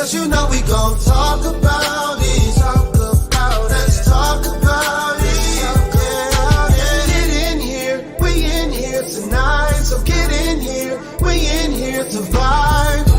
cause you know we gon' talk about it. Let's talk about it. Get in here, we in here tonight. So get in here, we in here to vibe.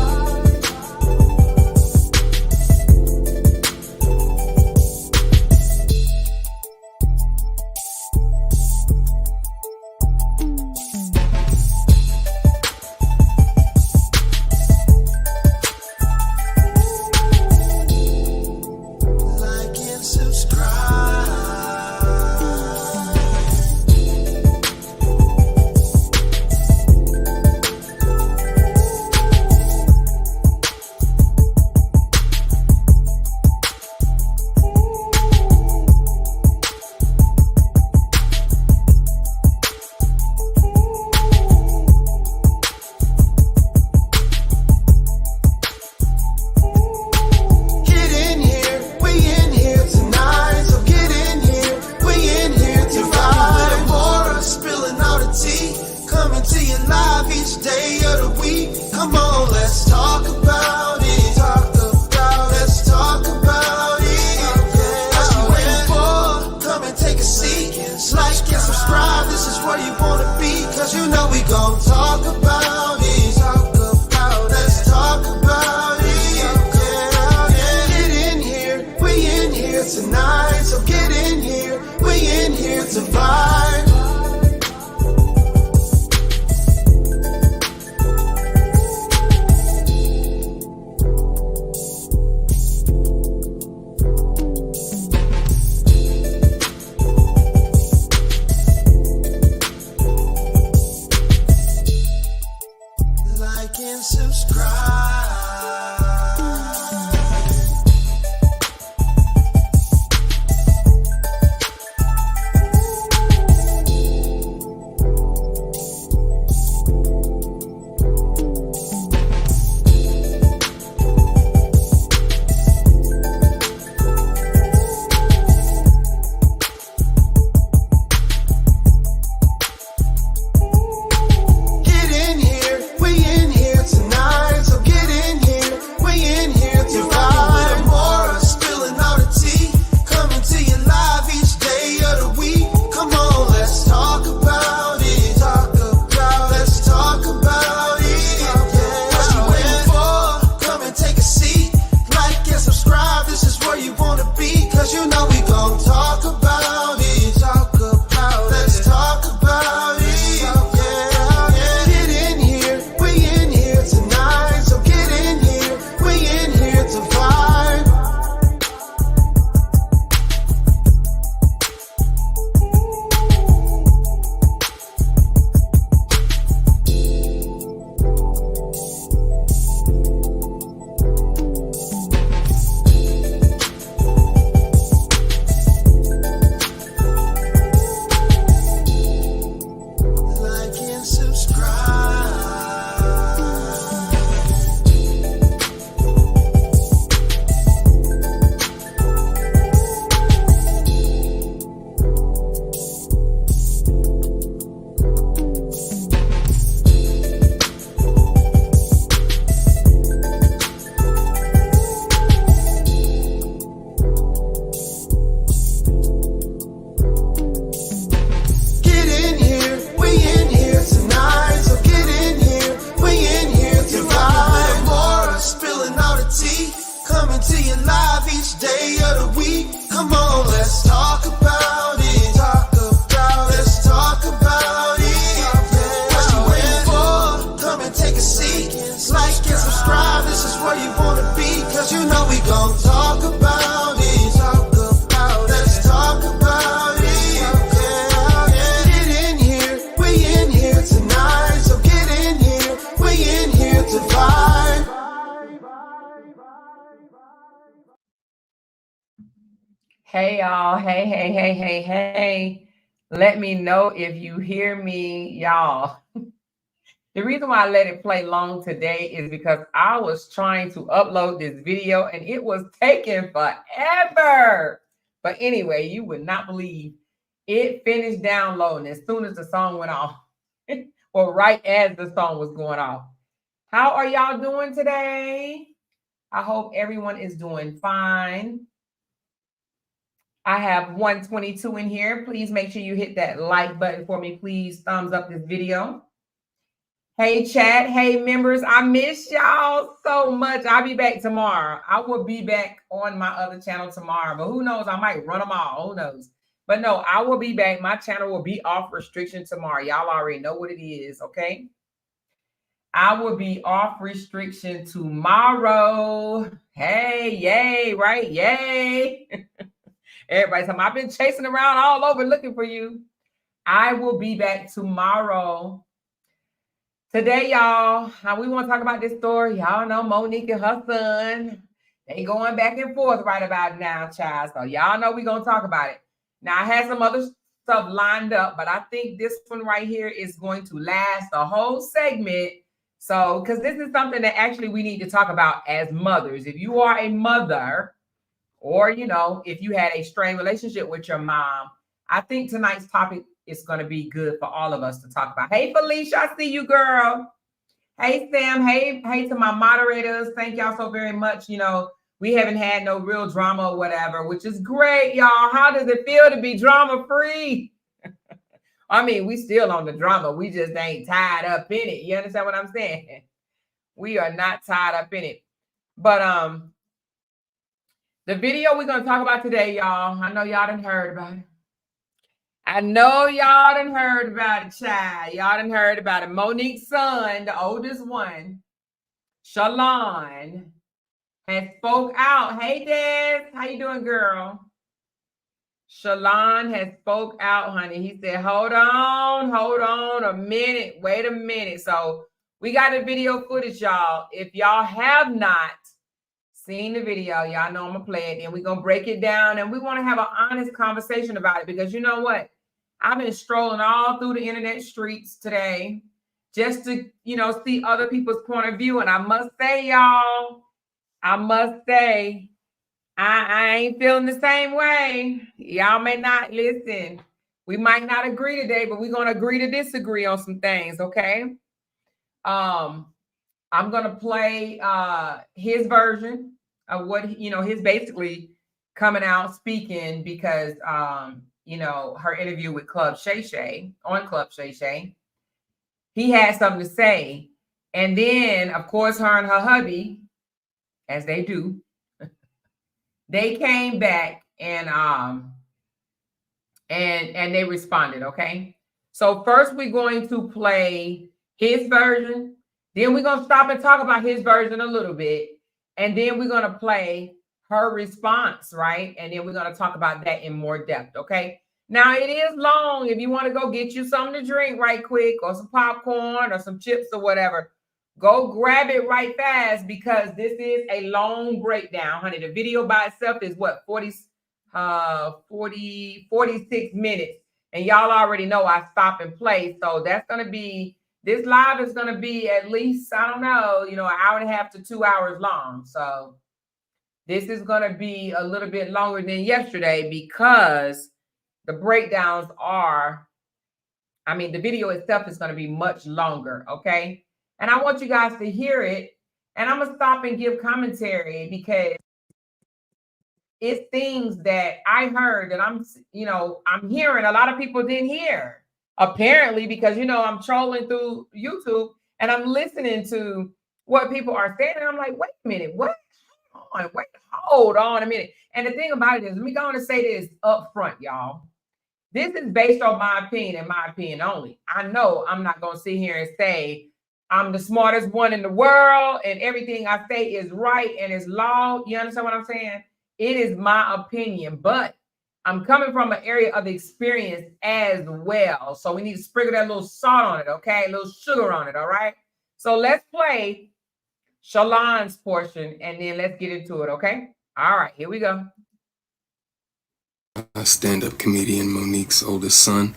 Hey, y'all. Hey. Let me know if you hear me, y'all. The reason why I let it play long today is because I was trying to upload this video and it was taking forever. But anyway, you would not believe it finished downloading as soon as the song went off. Or right as the song was going off. How are y'all doing today? I hope everyone is doing fine. I have 122 in here. Please make sure you hit that like button for me. Please thumbs up this video. Hey, chat. Hey, members. I miss y'all so much. I'll be back tomorrow. I will be back on my other channel tomorrow, but who knows? I might run them all. Who knows? But no, I will be back. My channel will be off restriction tomorrow. Y'all already know what it is, okay? I will be off restriction tomorrow. Hey, yay, right? Yay. Everybody's talking, I've been chasing around all over looking for you. I will be back tomorrow. Today, y'all, we want to talk about this story. Y'all know Monique and her son. They going back and forth right about now, child. So y'all know we're going to talk about it. Now, I had some other stuff lined up, but I think this one right here is going to last the whole segment. So, because this is something that actually we need to talk about as mothers. If you are a mother, or, you know, if you had a strained relationship with your mom, I think tonight's topic is going to be good for all of us to talk about. Hey, Felicia, I see you, girl. Hey, Sam. Hey to my moderators. Thank y'all so very much. You know, we haven't had no real drama or whatever, which is great, y'all. How does it feel to be drama-free? I mean, we still on the drama. We just ain't tied up in it. You understand what I'm saying? We are not tied up in it. But the video we're going to talk about today, y'all, I know y'all done heard about it. I know y'all done heard about it, child. Y'all done heard about it. Monique's son, the oldest one, Shalon, has spoke out. Hey, Des, how you doing, girl? Shalon has spoke out, honey. He said, hold on a minute. Wait a minute. So we got the video footage, y'all. If y'all have not seen the video, y'all know I'm going to play it. And we're going to break it down. And we want to have an honest conversation about it. Because you know what? I've been strolling all through the internet streets today just to, you know, see other people's point of view. And I must say, y'all, I ain't feeling the same way. Y'all may not listen. We might not agree today, but we're going to agree to disagree on some things, okay? I'm going to play his version of what, you know, his basically coming out speaking because, you know, her interview with Club Shay Shay, on Club Shay Shay, he had something to say. And then, of course, her and her hubby, as they do, they came back and they responded, okay? So first we're going to play his version. Then we're going to stop and talk about his version a little bit. And then we're going to play her response, right? And then we're going to talk about that in more depth, okay? Now, it is long. If you want to go get you something to drink right quick or some popcorn or some chips or whatever, go grab it right fast because this is a long breakdown, honey. The video by itself is what, 46 minutes. And y'all already know I stop and play. So that's going to be, this live is going to be at least, I don't know, you know, an hour and a half to 2 hours long. So this is going to be a little bit longer than yesterday because the breakdowns are, I mean, the video itself is going to be much longer, okay? And I want you guys to hear it. And I'm going to stop and give commentary because it's things that I heard that I'm hearing a lot of people didn't hear. Apparently, because, you know, I'm trolling through YouTube and I'm listening to what people are saying. And I'm like, wait a minute, what? Hold on a minute. And the thing about it is, let me go on and say this up front, y'all. This is based on my opinion and my opinion only. I know I'm not going to sit here and say I'm the smartest one in the world and everything I say is right and is law. You understand what I'm saying? It is my opinion, but I'm coming from an area of experience as well. So we need to sprinkle that little salt on it, okay? A little sugar on it, all right? So let's play Shalon's portion and then let's get into it, okay? All right, here we go. Stand-up comedian Monique's oldest son.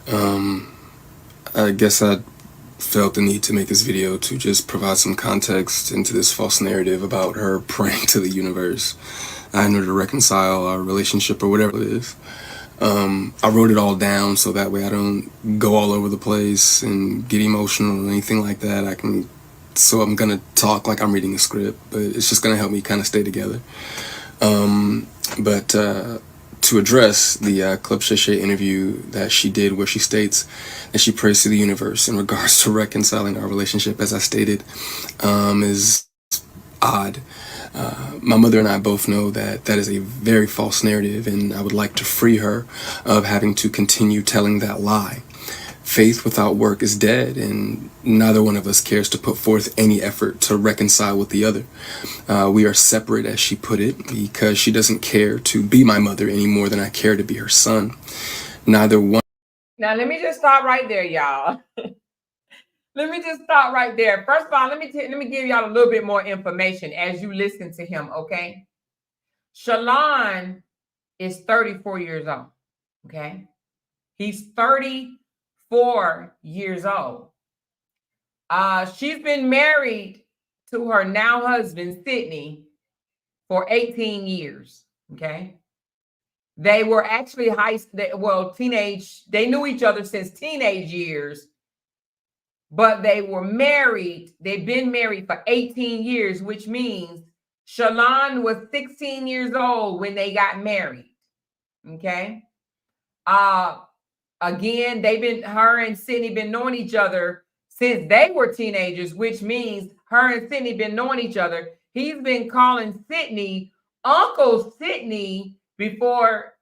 I guess I felt the need to make this video to just provide some context into this false narrative about her praying to the universe in order to reconcile our relationship or whatever it is. I wrote it all down so that way I don't go all over the place and get emotional or anything like that. I can so I'm gonna talk like I'm reading a script, but it's just gonna help me kind of stay together. But to address the Club Shay Shay interview that she did, where she states that she prays to the universe in regards to reconciling our relationship, as I stated, is odd. My mother and I both know that that is a very false narrative, and I would like to free her of having to continue telling that lie. Faith without work is dead, and neither one of us cares to put forth any effort to reconcile with the other. We are separate, as she put it, because she doesn't care to be my mother any more than I care to be her son. Neither one. Now, let me just stop right there, y'all. Let me just stop right there. First of all, let me give y'all a little bit more information as you listen to him, okay? Shalon is 34 years old, okay? He's 34 years old. She's been married to her now husband, Sydney, for 18 years, okay? They were actually teenage. They knew each other since teenage years, but they were married. They've been married for 18 years, which means Shalon was 16 years old when they got married, okay? Again, her and Sydney been knowing each other since they were teenagers, which means her and Sydney been knowing each other. He's been calling Sydney Uncle Sydney before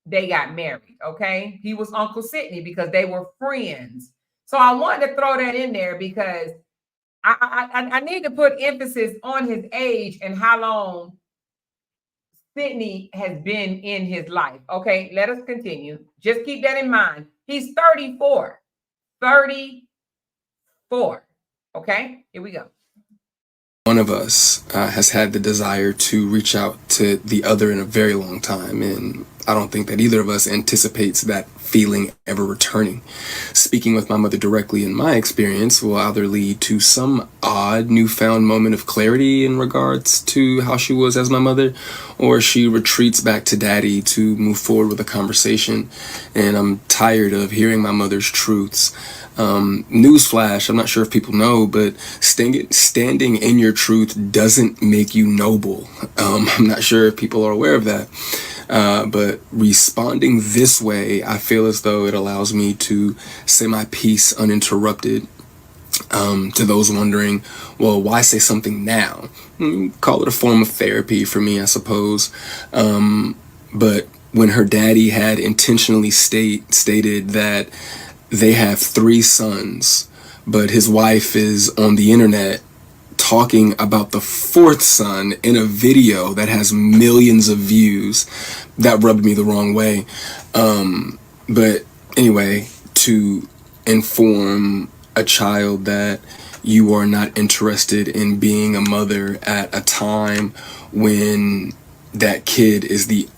they got married, okay? He was Uncle Sydney because they were friends. So I wanted to throw that in there because I need to put emphasis on his age and how long Sydney has been in his life. Okay, let us continue. Just keep that in mind. He's 34. 34. Okay, here we go. One of us has had the desire to reach out to the other in a very long time, and I don't think that either of us anticipates that feeling ever returning. Speaking with my mother directly, in my experience, will either lead to some odd newfound moment of clarity in regards to how she was as my mother, or she retreats back to daddy to move forward with a conversation. And I'm tired of hearing my mother's truths. Newsflash, I'm not sure if people know, but standing in your truth doesn't make you noble. I'm not sure if people are aware of that. But responding this way, I feel as though it allows me to say my piece uninterrupted. To those wondering, well, why say something now? Call it a form of therapy for me, I suppose. But when her daddy had intentionally stated that they have 3 sons, but his wife is on the internet talking about the 4th son in a video that has millions of views, that rubbed me the wrong way. But anyway, to inform a child that you are not interested in being a mother at a time when that kid is the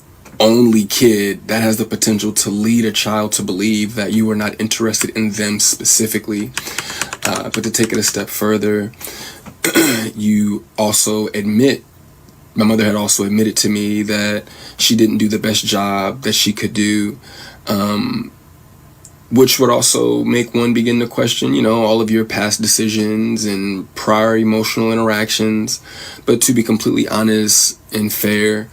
only kid, that has the potential to lead a child to believe that you are not interested in them specifically. But to take it a step further, you also admit, my mother had also admitted to me that she didn't do the best job that she could do, which would also make one begin to question, all of your past decisions and prior emotional interactions. But to be completely honest and fair,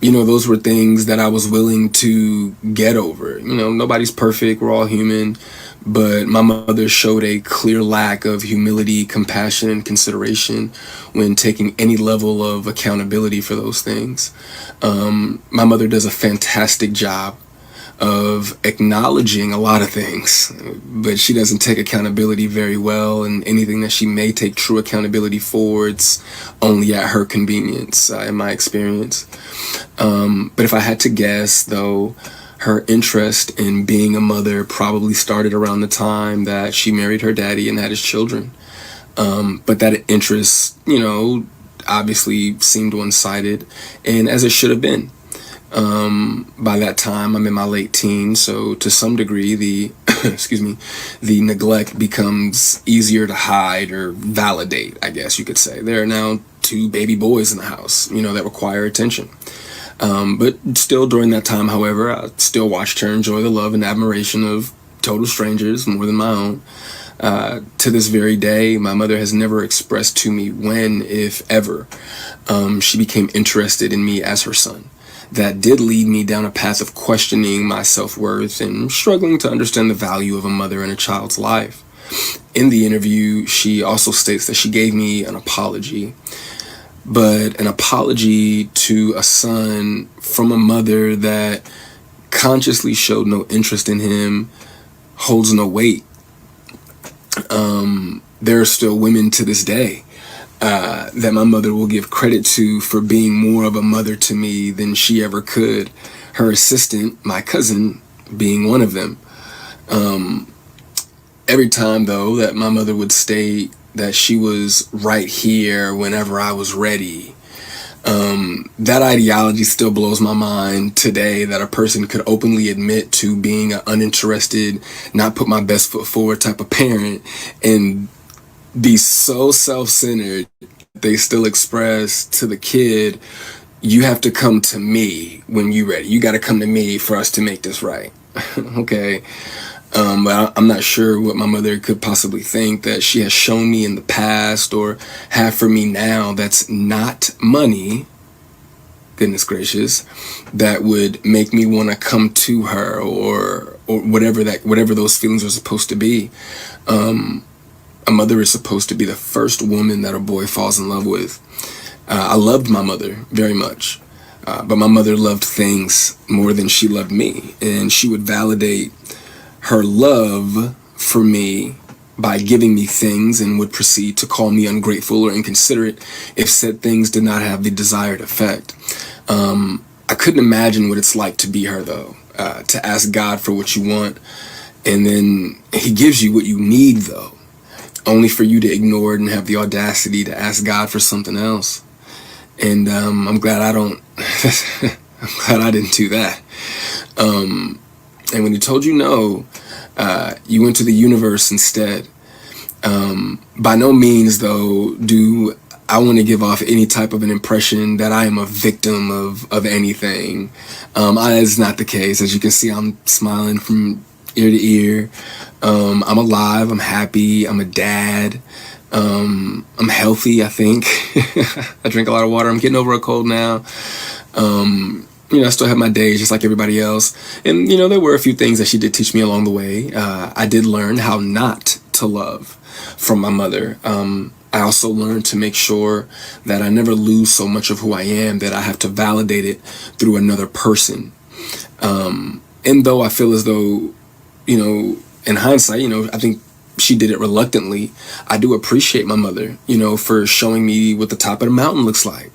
those were things that I was willing to get over. Nobody's perfect. We're all human. But my mother showed a clear lack of humility, compassion, and consideration when taking any level of accountability for those things. My mother does a fantastic job of acknowledging a lot of things, but she doesn't take accountability very well, and anything that she may take true accountability for, it's only at her convenience, in my experience. But if I had to guess, though, her interest in being a mother probably started around the time that she married her daddy and had his children. But that interest, obviously seemed one-sided, and as it should have been. By that time, I'm in my late teens, so to some degree, the the neglect becomes easier to hide or validate, I guess you could say. There are now 2 baby boys in the house, that require attention. But still, during that time, however, I still watched her enjoy the love and admiration of total strangers more than my own. To this very day, my mother has never expressed to me when, if ever, she became interested in me as her son. That did lead me down a path of questioning my self-worth and struggling to understand the value of a mother in a child's life. In the interview, she also states that she gave me an apology, but an apology to a son from a mother that consciously showed no interest in him holds no weight. There are still women to this day that my mother will give credit to for being more of a mother to me than she ever could. Her assistant, my cousin, being one of them. Every time, though, that my mother would state that she was right here whenever I was ready, that ideology still blows my mind today, that a person could openly admit to being an uninterested, not put my best foot forward type of parent and be so self-centered they still express to the kid, you have to come to me when you're ready. You got to come to me for us to make this right. Okay. But I'm not sure what my mother could possibly think that she has shown me in the past or have for me now that's not money, goodness gracious, that would make me want to come to her or whatever those feelings are supposed to be. A mother is supposed to be the first woman that a boy falls in love with. I loved my mother very much, but my mother loved things more than she loved me, and she would validate her love for me by giving me things and would proceed to call me ungrateful or inconsiderate if said things did not have the desired effect. I couldn't imagine what it's like to be her, though, to ask God for what you want, and then he gives you what you need, though, only for you to ignore it and have the audacity to ask God for something else. And I'm glad I don't, I'm glad I didn't do that. And when he told you no, you went to the universe instead. By no means, though, do I want to give off any type of an impression that I am a victim of anything. It's not the case. As you can see, I'm smiling from ear to ear. I'm alive. I'm happy. I'm a dad. I'm healthy, I think. I drink a lot of water. I'm getting over a cold now. I still have my days just like everybody else. And, there were a few things that she did teach me along the way. I did learn how not to love from my mother. I also learned to make sure that I never lose so much of who I am that I have to validate it through another person. And though I feel as though, in hindsight, I think she did it reluctantly, I do appreciate my mother, for showing me what the top of the mountain looks like.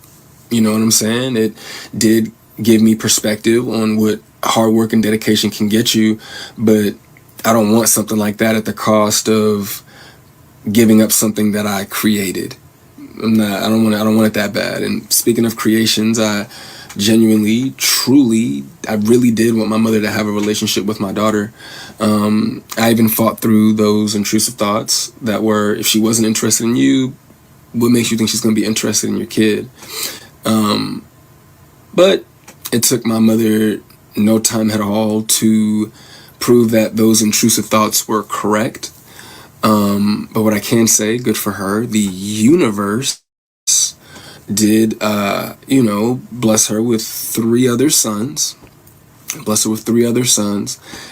You know what I'm saying? It did give me perspective on what hard work and dedication can get you, but I don't want something like that at the cost of giving up something that I created. I don't want it that bad. And speaking of creations, I genuinely, truly, I really did want my mother to have a relationship with my daughter. I even fought through those intrusive thoughts that were, if she wasn't interested in you, what makes you think she's going to be interested in your kid? But it took my mother no time at all to prove that those intrusive thoughts were correct. But what I can say, good for her, the universe did, bless her with three other sons,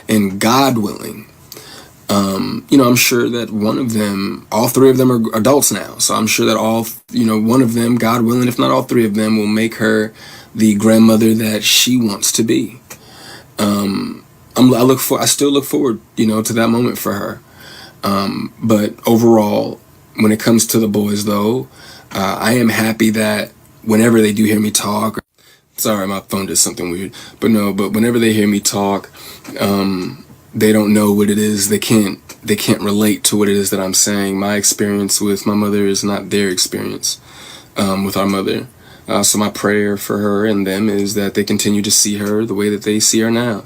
and God willing, I'm sure that all three of them are adults now. So I'm sure that one of them, God willing, if not all three of them, will make her the grandmother that she wants to be. I still look forward, to that moment for her. But overall, when it comes to the boys, though, I am happy that whenever they do hear me talk, sorry, my phone did something weird, but whenever they hear me talk, they don't know what it is. They can't relate to what it is that I'm saying. My experience with my mother is not their experience, with our mother. So my prayer for her and them is that they continue to see her the way that they see her now.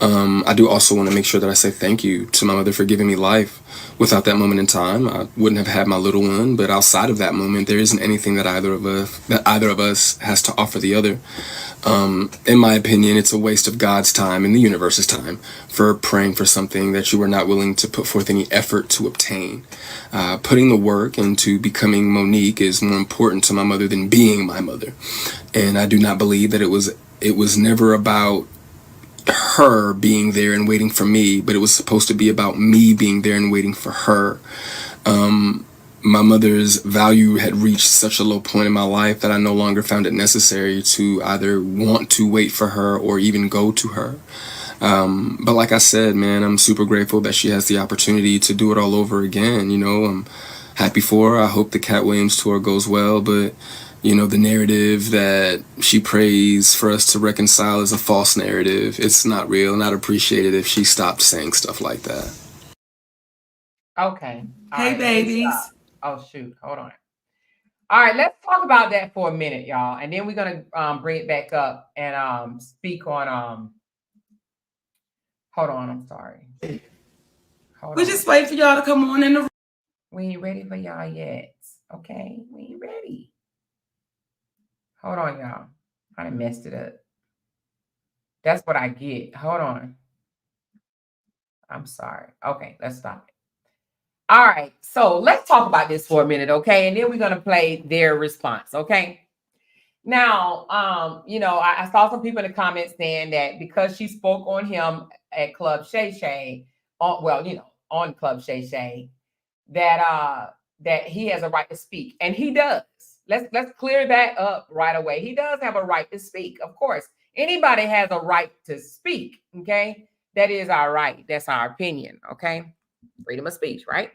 I do also want to make sure that I say thank you to my mother for giving me life. Without that moment in time, I wouldn't have had my little one. But outside of that moment, there isn't anything that either of us has to offer the other. In my opinion, it's a waste of God's time and the universe's time for praying for something that you are not willing to put forth any effort to obtain. Putting the work into becoming Monique is more important to my mother than being my mother. And I do not believe that it was never about her being there and waiting for me, but it was supposed to be about me being there and waiting for her. My mother's value had reached such a low point in my life that I no longer found it necessary to either want to wait for her or even go to her. But like I said, man, I'm super grateful that she has the opportunity to do it all over again. You know, I'm happy for her. I hope the Cat Williams tour goes well, but you know, the narrative that she prays for us to reconcile is a false narrative. It's not real, and I'd appreciate it if she stopped saying stuff like that. Okay. All Hey, right, let me babies. stop. Oh shoot, hold on. All right, let's talk about that for a minute, y'all, and then we're gonna bring it back up and speak on Hold on, I'm sorry. Hold We on. just wait for y'all to come on in the room. We ain't ready for y'all yet. Okay, we ain't ready. Hold on, y'all. I done messed it up. That's what I get. Hold on. I'm sorry. Okay, let's stop it. All right, so let's talk about this for a minute, okay? And then we're gonna play their response, okay? Now, you know, I saw some people in the comments saying that because she spoke on him at Club Shay Shay, on Club Shay Shay, that he has a right to speak, and he does. Let's clear that up right away. He does have a right to speak, of course. Anybody has a right to speak, okay? That is our right. That's our opinion, okay? Freedom of speech, right?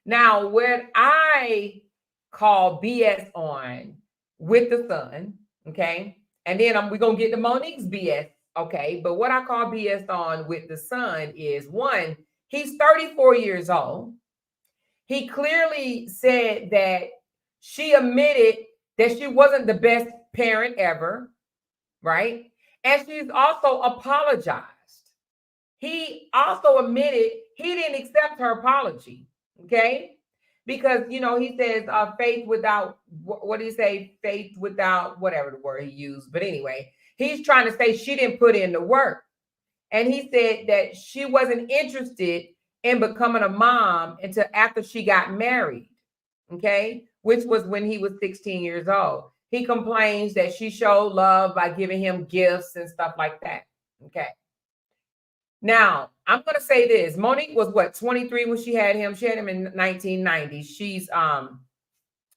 Now, what I call BS on with the son, okay? And then we're going to get to Monique's BS, okay? But what I call BS on with the son is, one, he's 34 years old. He clearly said that she admitted that she wasn't the best parent ever, right? And she's also apologized. He also admitted he didn't accept her apology, okay? Because, you know, he says faith without, what did he say? Faith without whatever the word he used. But anyway, he's trying to say she didn't put in the work. And he said that she wasn't interested in becoming a mom until after she got married, okay? Which was when he was 16 years old. He complains that she showed love by giving him gifts and stuff like that, okay? Now, I'm going to say this. Monique was what, 23 when she had him? She had him in 1990. She's,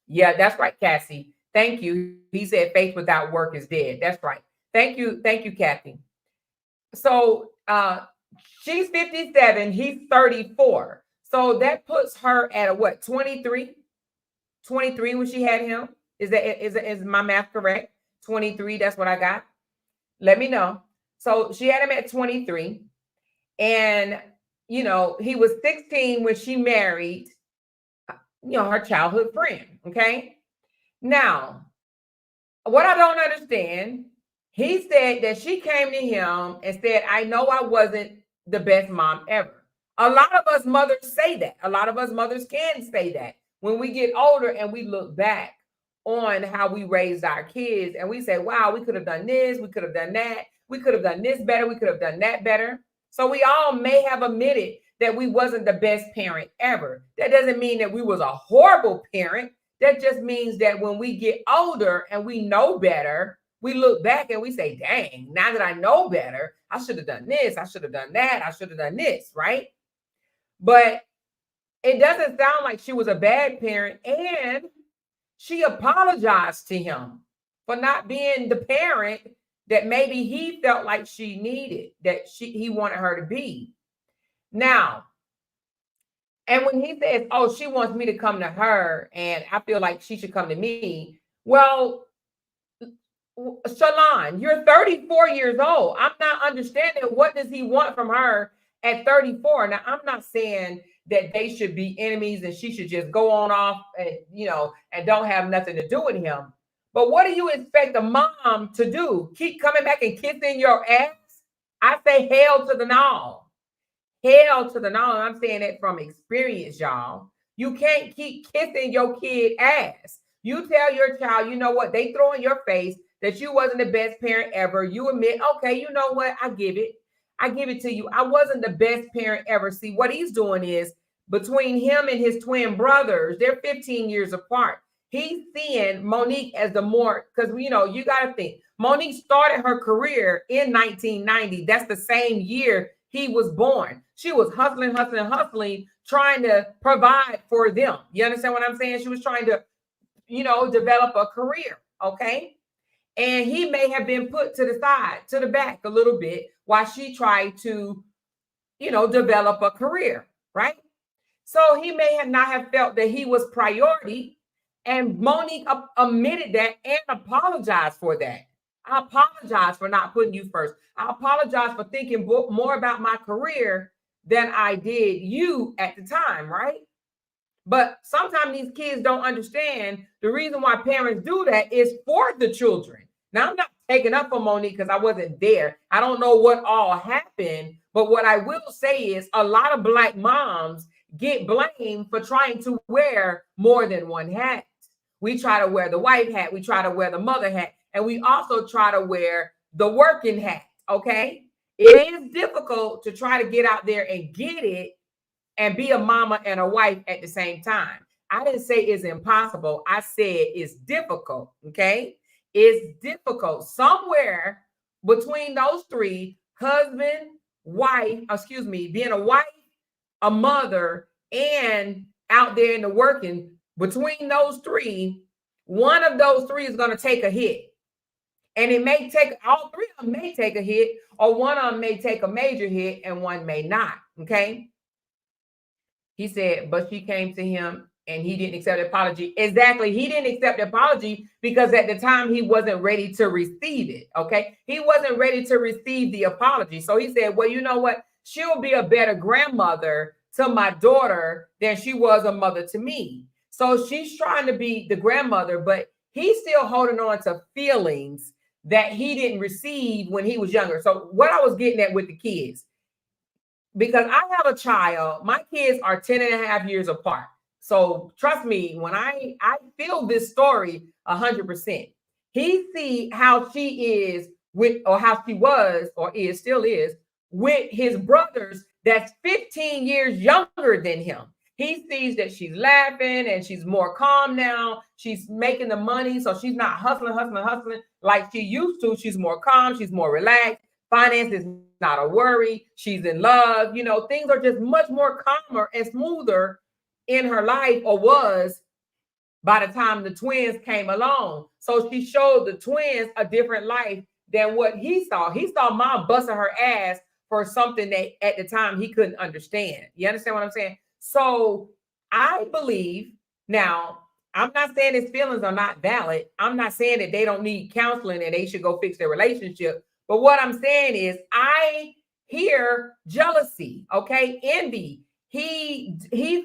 yeah, that's right, Cassie. Thank you. He said faith without work is dead. That's right. Thank you, Kathy. So she's 57, he's 34. So that puts her at a what, 23? 23 when she had him. Is my math correct? 23, that's what I got. Let me know. So she had him at 23. And, you know, he was 16 when she married, you know, her childhood friend. Okay. Now, what I don't understand, he said that she came to him and said, I know I wasn't the best mom ever. A lot of us mothers say that. A lot of us mothers can say that when we get older and we look back on how we raised our kids and we say, wow, we could have done this, we could have done that, we could have done this better, we could have done that better. So we all may have admitted that we wasn't the best parent ever. That doesn't mean that we was a horrible parent. That just means that when we get older and we know better, we look back and we say, dang, now that I know better, I should have done this, I should have done that, I should have done this, right? But it doesn't sound like she was a bad parent, and she apologized to him for not being the parent that maybe he felt like she needed, that he wanted her to be. Now, and when he says, oh, she wants me to come to her and I feel like she should come to me. Well, Shalon, you're 34 years old. I'm not understanding, what does he want from her at 34? Now, I'm not saying that they should be enemies and she should just go on off and, you know, and don't have nothing to do with him. But what do you expect a mom to do? Keep coming back and kissing your ass? I say hell to the no. Hell to the no. I'm saying that from experience, y'all. You can't keep kissing your kid ass. You tell your child, you know what, they throw in your face that you wasn't the best parent ever. You admit, okay, you know what, I give it. I give it to you. I wasn't the best parent ever. See, what he's doing is between him and his twin brothers, they're 15 years apart. He's seeing Monique as the more, because, you know, you got to think, Monique started her career in 1990. That's the same year he was born. She was hustling, trying to provide for them. You understand what I'm saying? She was trying to, you know, develop a career. Okay. And he may have been put to the side, to the back a little bit while she tried to, you know, develop a career. Right. So he may have not have felt that he was priority. And Monique admitted that and apologized for that. I apologize for not putting you first. I apologize for thinking more about my career than I did you at the time, right? But sometimes these kids don't understand the reason why parents do that is for the children. Now, I'm not taking up for Monique because I wasn't there. I don't know what all happened. But what I will say is a lot of Black moms get blamed for trying to wear more than one hat. We try to wear the white hat. We try to wear the mother hat. And we also try to wear the working hat, okay? It is difficult to try to get out there and get it and be a mama and a wife at the same time. I didn't say it's impossible. I said it's difficult, okay? It's difficult. Somewhere between those three, husband, wife, being a wife, a mother, and out there in the working, between those three, one of those three is going to take a hit. And it may take, all three of them may take a hit, or one of them may take a major hit and one may not, okay? He said, but she came to him and he didn't accept the apology. Exactly. He didn't accept the apology because at the time he wasn't ready to receive it, okay? He wasn't ready to receive the apology. So he said, well, you know what? She'll be a better grandmother to my daughter than she was a mother to me. So she's trying to be the grandmother, but he's still holding on to feelings that he didn't receive when he was younger. So what I was getting at with the kids, because I have a child, my kids are 10 and a half years apart. So trust me, when I feel this story 100%, he see how she is with, or how she was, or is, still is, with his brothers that's 15 years younger than him. He sees that she's laughing and she's more calm now. She's making the money, so she's not hustling like she used to. She's more calm. She's more relaxed. Finance is not a worry. She's in love. You know, things are just much more calmer and smoother in her life, or was by the time the twins came along. So she showed the twins a different life than what he saw. He saw mom busting her ass for something that at the time he couldn't understand. You understand what I'm saying? So I believe, now, I'm not saying his feelings are not valid. I'm not saying that they don't need counseling and they should go fix their relationship. But what I'm saying is I hear jealousy, okay, envy. He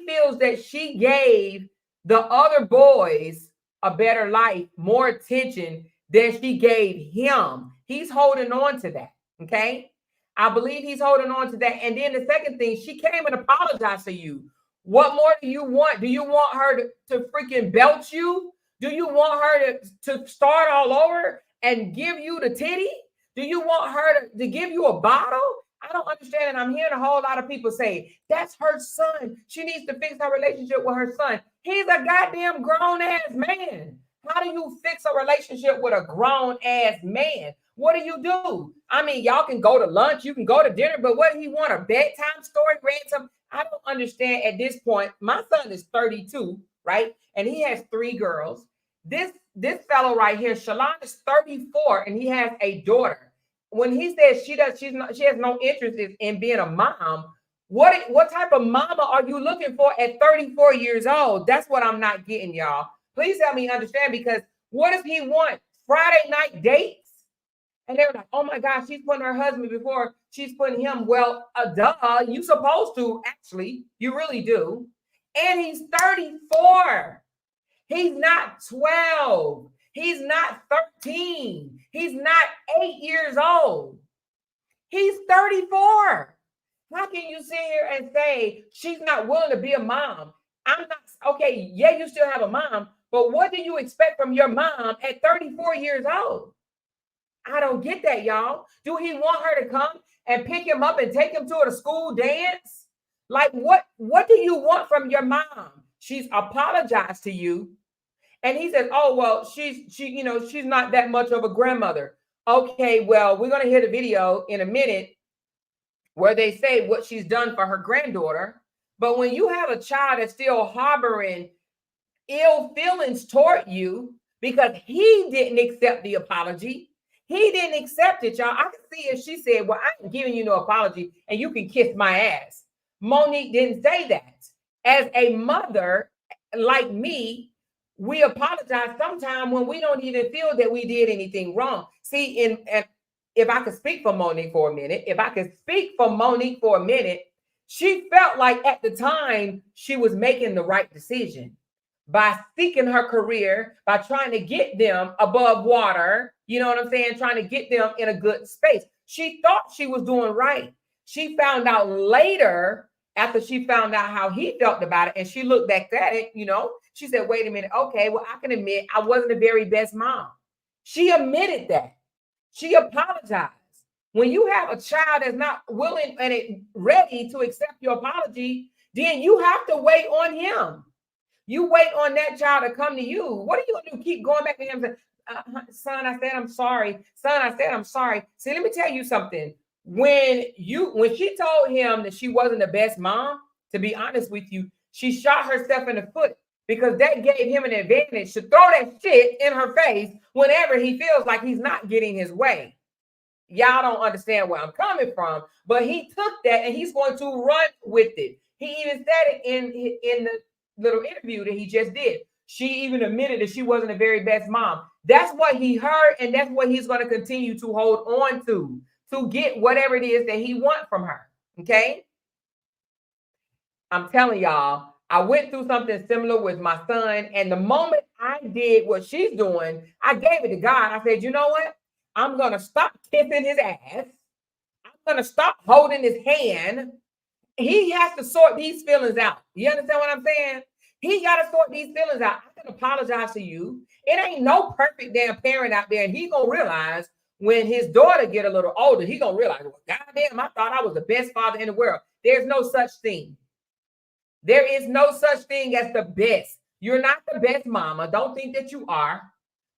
feels that she gave the other boys a better life, more attention than she gave him. He's holding on to that, okay? I believe he's holding on to that. And then the second thing, she came and apologized to you. What more do you want? Do you want her to freaking belch you? Do you want her to start all over and give you the titty? Do you want her to give you a bottle? I don't understand. And I'm hearing a whole lot of people say, that's her son. She needs to fix her relationship with her son. He's a goddamn grown-ass man. How do you fix a relationship with a grown-ass man? What do? I mean, y'all can go to lunch, you can go to dinner, but what do he want? A bedtime story, ransom? I don't understand at this point. My son is 32, right? And he has 3 girls. This fellow right here, Shalon, is 34 and he has a daughter. When he says she has no interest in being a mom, what type of mama are you looking for at 34 years old? That's what I'm not getting, y'all. Please help me understand, because what does he want? Friday night dates? And they were like, oh my gosh, she's putting her husband before she's putting him. Well, duh, you supposed to, actually. You really do. And he's 34. He's not 12. He's not 13. He's not 8 years old. He's 34. How can you sit here and say she's not willing to be a mom? I'm not, okay, yeah, you still have a mom, but what do you expect from your mom at 34 years old? I don't get that, y'all. Do he want her to come and pick him up and take him to a school dance? Like, what do you want from your mom? She's apologized to you. And he says, oh, well, she's not that much of a grandmother. Okay, well, we're going to hear the video in a minute where they say what she's done for her granddaughter. But when you have a child that's still harboring ill feelings toward you because he didn't accept the apology, he didn't accept it, y'all. I can see if she said, well, I ain't giving you no apology and you can kiss my ass. Monique didn't say that. As a mother like me, we apologize sometimes when we don't even feel that we did anything wrong. See, and if I could speak for Monique for a minute, she felt like at the time she was making the right decision by seeking her career, by trying to get them above water. You know what I'm saying? Trying to get them in a good space. She thought she was doing right. She found out later, after she found out how he felt about it, and she looked back at it, she said, wait a minute. Okay, well, I can admit I wasn't the very best mom. She admitted that. She apologized. When you have a child that's not willing and ready to accept your apology, then you have to wait on him. You wait on that child to come to you. What are you going to do? Keep going back to him and say, son, I said, I'm sorry. Son, I said, I'm sorry. See, let me tell you something. When she told him that she wasn't the best mom, to be honest with you, she shot herself in the foot because that gave him an advantage to throw that shit in her face whenever he feels like he's not getting his way. Y'all don't understand where I'm coming from, but he took that and he's going to run with it. He even said it in the little interview that he just did. She even admitted that she wasn't the very best mom. That's what he heard, and that's what he's going to continue to hold on to get whatever it is that he wants from her. Okay? I'm telling y'all, I went through something similar with my son, and the moment I did what she's doing, I gave it to God. I said, you know what? I'm going to stop kissing his ass. I'm going to stop holding his hand. He has to sort these feelings out. You understand what I'm saying? He got to sort these feelings out. I can apologize to you. It ain't no perfect damn parent out there. And he's going to realize when his daughter get a little older, he's going to realize, well, goddamn, I thought I was the best father in the world. There's no such thing. There is no such thing as the best. You're not the best mama. Don't think that you are.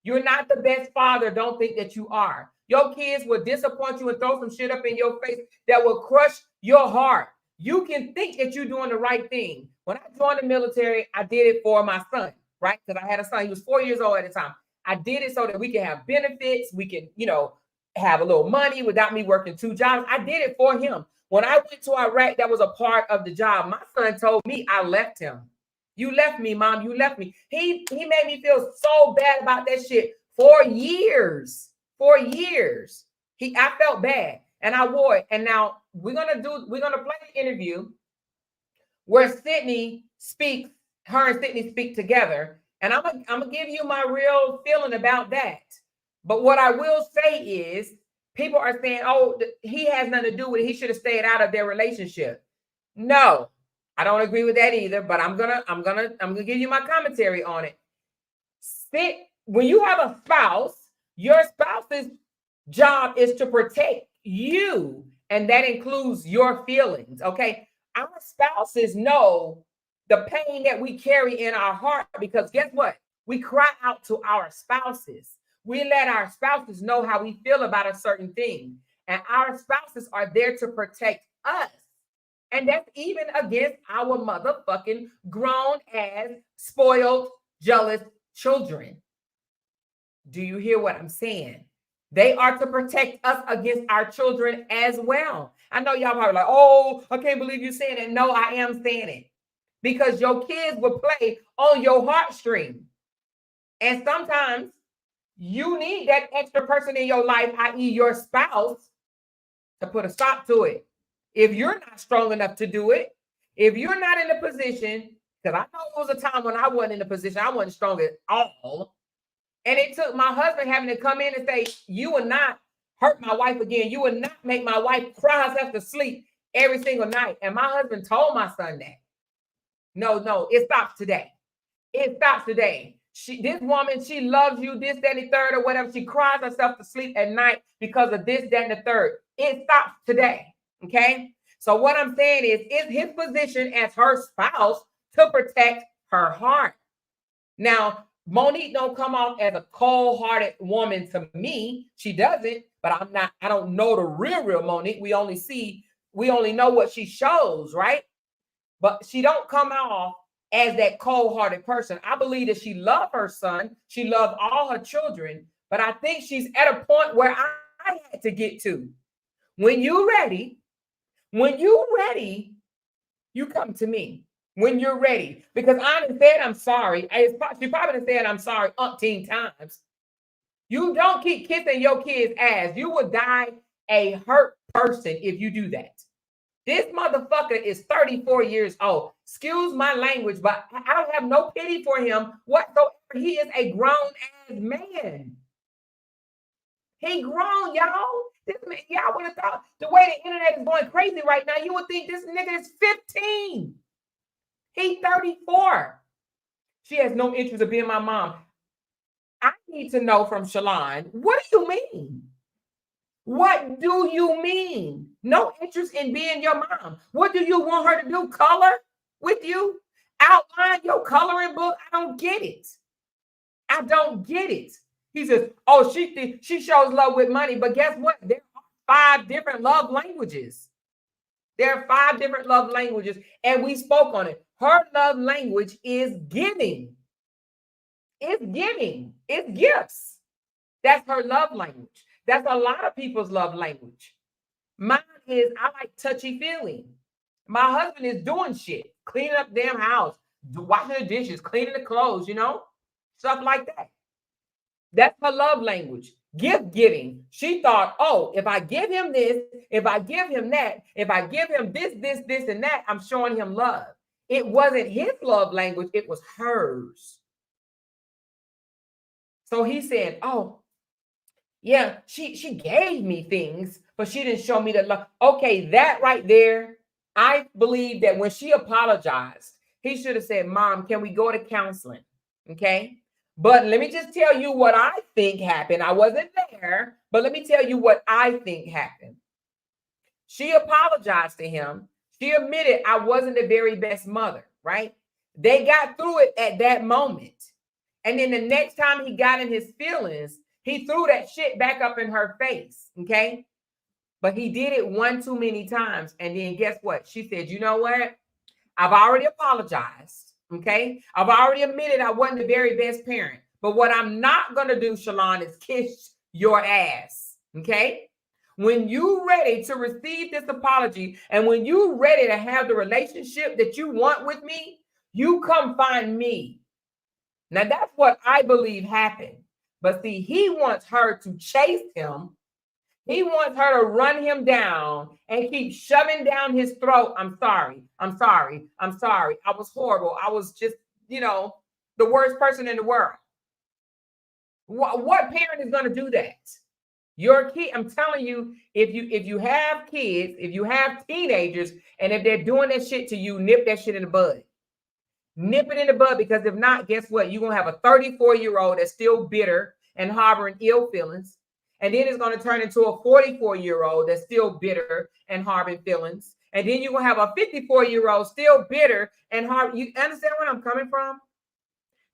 You're not the best father. Don't think that you are. Your kids will disappoint you and throw some shit up in your face that will crush your heart. You can think that you're doing the right thing. When I joined the military, I did it for my son, right? Because I had a son. He was 4 years old at the time. I did it so that we can have benefits. We can, have a little money without me working 2 jobs. I did it for him. When I went to Iraq, that was a part of the job. My son told me I left him. You left me, Mom. You left me. He made me feel so bad about that shit for years. For years. I felt bad and I wore it. And now we're gonna play the interview where Sydney speaks, her and Sydney speak together. And I'm gonna give you my real feeling about that. But what I will say is people are saying, oh, he has nothing to do with it. He should have stayed out of their relationship. No, I don't agree with that either, but I'm gonna give you my commentary on it. When you have a spouse, your spouse's job is to protect you, and that includes your feelings. Okay, our spouses know the pain that we carry in our heart because guess what? We cry out to our spouses. We let our spouses know how we feel about a certain thing, and our spouses are there to protect us. And that's even against our motherfucking grown-ass, spoiled, jealous children. Do you hear what I'm saying? They are to protect us against our children as well. I know y'all probably like, oh, I can't believe you're saying it. No, I am saying it. Because your kids will play on your heartstring. And sometimes you need that extra person in your life, i.e. your spouse, to put a stop to it. If you're not strong enough to do it, if you're not in a position, because I know it was a time when I wasn't in a position, I wasn't strong at all. And it took my husband having to come in and say, you are not hurt my wife again. You would not make my wife cry herself to sleep every single night. And my husband told my son that. No, it stops today. It stops today. This woman, she loves you, this, that, and the third, or whatever. She cries herself to sleep at night because of this, that, and the third. It stops today. Okay? So what I'm saying is, it's his position as her spouse to protect her heart. Now, Monique don't come off as a cold-hearted woman to me. She doesn't, but I don't know the real Monique. We only know what she shows, right? But she don't come off as that cold-hearted person. I believe that she loved her son. She loved all her children, but I think she's at a point where I had to get to. When you're ready, you come to me. When you're ready, because I done said I'm sorry. She probably done said I'm sorry umpteen times. You don't keep kissing your kid's ass. You will die a hurt person if you do that. This motherfucker is 34 years old. Excuse my language, but I don't have no pity for him whatsoever. He is a grown-ass man. He grown, y'all. This man, y'all would have thought the way the internet is going crazy right now, you would think this nigga is 15. He's 34. She has no interest in being my mom. I need to know from Shalon, what do you mean? What do you mean? No interest in being your mom. What do you want her to do? Color with you? Outline your coloring book? I don't get it. I don't get it. He says, oh, she shows love with money. But guess what? There are 5 different love languages. There are 5 different love languages, and we spoke on it. Her love language is giving. It's giving. It's gifts. That's her love language. That's a lot of people's love language. Mine is, I like touchy-feely. My husband is doing shit, cleaning up damn house, washing the dishes, cleaning the clothes, stuff like that. That's her love language. Gift giving. She thought, oh, if I give him this, if I give him that, if I give him this, and that, I'm showing him love. It wasn't his love language. It was hers. So he said, oh, yeah, she gave me things, but she didn't show me the love. Okay, that right there, I believe that when she apologized, he should have said, Mom, can we go to counseling? Okay. But let me just tell you what I think happened. I wasn't there, but let me tell you what I think happened. She apologized to him. She admitted I wasn't the very best mother, right? They got through it at that moment. And then the next time he got in his feelings, he threw that shit back up in her face, okay? But he did it one too many times. And then guess what? She said, you know what? I've already apologized, okay? I've already admitted I wasn't the very best parent. But what I'm not going to do, Shalon, is kiss your ass, okay? When you're ready to receive this apology and when you're ready to have the relationship that you want with me, you come find me. Now, that's what I believe happened. But see, he wants her to chase him. He wants her to run him down and keep shoving down his throat. I'm sorry. I was horrible. I was just, the worst person in the world. What parent is going to do that? Your kid, I'm telling you, if you have kids, if you have teenagers, and if they're doing that shit to you, nip that shit in the bud. Nip it in the bud, because if not, guess what? You're going to have a 34-year-old that's still bitter and harboring ill feelings. And then it's going to turn into a 44-year-old that's still bitter and harboring feelings. And then you're going to have a 54-year-old still bitter and harboring. You understand where I'm coming from?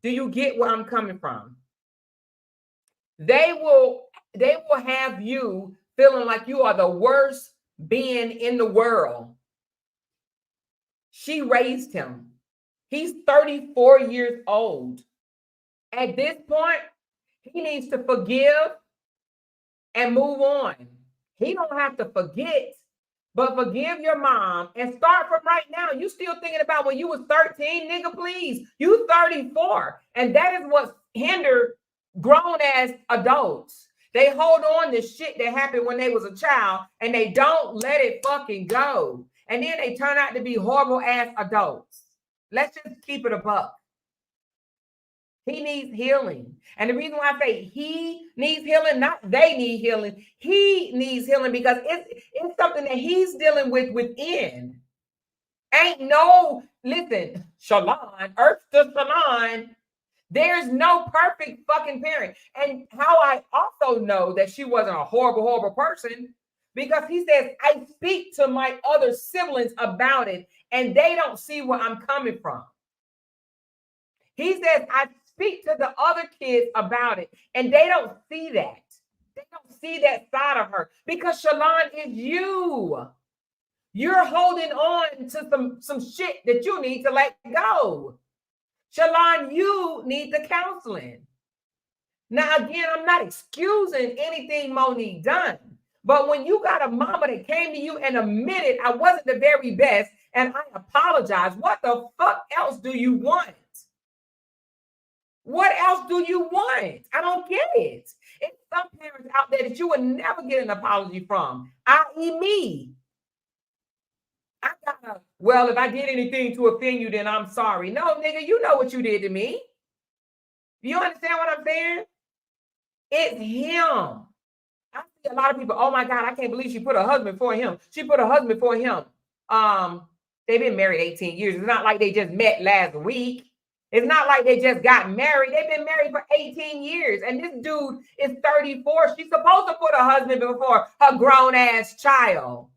Do you get where I'm coming from? They will have you feeling like you are the worst being in the world. She raised him. He's 34 years old. At this point, he needs to forgive and move on. He don't have to forget, but forgive your mom and start from right now. You still thinking about when you was 13, nigga, please. You 34. And that is what hindered grown-ass adults. They hold on to shit that happened when they was a child, and they don't let it fucking go. And then they turn out to be horrible-ass adults. Let's just keep it a buck. He needs healing. And the reason why I say he needs healing, not they need healing, he needs healing because it's something that he's dealing with within. Ain't no, listen, Shalon, Earth to Shalon, there's no perfect fucking parent. And how I also know that she wasn't a horrible, horrible person, because he says, I speak to my other siblings about it, and they don't see where I'm coming from. He says, I speak to the other kids about it, and they don't see that. They don't see that side of her because Shalon is you. You're holding on to some shit that you need to let go. Shalon, you need the counseling. Now, again, I'm not excusing anything Monique done, but when you got a mama that came to you and admitted I wasn't the very best and I apologize, what the fuck else do you want? What else do you want? I don't get it. It's some parents out there that you would never get an apology from, i.e. me. I gotta, well, if I did anything to offend you, then I'm sorry. No, nigga, you know what you did to me. You understand what I'm saying? It's him. I see a lot of people, oh my God, I can't believe she put her husband for him. She put her husband for him. They've been married 18 years. It's not like they just met last week. It's not like they just got married. They've been married for 18 years. And this dude is 34. She's supposed to put her husband before her grown-ass child.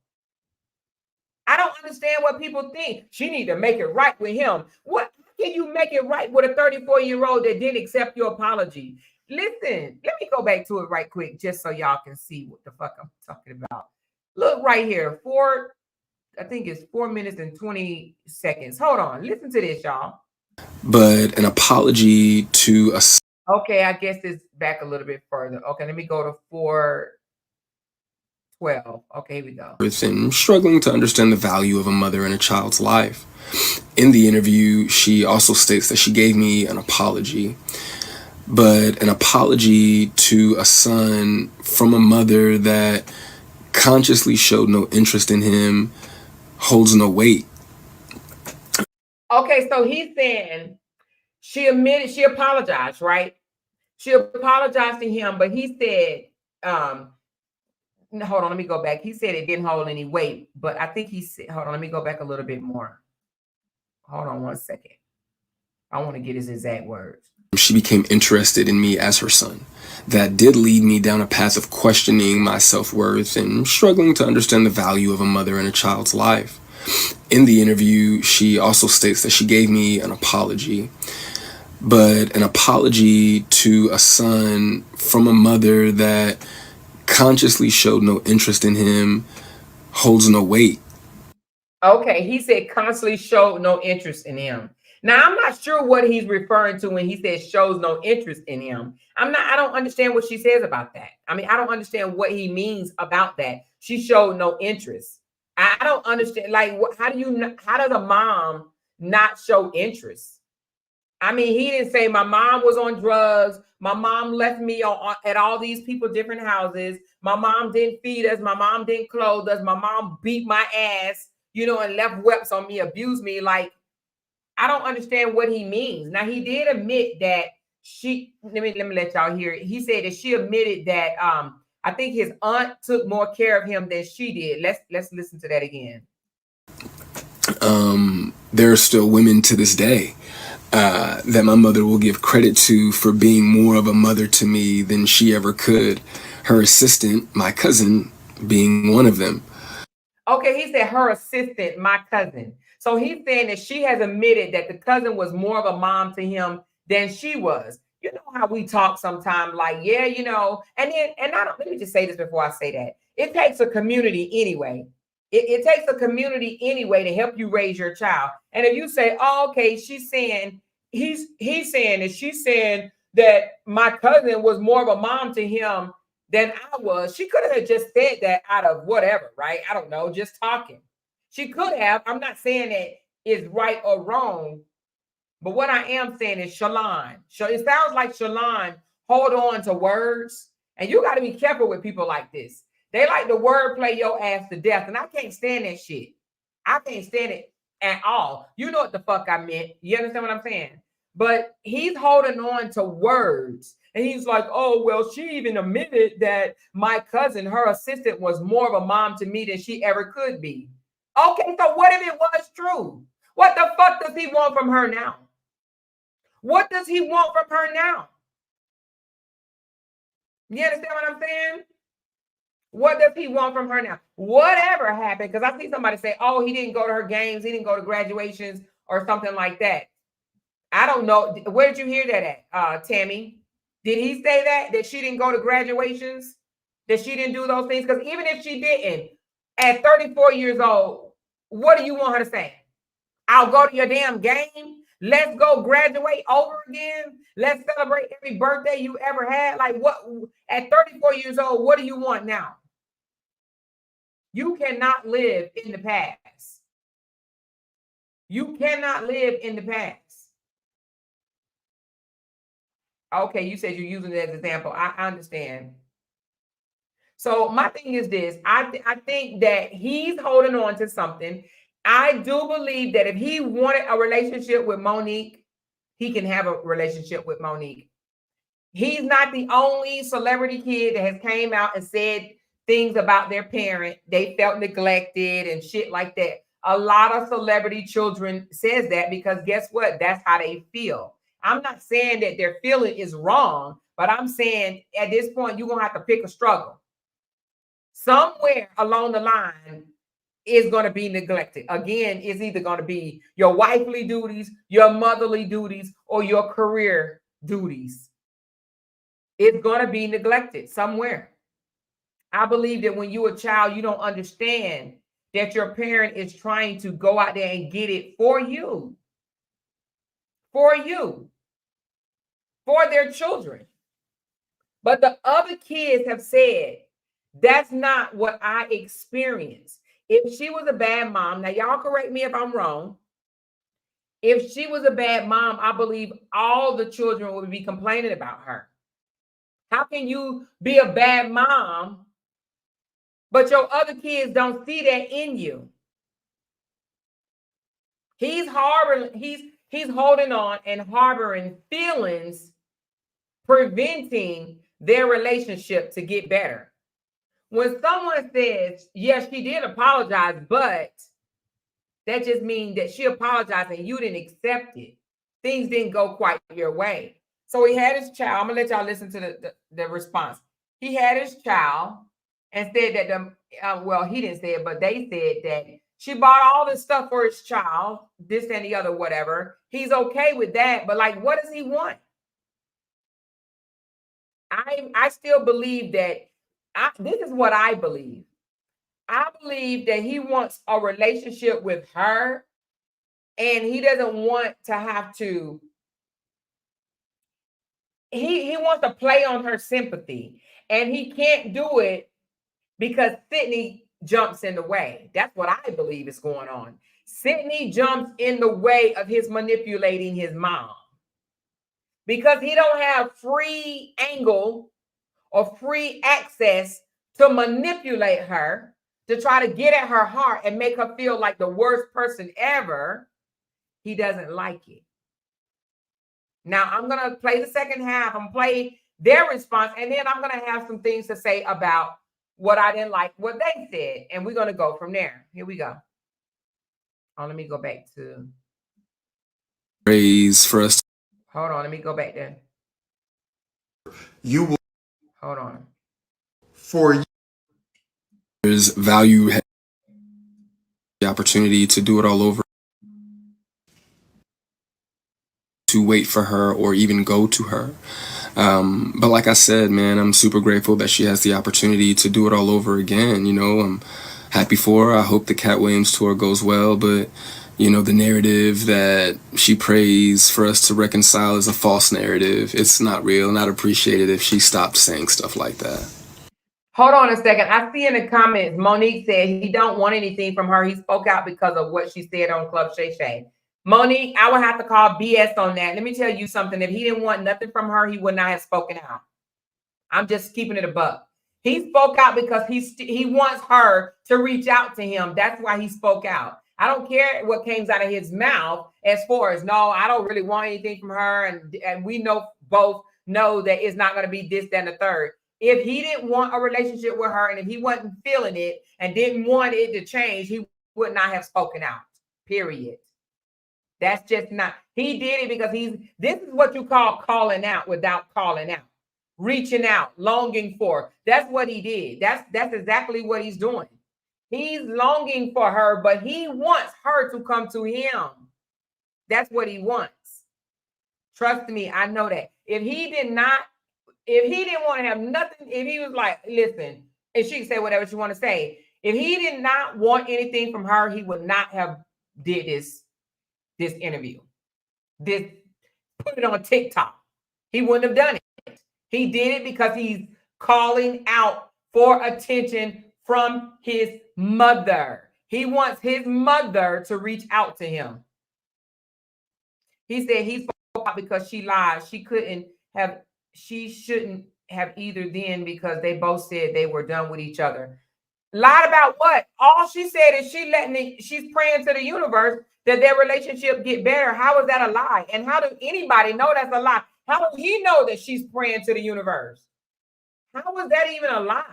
I don't understand what people think. She need to make it right with him. What can you make it right with a 34-year-old that didn't accept your apology? Listen, let me go back to it right quick just so y'all can see what the fuck I'm talking about. Look right here. I think it's 4 minutes and 20 seconds. Hold on. Listen to this, y'all. But an apology to a... Okay, I guess it's back a little bit further. Okay, let me go to 4:12. Okay, here we go. And struggling to understand the value of a mother in a child's life. In the interview, she also states that she gave me an apology, but an apology to a son from a mother that consciously showed no interest in him holds no weight. Okay, so he's saying she admitted, she apologized, right? She apologized to him, but he said, hold on, let me go back. He said it didn't hold any weight, but I think he said, hold on, let me go back a little bit more. Hold on 1 second. I want to get his exact words. She became interested in me as her son. That did lead me down a path of questioning my self-worth and struggling to understand the value of a mother in a child's life. In the interview, she also states that she gave me an apology, but an apology to a son from a mother that consciously showed no interest in him holds no weight. Okay, he said constantly showed no interest in him. Now, I'm not sure what he's referring to when he says shows no interest in him. I don't understand what she says about that. I mean, I don't understand what he means about that. She showed no interest. I don't understand. Like, how does a mom not show interest? I mean, he didn't say my mom was on drugs. My mom left me at all these people, different houses. My mom didn't feed us. My mom didn't clothe us. My mom beat my ass, and left whelps on me, abused me. Like, I don't understand what he means. Now, he did admit that let me let y'all hear it. He said that she admitted that I think his aunt took more care of him than she did. Let's listen to that again. There are still women to this day that my mother will give credit to for being more of a mother to me than she ever could. Her assistant, my cousin, being one of them. Okay, he said her assistant, my cousin. So he's saying that she has admitted that the cousin was more of a mom to him than she was. You know how we talk sometimes, like, yeah, and let me just say this before I say that. It takes a community anyway. It takes a community anyway to help you raise your child. And if you say, oh, okay, she's saying, he's saying that she's saying that my cousin was more of a mom to him than I was. She could have just said that out of whatever, right? I don't know, just talking. She could have. I'm not saying that it's right or wrong, but what I am saying is Shalon. It sounds like Shalon hold on to words, and you got to be careful with people like this. They like to word play your ass to death, and I can't stand that shit. I can't stand it at all. You know what the fuck I meant. You understand what I'm saying? But he's holding on to words. And he's like, oh, well, she even admitted that my cousin, her assistant, was more of a mom to me than she ever could be. Okay, so what if it was true? What the fuck does he want from her now? What does he want from her now? You understand what I'm saying? What does he want from her now? Whatever happened, because I see somebody say, oh, he didn't go to her games, he didn't go to graduations or something like that. I don't know. Where did you hear that at, Tammy? Did he say that she didn't go to graduations? That she didn't do those things? Because even if she didn't, at 34 years old, what do you want her to say? I'll go to your damn game. Let's go graduate over again. Let's celebrate every birthday you ever had. Like what? At 34 years old, what do you want now? You cannot live in the past. You cannot live in the past. Okay, you said you're using it as an example. I understand. So my thing is this. I think that he's holding on to something. I do believe that if he wanted a relationship with Monique, he can have a relationship with Monique. He's not the only celebrity kid that has came out and said things about their parent. They felt neglected and shit like that. A lot of celebrity children says that because guess what? That's how they feel. I'm not saying that their feeling is wrong, but I'm saying at this point, you're going to have to pick a struggle. Somewhere along the line is going to be neglected. Again, it's either going to be your wifely duties, your motherly duties, or your career duties. It's going to be neglected somewhere. I believe that when you're a child, you don't understand that your parent is trying to go out there and get it for you. For you. For their children. But the other kids have said, that's not what I experienced. If she was a bad mom, now y'all correct me if I'm wrong. If she was a bad mom, I believe all the children would be complaining about her. How can you be a bad mom, but your other kids don't see that in you? He's holding on and harboring feelings, preventing their relationship to get better. When someone says, yes, she did apologize, but that just means that she apologized and you didn't accept it. Things didn't go quite your way. So he had his child. I'm going to let y'all listen to the response. He had his child and said that, well, he didn't say it, but they said that she bought all this stuff for his child, this and the other, whatever. He's okay with that. But like, what does he want? I still believe that this is what I believe. I believe that he wants a relationship with her and he doesn't want to have to, he wants to play on her sympathy and he can't do it because Sydney jumps in the way. That's what I believe is going on. Sydney jumps in the way of his manipulating his mom because he don't have free angle or free access to manipulate her, to try to get at her heart and make her feel like the worst person ever. He doesn't like it. Now, I'm going to play the second half. I'm going to play their response, and then I'm going to have some things to say about what I didn't like, what they said, and we're going to go from there. Here we go. Oh, let me go back to... Praise for us. Hold on, let me go back there. You will... Hold on. For There's value, the opportunity to do it all over, to wait for her or even go to her. But like I said, man, I'm super grateful that she has the opportunity to do it all over again. You know, I'm happy for her. I hope the Cat Williams tour goes well, but you know, the narrative that she prays for us to reconcile is a false narrative. It's not real, and I'd appreciate it if she stopped saying stuff like that. Hold on a second. I see in the comments, Monique said he don't want anything from her. He spoke out because of what she said on Club Shay Shay. Monique, I would have to call BS on that. Let me tell you something. If he didn't want nothing from her, he would not have spoken out. I'm just keeping it a buck. He spoke out because he wants her to reach out to him. That's why he spoke out. I don't care what came out of his mouth as far as, no, I don't really want anything from her. And we know both know that it's not going to be this, that, and the third. If he didn't want a relationship with her and if he wasn't feeling it and didn't want it to change, he would not have spoken out, period. That's just not, he did it because this is what you call calling out without calling out, reaching out, longing for. That's what he did. That's exactly what he's doing. He's longing for her, but he wants her to come to him. That's what he wants. Trust me, I know that. If he didn't want to have nothing, if he was like, listen, and she can say whatever she want to say, if he did not want anything from her, he would not have did this interview. Put it on TikTok. He wouldn't have done it. He did it because he's calling out for attention from his mother. He wants his mother to reach out to him. He said he spoke out because she lied. She shouldn't have either then because they both said they were done with each other. Lied about what? All she said is she's praying to the universe that their relationship get better. How is that a lie? And how does anybody know that's a lie? How does he know that she's praying to the universe? How is that even a lie?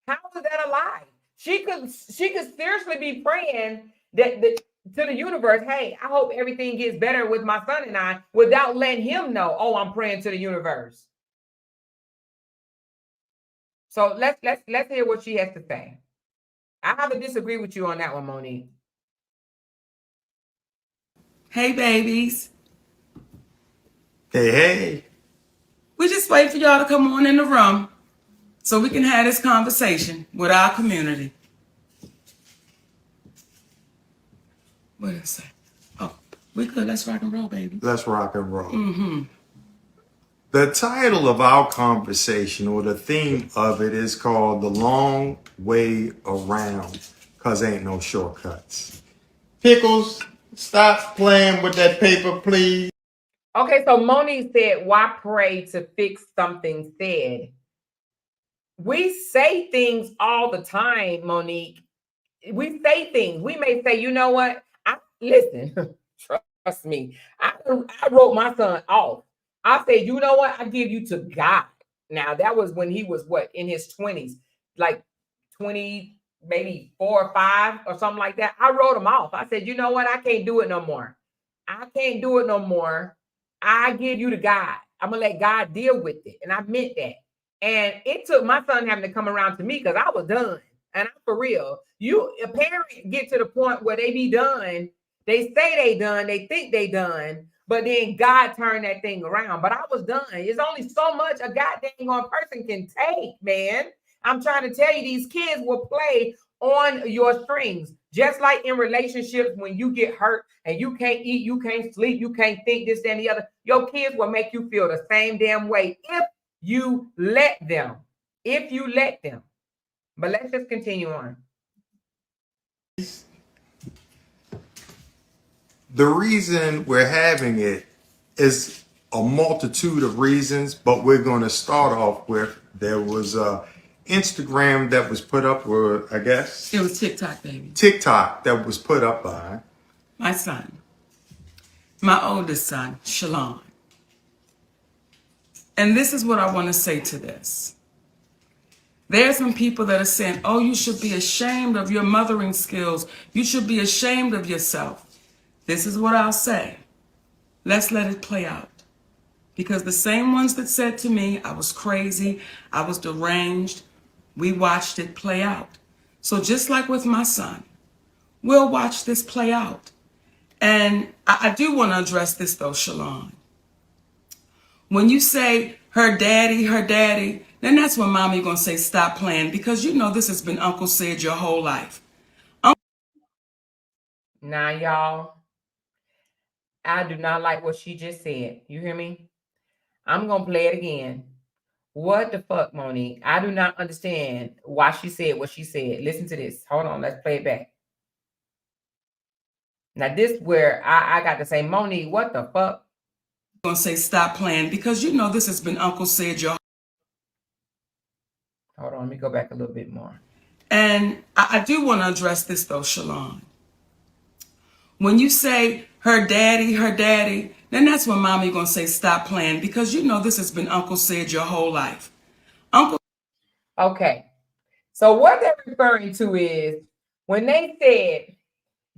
How is that a lie? She could seriously be praying that to the universe, hey, I hope everything gets better with my son and I, without letting him know, oh, I'm praying to the universe. So let's hear what she has to say. I have to disagree with you on that one, Monique. Hey, babies. Hey, hey. We just wait for y'all to come on in the room so we can have this conversation with our community. What did I say? Oh, we good. Let's rock and roll, baby. Let's rock and roll. Mm-hmm. The title of our conversation, or the theme of it, is called The Long Way Around, because ain't no shortcuts. Pickles, stop playing with that paper, please. Okay, so Monique said, why pray to fix something said? We say things all the time, Monique. We say things. We may say, you know what? Listen, trust me. I wrote my son off. I said, you know what? I give you to God. Now, that was when he was in his 20s, like 20, maybe 4 or 5 or something like that. I wrote him off. I said, you know what? I can't do it no more. I can't do it no more. I give you to God. I'm going to let God deal with it. And I meant that. And it took my son having to come around to me because I was done. And I'm for real. A parent get to the point where they be done. They say they done. They think they done. But then God turned that thing around. But I was done. It's only so much a goddamn person can take, man. I'm trying to tell you, these kids will play on your strings. Just like in relationships, when you get hurt and you can't eat, you can't sleep, you can't think this, that, and the other, your kids will make you feel the same damn way if you let them. If you let them. But let's just continue on. The reason we're having it is a multitude of reasons, but we're going to start off with, there was a Instagram that was put up, or I guess It was TikTok, baby. TikTok that was put up by My son. My oldest son, Shalon. And this is what I want to say to this. There are some people that are saying, oh, you should be ashamed of your mothering skills. You should be ashamed of yourself. This is what I'll say. Let's let it play out. Because the same ones that said to me, I was crazy, I was deranged, we watched it play out. So just like with my son, we'll watch this play out. And I do want to address this though, Shalon. When you say her daddy, then that's when mommy gonna say stop playing, because you know this has been Uncle Sid your whole life. Now, y'all, I do not like what she just said. You hear me? I'm gonna play it again. What the fuck, Monique? I do not understand why she said what she said. Listen to this. Hold on, let's play it back. Now, this where I got to say, Monique, what the fuck? Gonna say stop playing, because you know this has been Uncle Sid your. Hold on, let me go back a little bit more. And I do want to address this though, Shalon. When you say her daddy, then that's when mommy gonna say stop playing, because you know this has been Uncle Sid your whole life. Okay. So what they're referring to is when they said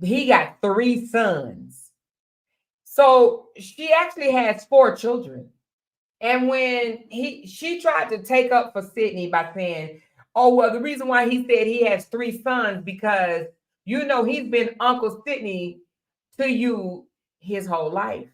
he got 3 sons. So she actually has 4 children. And when she tried to take up for Sydney by saying, oh, well, the reason why he said he has 3 sons because, you know, he's been Uncle Sydney to you his whole life.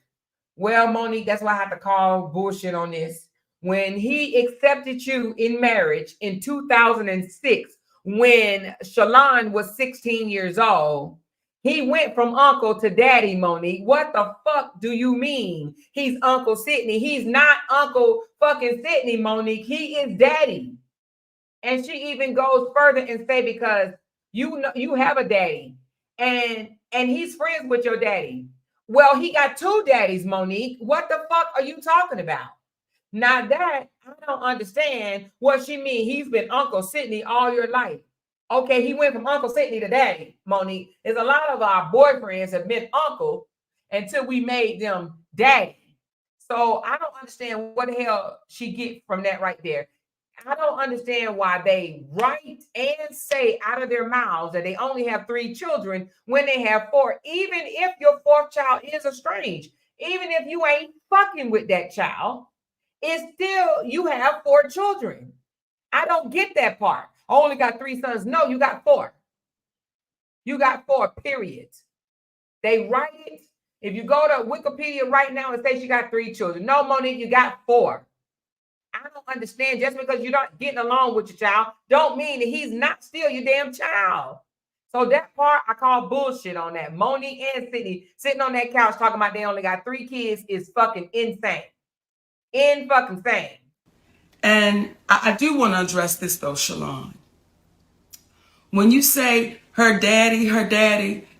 Well, Monique, that's why I have to call bullshit on this. When he accepted you in marriage in 2006, when Shalon was 16 years old, he went from uncle to daddy, Monique. What the fuck do you mean? He's Uncle Sydney. He's not Uncle fucking Sydney, Monique. He is daddy. And she even goes further and say, because you know you have a daddy and he's friends with your daddy. Well, he got 2 daddies, Monique. What the fuck are you talking about? Now that I don't understand what she mean. He's been Uncle Sydney all your life. Okay, he went from Uncle Sydney to daddy, Monique. There's a lot of our boyfriends have been uncle until we made them daddy. So I don't understand what the hell she get from that right there. I don't understand why they write and say out of their mouths that they only have 3 children when they have 4, even if your 4th child is estranged, even if you ain't fucking with that child, it's still you have 4 children. I don't get that part. I only got 3 sons. No, you got 4. You got 4, period. They write it. If you go to Wikipedia right now, it says you got 3 children. No, Monique, you got 4. I don't understand. Just because you're not getting along with your child don't mean that he's not still your damn child. So that part I call bullshit on that. Monique and Sydney sitting on that couch talking about they only got 3 kids is fucking insane. In fucking insane. And I do want to address this though, Shalon. When you say her daddy,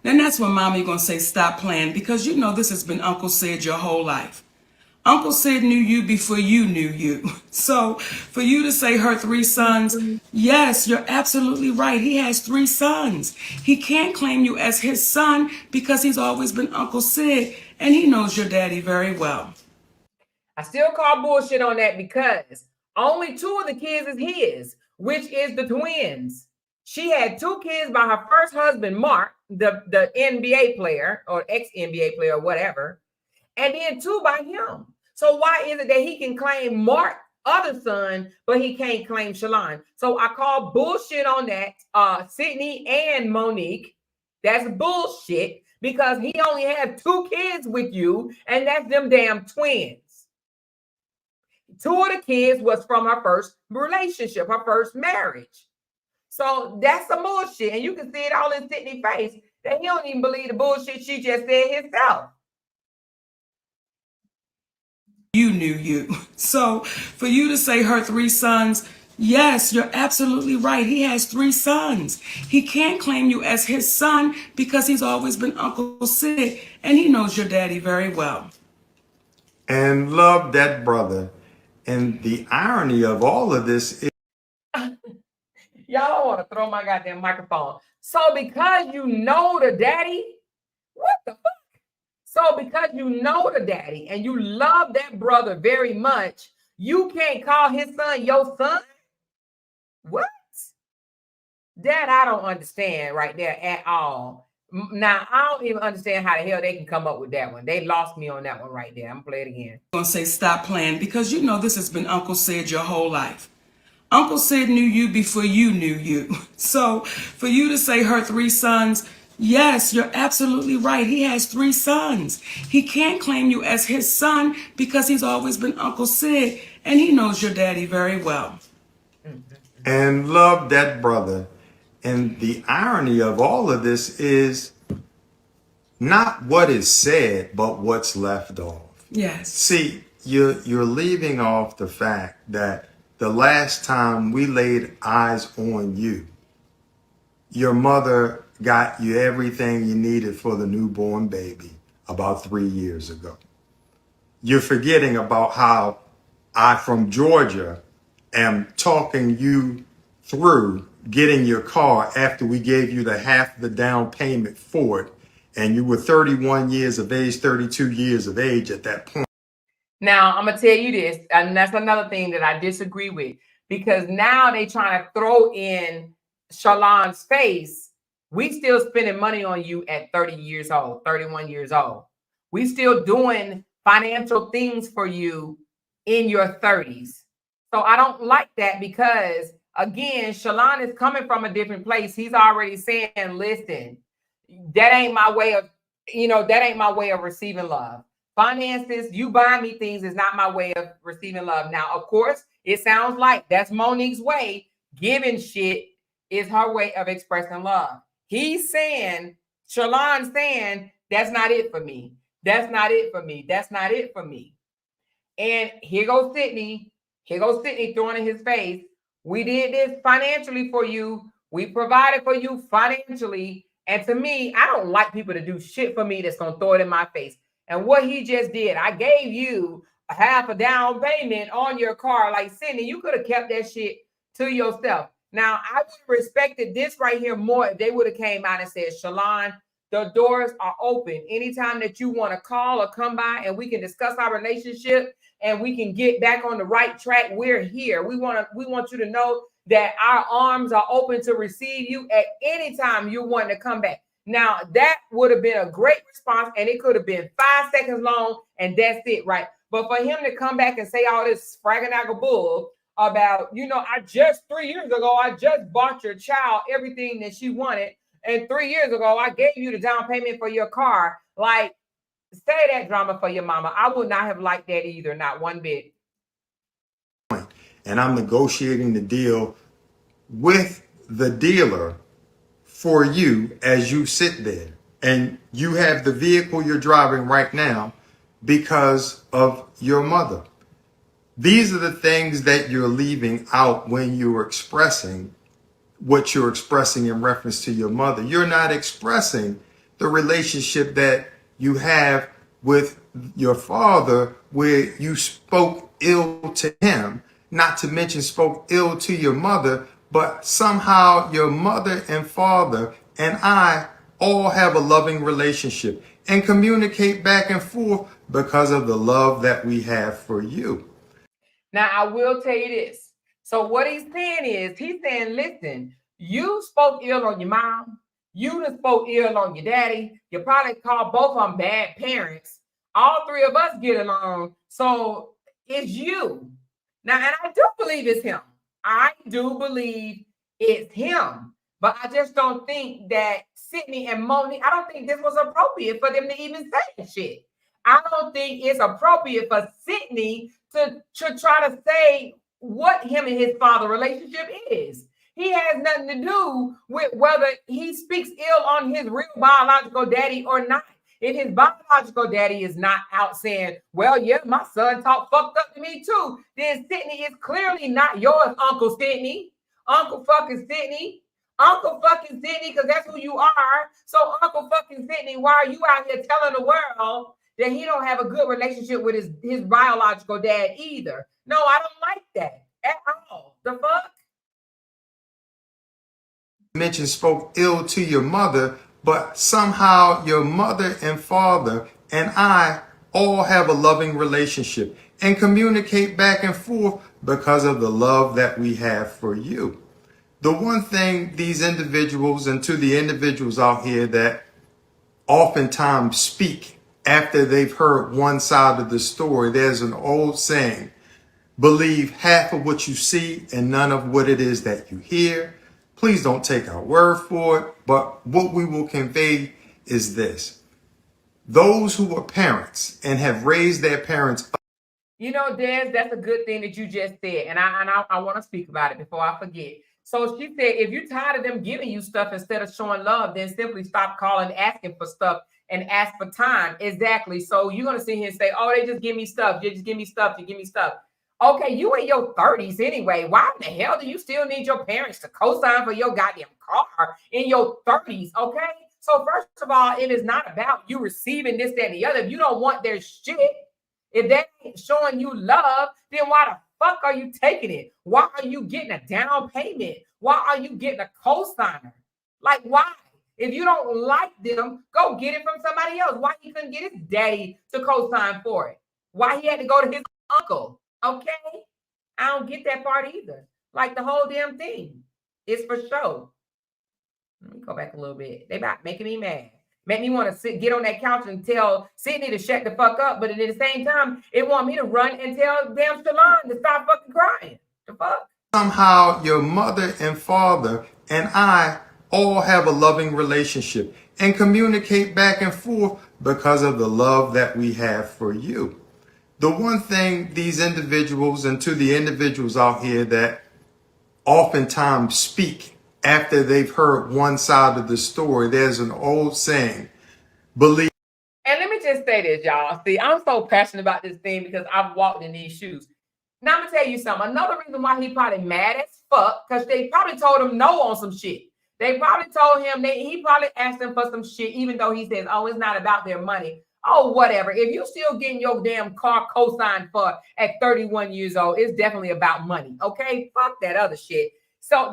then that's when mommy gonna say stop playing, because you know this has been Uncle Sid your whole life. Uncle Sid knew you before you knew you. So for you to say her 3 sons, yes, you're absolutely right. He has 3 sons. He can't claim you as his son because he's always been Uncle Sid, and he knows your daddy very well. I still call bullshit on that because only 2 of the kids is his, which is the twins. She had 2 kids by her first husband, Mark, the NBA player or ex-NBA player or whatever, and then 2 by him. So why is it that he can claim Mark's other son, but he can't claim Shalon? So I call bullshit on that, Sydney and Monique. That's bullshit because he only had 2 kids with you, and that's them damn twins. 2 of the kids was from her first relationship, her first marriage. So that's some bullshit. And you can see it all in Sydney's face that he don't even believe the bullshit she just said himself. You knew you. So for you to say her 3 sons, yes, you're absolutely right. He has 3 sons. He can't claim you as his son because he's always been Uncle Sid, and he knows your daddy very well. And love that brother. And the irony of all of this is Y'all want to throw my goddamn microphone. So because you know the daddy, what the fuck? So because you know the daddy and you love that brother very much, you can't call his son your son? What? That I don't understand right there at all. Now, I don't even understand how the hell they can come up with that one. They lost me on that one right there. I'm going to play it again. I'm going to say stop playing because you know this has been Uncle Sid your whole life. Uncle Sid knew you before you knew you. So for you to say her 3 sons, yes, you're absolutely right. He has 3 sons. He can't claim you as his son because he's always been Uncle Sid, and he knows your daddy very well. and love that brother. And the irony of all of this is not what is said, but what's left off. Yes. See, you're leaving off the fact that the last time we laid eyes on you, your mother got you everything you needed for the newborn baby about 3 years ago. You're forgetting about how I, from Georgia, am talking you through getting your car after we gave you the half the down payment for it, and you were 31 years of age, 32 years of age at that point. Now, I'm going to tell you this, and that's another thing that I disagree with, because now they trying to throw in Shalon's face. We still spending money on you at 30 years old, 31 years old. We still doing financial things for you in your 30s. So I don't like that, because, again, Shalon is coming from a different place. He's already saying, listen, that ain't my way of, that ain't my way of receiving love. Finances, you buy me things is not my way of receiving love. Now, of course, it sounds like that's Monique's way. Giving shit is her way of expressing love. He's saying, Shalon's saying, that's not it for me. That's not it for me. That's not it for me. And here goes Sydney. Here goes Sydney throwing in his face. We did this financially for you. We provided for you financially. And to me, I don't like people to do shit for me that's going to throw it in my face. And what he just did, I gave you a half a down payment on your car. Like, Sydney, you could have kept that shit to yourself. Now, I would have respected this right here more if they would have came out and said, Shalon, the doors are open. Anytime that you want to call or come by and we can discuss our relationship and we can get back on the right track, we're here. We want you to know that our arms are open to receive you at any time you want to come back. Now, that would have been a great response, and it could have been 5 seconds long, and that's it, right? But for him to come back and say all this fraganaga bull about, I just 3 years ago, I just bought your child everything that she wanted, and 3 years ago, I gave you the down payment for your car. Like, say that drama for your mama. I would not have liked that either, not one bit. And I'm negotiating the deal with the dealer for you as you sit there. And you have the vehicle you're driving right now because of your mother. These are the things that you're leaving out when you're expressing what you're expressing in reference to your mother. You're not expressing the relationship that you have with your father, where you spoke ill to him, not to mention spoke ill to your mother, but somehow your mother and father and I all have a loving relationship and communicate back and forth because of the love that we have for you. Now, I will tell you this. So what he's saying, listen, you spoke ill on your mom. You just spoke ill on your daddy. You probably called both of them bad parents. All three of us get along. So it's you. Now, and I do believe it's him. I do believe it's him. But I just don't think that Sydney and Monique, I don't think this was appropriate for them to even say shit. I don't think it's appropriate for Sydney to try to say what him and his father relationship is. He has nothing to do with whether he speaks ill on his real biological daddy or not. If his biological daddy is not out saying, well, yeah, my son talked fucked up to me too, then Sydney is clearly not yours, Uncle Sydney. Uncle fucking Sydney. Uncle fucking Sydney, because that's who you are. So Uncle fucking Sydney, why are you out here telling the world that he don't have a good relationship with his biological dad either? No, I don't like that at all. The fuck? Mentioned spoke ill to your mother, but somehow your mother and father and I all have a loving relationship and communicate back and forth because of the love that we have for you. The one thing these individuals, and to the individuals out here that oftentimes speak after they've heard one side of the story, there's an old saying, believe half of what you see and none of what it is that you hear. Please don't take our word for it, but what we will convey is this. Those who are parents and have raised their parents up. Des, that's a good thing that you just said. And I want to speak about it before I forget. So she said, if you're tired of them giving you stuff instead of showing love, then simply stop calling, asking for stuff, and ask for time. Exactly. So you're going to sit here and say, oh, they just give me stuff. You just give me stuff. You give me stuff. Okay, you in your 30s anyway. Why in the hell do you still need your parents to co-sign for your goddamn car in your 30s? Okay. So first of all, it is not about you receiving this, that, and the other. If you don't want their shit, if they ain't showing you love, then why the fuck are you taking it? Why are you getting a down payment? Why are you getting a co-signer? Like, why? If you don't like them, go get it from somebody else. Why he couldn't get his daddy to co-sign for it? Why he had to go to his uncle? Okay? I don't get that part either. Like, the whole damn thing is for show. Let me go back a little bit. They about making me mad. Make me want to get on that couch and tell Sydney to shut the fuck up, but at the same time, it want me to run and tell damn Shalon to stop fucking crying. The fuck? Somehow your mother and father and I all have a loving relationship and communicate back and forth because of the love that we have for you. The one thing these individuals, and to the individuals out here that oftentimes speak after they've heard one side of the story, there's an old saying, believe. And let me just say this, y'all. See, I'm so passionate about this thing because I've walked in these shoes. Now I'm gonna tell you something. Another reason why he probably mad as fuck, because they probably told him no on some shit. They probably told him he probably asked them for some shit, even though he says, oh, it's not about their money. Oh, whatever. If you still getting your damn car co-signed for at 31 years old, it's definitely about money. Okay? Fuck that other shit. So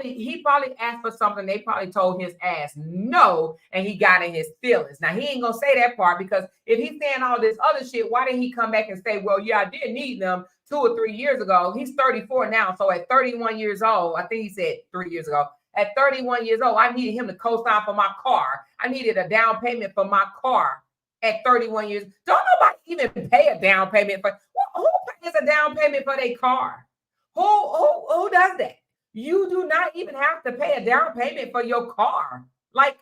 he probably asked for something. They probably told his ass no, and he got in his feelings. Now he ain't gonna say that part, because if he's saying all this other shit, why didn't he come back and say, well, yeah, I did need them 2 or 3 years ago. He's 34 now. So at 31 years old, I think he said 3 years ago, at 31 years old, I needed him to co-sign for my car. I needed a down payment for my car at 31 years. Don't nobody even pay a down payment for, who pays a down payment for their car? Who does that? You do not even have to pay a down payment for your car. Like,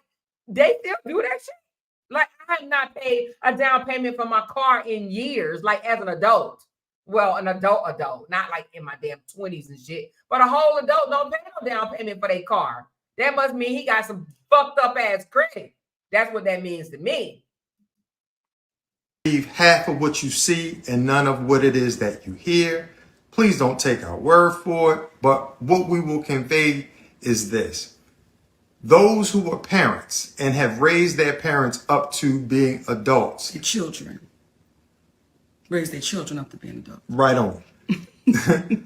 they still do that shit. Like, I have not paid a down payment for my car in years, like as an adult. Well, an adult, not like in my damn 20s and shit. But a whole adult don't pay no down payment for their car. That must mean he got some fucked up ass credit. That's what that means to me. Believe half of what you see and none of what it is that you hear. Please don't take our word for it, but what we will convey is this. Those who are parents and have raised their parents up to being adults. The children. Raise their children up to being adults. Right on.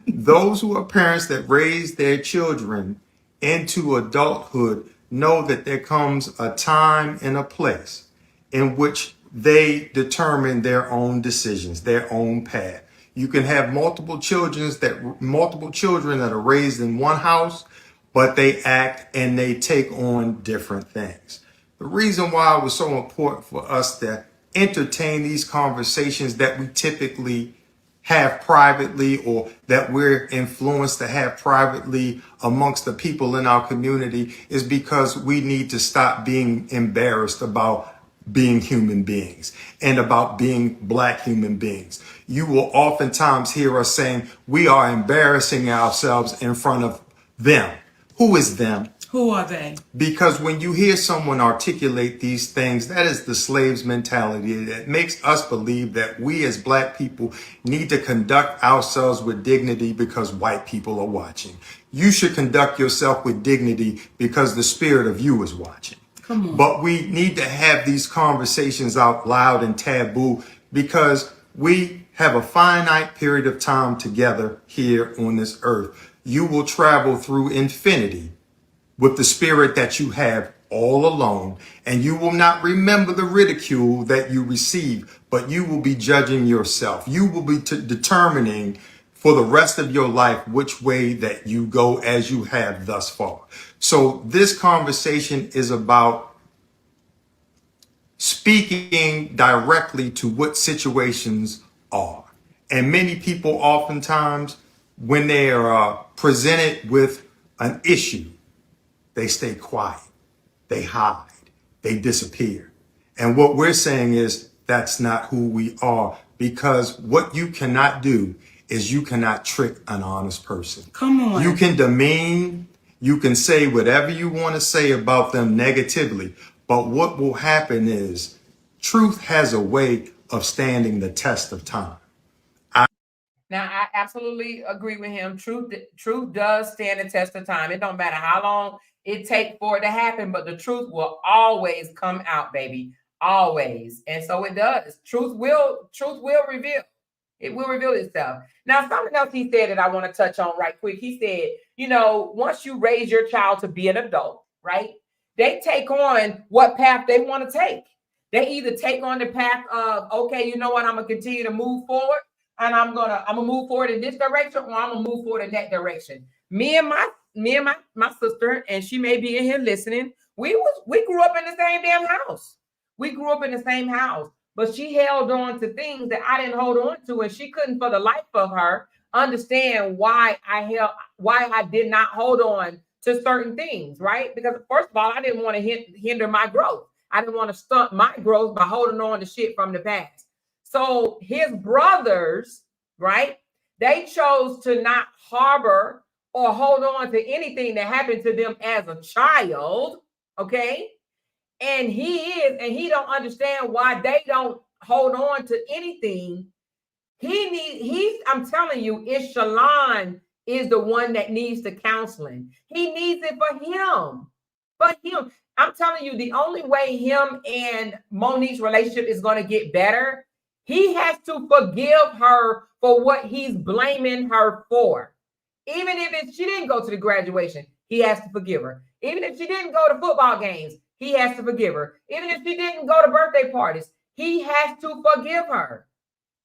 Those who are parents that raise their children into adulthood know that there comes a time and a place in which they determine their own decisions, their own path. You can have multiple children that are raised in one house, but they act and they take on different things. The reason why it was so important for us to entertain these conversations that we typically have privately, or that we're influenced to have privately amongst the people in our community, is because we need to stop being embarrassed about being human beings and about being Black human beings. You will oftentimes hear us saying we are embarrassing ourselves in front of them. Who is them? Who are they? Because when you hear someone articulate these things, that is the slave's mentality. It makes us believe that we as Black people need to conduct ourselves with dignity because white people are watching. You should conduct yourself with dignity because the spirit of you is watching. Come on. But we need to have these conversations out loud and taboo, because we have a finite period of time together here on this earth. You will travel through infinity with the spirit that you have all alone, and you will not remember the ridicule that you receive, but you will be judging yourself. You will be determining for the rest of your life which way that you go, as you have thus far. So this conversation is about speaking directly to what situations are. And many people oftentimes, when they are presented with an issue, they stay quiet, they hide, they disappear. And what we're saying is that's not who we are, because what you cannot do is you cannot trick an honest person. Come on. You can demean, you can say whatever you want to say about them negatively, but what will happen is truth has a way of standing the test of time. Now, I absolutely agree with him. Truth does stand the test of time. It don't matter how long it takes for it to happen, but the truth will always come out, baby. Always. And so it does. Truth will reveal. It will reveal itself. Now, something else he said that I want to touch on right quick. He said, once you raise your child to be an adult, right? They take on what path they want to take. They either take on the path of, okay, you know what, I'm gonna continue to move forward, and I'm gonna move forward in this direction, or I'm gonna move forward in that direction. Me and my sister, and she may be in here listening. We grew up in the same damn house. We grew up in the same house, but she held on to things that I didn't hold on to, and she couldn't, for the life of her, understand why I did not hold on to certain things, right? Because first of all, I didn't want to hinder my growth. I didn't want to stunt my growth by holding on to shit from the past. So his brothers, right? They chose to not harbor or hold on to anything that happened to them as a child, okay? And he don't understand why they don't hold on to anything. I'm telling you, Shalon is the one that needs the counseling. He needs it for him. But him, I'm telling you, the only way him and Monique's relationship is going to get better, he has to forgive her for what he's blaming her for. Even if she didn't go to the graduation, he has to forgive her. Even if she didn't go to football games, he has to forgive her. Even if she didn't go to birthday parties, he has to forgive her.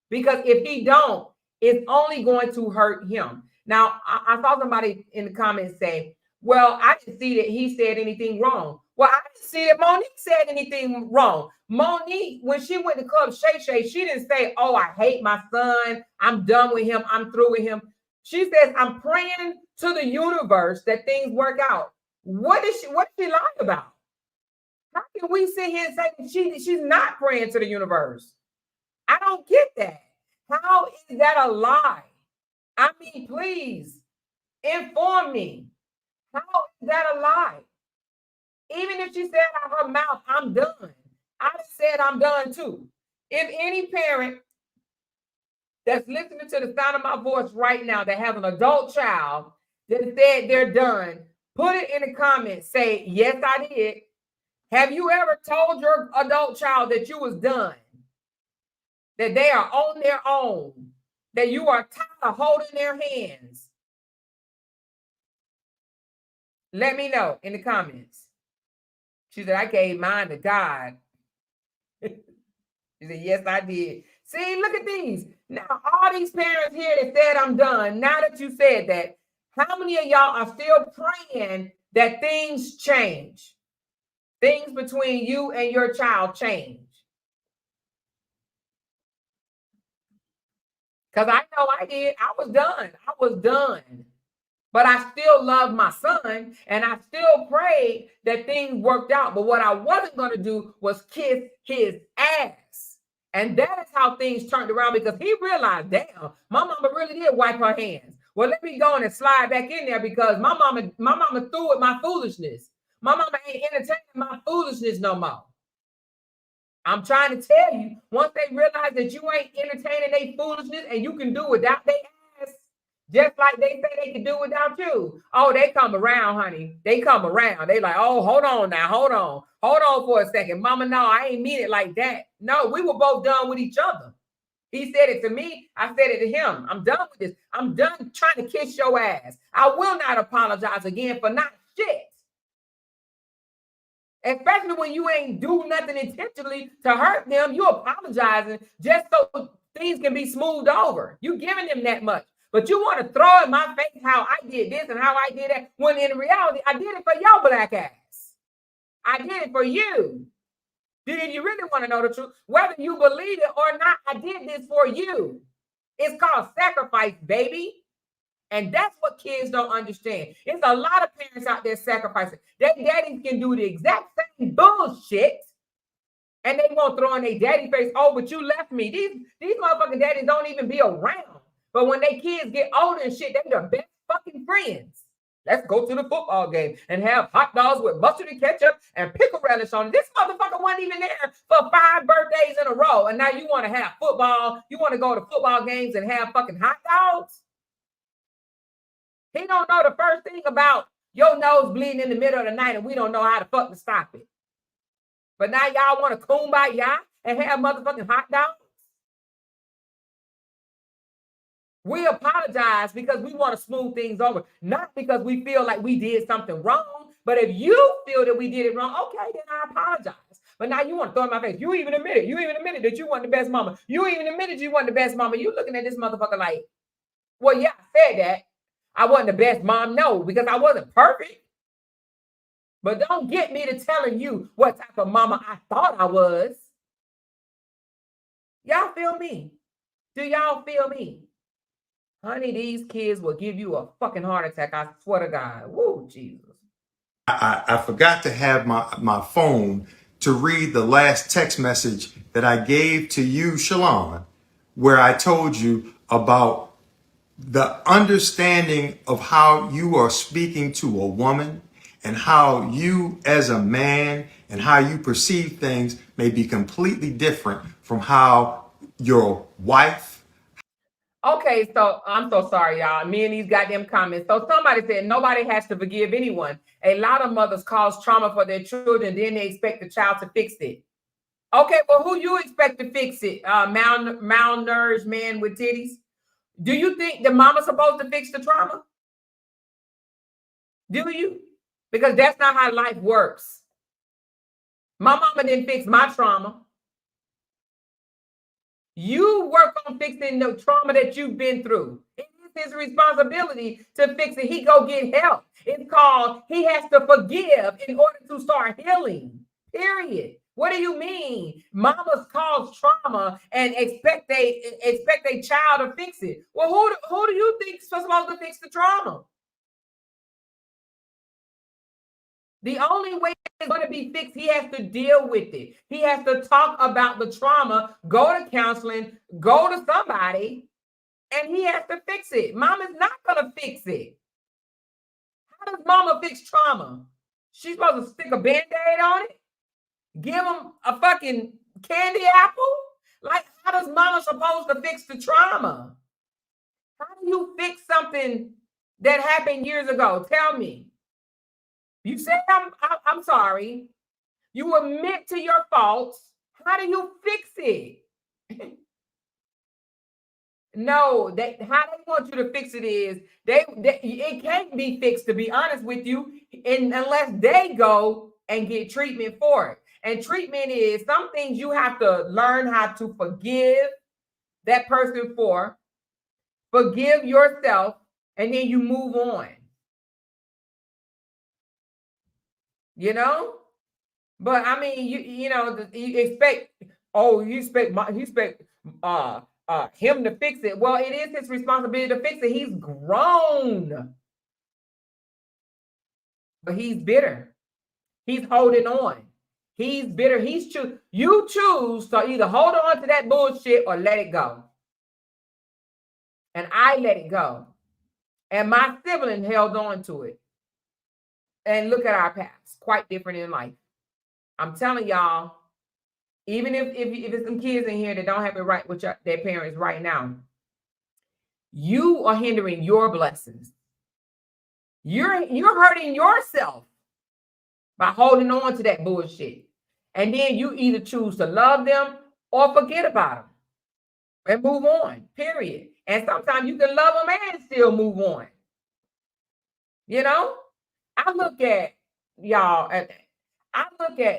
Because if he don't, it's only going to hurt him. Now, I saw somebody in the comments say, well, I didn't see that he said anything wrong. Well, I didn't see that Monique said anything wrong. Monique, when she went to Club Shay Shay, she didn't say, oh, I hate my son. I'm done with him. I'm through with him. She says, I'm praying to the universe that things work out. What did she lie about? How can we sit here and say that she's not praying to the universe? I don't get that. How is that a lie? I mean, please inform me. How is that a lie? Even if she said out of her mouth, I'm done, I said I'm done too. If any parent that's listening to the sound of my voice right now that has an adult child that said they're done, put it in the comments. Say, yes, I did. Have you ever told your adult child that you was done? That they are on their own? That you are tired of holding their hands? Let me know in the comments. She said, I gave mine to God. She said, yes, I did. See, look at these. Now, all these parents here that said I'm done, now that you said that, how many of y'all are still praying that things change? Things between you and your child change? Because I know I did. I was done. I was done. But I still love my son, and I still prayed that things worked out. But what I wasn't going to do was kiss his ass. And that is how things turned around, because he realized, damn, my mama really did wipe her hands. Well, let me go and slide back in there, because my mama threw with my foolishness. My mama ain't entertaining my foolishness no more. I'm trying to tell you, once they realize that you ain't entertaining their foolishness and you can do without their ass, just like they say they can do without you. Oh, they come around, honey. They come around. They like, oh, hold on now. Hold on. Hold on for a second. Mama, no, I ain't mean it like that. No, we were both done with each other. He said it to me. I said it to him. I'm done with this. I'm done trying to kiss your ass. I will not apologize again for not shit. Especially when you ain't do nothing intentionally to hurt them. You apologizing just so things can be smoothed over. You giving them that much. But you want to throw in my face how I did this and how I did that, when in reality, I did it for your black ass. I did it for you. Did you really want to know the truth? Whether you believe it or not, I did this for you. It's called sacrifice, baby. And that's what kids don't understand. It's a lot of parents out there sacrificing. Their daddies can do the exact same bullshit, and they won't throw in their daddy face. Oh, but you left me. These motherfucking daddies don't even be around. But when they kids get older and shit, they're the best fucking friends. Let's go to the football game and have hot dogs with mustard and ketchup and pickle relish on it. This motherfucker wasn't even there for 5 birthdays in a row. And now you want to have football. You want to go to football games and have fucking hot dogs? He don't know the first thing about your nose bleeding in the middle of the night, and we don't know how to fucking stop it. But now y'all want to kumbaya and have motherfucking hot dogs? We apologize because we want to smooth things over, not because we feel like we did something wrong. But if you feel that we did it wrong, okay, then I apologize. But now you want to throw in my face. You even admitted that you weren't the best mama. You even admitted you weren't the best mama. You looking at this motherfucker like, well, yeah, I said that. I wasn't the best mom. No, because I wasn't perfect. But don't get me to telling you what type of mama I thought I was. Y'all feel me? Do y'all feel me? Honey, these kids will give you a fucking heart attack. I swear to God. Woo, Jesus. I forgot to have my phone to read the last text message that I gave to you, Shalon, where I told you about the understanding of how you are speaking to a woman and how you as a man and how you perceive things may be completely different from how your wife. Okay, so I'm so sorry, y'all. Me and these goddamn comments. So somebody said nobody has to forgive anyone. A lot of mothers cause trauma for their children, then they expect the child to fix it. Okay, well, who you expect to fix it? Malnourished man with titties? Do you think the mama's supposed to fix the trauma? Do you? Because that's not how life works. My mama didn't fix my trauma. You work on fixing the trauma that you've been through. It is his responsibility to fix it. He go get help. It's called he has to forgive in order to start healing. Period. What do you mean? Mamas cause trauma and expect a child to fix it. Well, who do you think is supposed to fix the trauma? The only way it's going to be fixed, he has to deal with it. He has to talk about the trauma, go to counseling, go to somebody, and he has to fix it. Mama's not going to fix it. How does mama fix trauma? She's supposed to stick a Band-Aid on it? Give him a fucking candy apple? Like, how does mama supposed to fix the trauma? How do you fix something that happened years ago? Tell me. You say I'm sorry. You admit to your faults. How do you fix it? No, how they want you to fix it is it can't be fixed, to be honest with you, unless they go and get treatment for it. And treatment is some things you have to learn how to forgive that person for, forgive yourself, and then you move on. You know? But I mean, you expect him to fix it. Well, it is his responsibility to fix it. He's grown. But he's bitter. He's holding on. He's bitter. You choose to either hold on to that bullshit or let it go. And I let it go. And my sibling held on to it. And look at our paths. Quite different in life. I'm telling y'all, even if it's some kids in here that don't have it right with their parents right now, you are hindering your blessings. You're hurting yourself by holding on to that bullshit. And then you either choose to love them or forget about them and move on, period. And sometimes you can love them and still move on. You know, I look at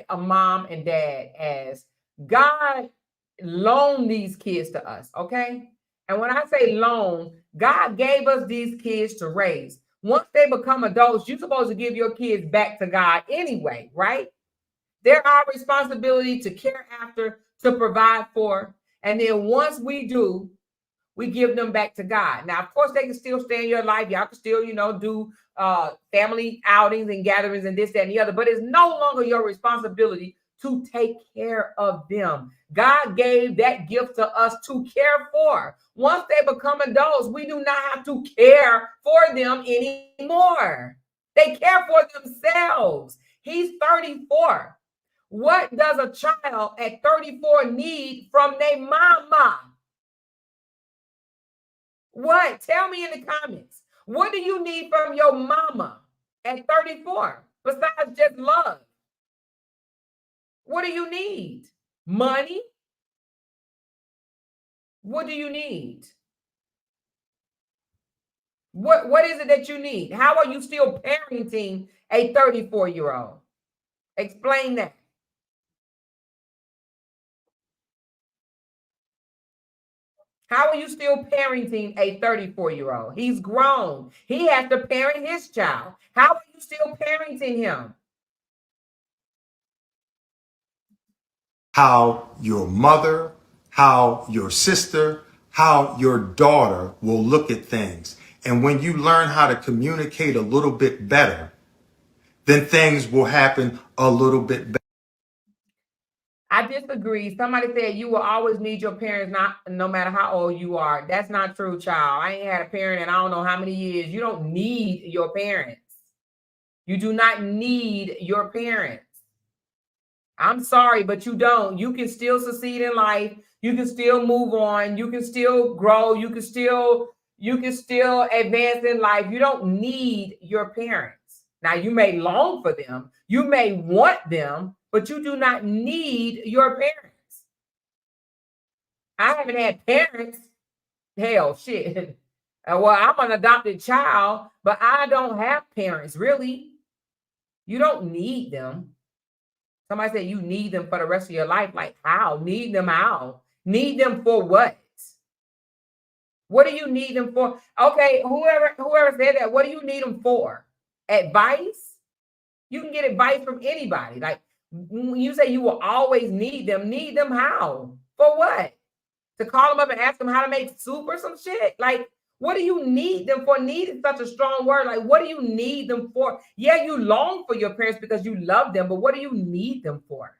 a mom and dad as God loaned these kids to us, okay? And when I say loan, God gave us these kids to raise. Once they become adults, you're supposed to give your kids back to God anyway, right? They're our responsibility to care after, to provide for. And then once we do, we give them back to God. Now, of course, they can still stay in your life. Y'all can still, do family outings and gatherings and this, that, and the other. But it's no longer your responsibility to take care of them. God gave that gift to us to care for. Once they become adults, we do not have to care for them anymore. They care for themselves. He's 34. What does a child at 34 need from their mama? What? Tell me in the comments. What do you need from your mama at 34 besides just love? What do you need? Money? What do you need? What is it that you need? How are you still parenting a 34-year-old? Explain that. How are you still parenting a 34-year-old? He's grown. He has to parent his child. How are you still parenting him? How your mother, how your sister, how your daughter will look at things. And when you learn how to communicate a little bit better, then things will happen a little bit better. I disagree. Somebody said you will always need your parents, no matter how old you are. That's not true, child. I ain't had a parent in I don't know how many years. You don't need your parents. You do not need your parents. I'm sorry, but you don't. You can still succeed in life. You can still move on. You can still grow. You can still advance in life. You don't need your parents. Now, you may long for them. You may want them, but you do not need your parents. I haven't had parents. Hell, shit. Well, I'm an adopted child, but I don't have parents, really. You don't need them. Somebody said you need them for the rest of your life. Like, how? Need them how? Need them for what? What do you need them for? Okay, whoever said that, what do you need them for? Advice? You can get advice from anybody. Like, when you say you will always need them how? For what? To call them up and ask them how to make soup or some shit? Like, what do you need them for? Need is such a strong word. Like, what do you need them for? Yeah, you long for your parents because you love them, but what do you need them for?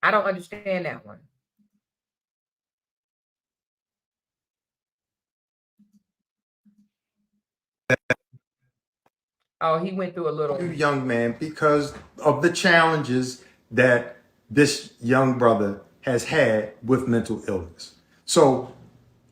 I don't understand that one. Oh, he went through a little. You young man, because of the challenges that this young brother has had with mental illness. So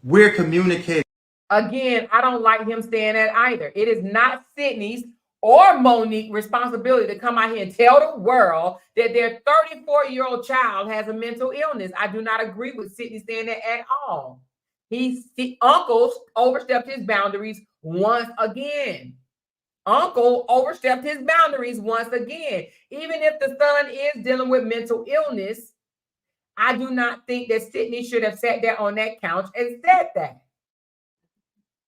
we're communicating. Again, I don't like him saying that either. It is not Sydney's or Monique's responsibility to come out here and tell the world that their 34-year-old child has a mental illness. I do not agree with Sydney saying that at all. Uncle overstepped his boundaries once again. Uncle overstepped his boundaries once again. Even if the son is dealing with mental illness, I do not think that Sydney should have sat there on that couch and said that.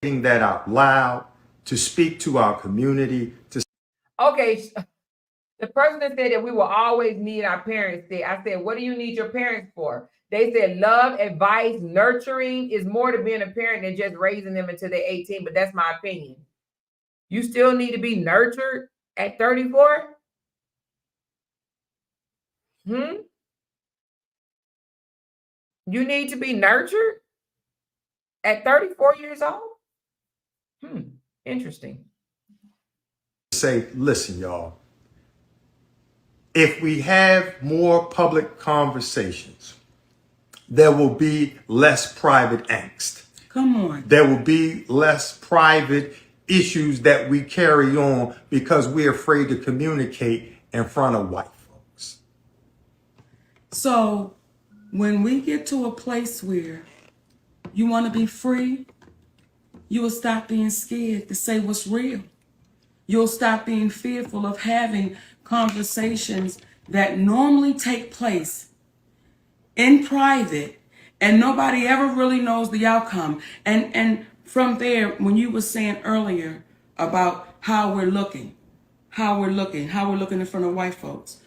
That out loud, to speak to our community. Okay, the person that said that we will always need our parents said, I said, what do you need your parents for? They said love, advice, nurturing is more to being a parent than just raising them until they're 18, but that's my opinion. You still need to be nurtured at 34? You need to be nurtured at 34 years old? Interesting. Say, listen, y'all. If we have more public conversations, there will be less private angst. Come on. There will be less private issues that we carry on because we're afraid to communicate in front of white folks. So when we get to a place where you want to be free, you will stop being scared to say what's real. You'll stop being fearful of having conversations that normally take place in private and nobody ever really knows the outcome. And from there, when you were saying earlier about how we're looking in front of white folks.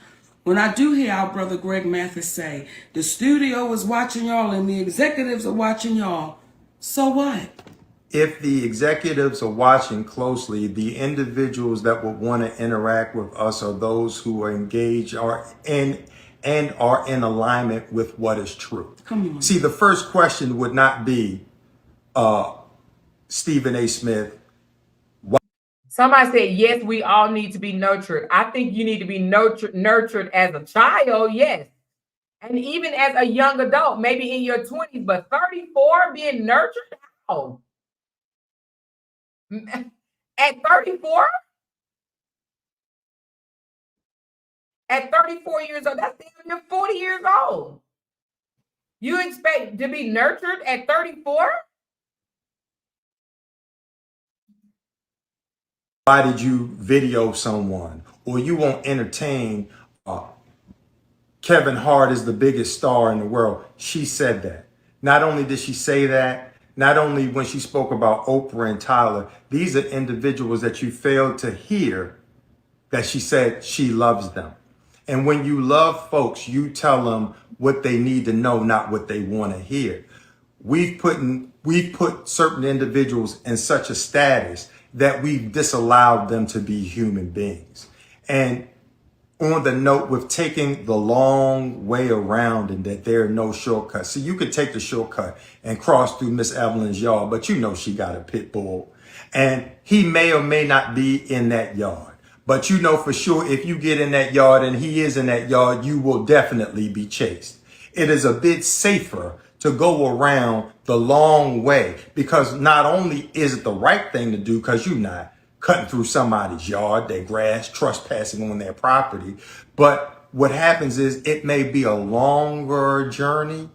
When I do hear our brother Greg Mathis say, the studio is watching y'all and the executives are watching y'all, so what? If the executives are watching closely, the individuals that would want to interact with us are those who are engaged and are in alignment with what is true. Come on. See, the first question would not be, Stephen A. Smith. Somebody said, yes, we all need to be nurtured. I think you need to be nurtured as a child, yes. And even as a young adult, maybe in your 20s, but 34 being nurtured? How? At 34? At 34 years old, that's even 40 years old. You expect to be nurtured at 34? why did you video someone? Or you won't entertain Kevin Hart is the biggest star in the world. She said that. Not only did she say that, not only when she spoke about Oprah and Tyler, these are individuals that you failed to hear that she said she loves them. And when you love folks, you tell them what they need to know, not what they want to hear. We've put certain individuals in such a status that we've disallowed them to be human beings. And on the note with taking the long way around and that there are no shortcuts. So you could take the shortcut and cross through Miss Evelyn's yard, but you know she got a pit bull. And he may or may not be in that yard. But you know for sure if you get in that yard and he is in that yard, you will definitely be chased. It is a bit safer to go around the long way because not only is it the right thing to do because you're not cutting through somebody's yard, their grass, trespassing on their property. But what happens is it may be a longer journey,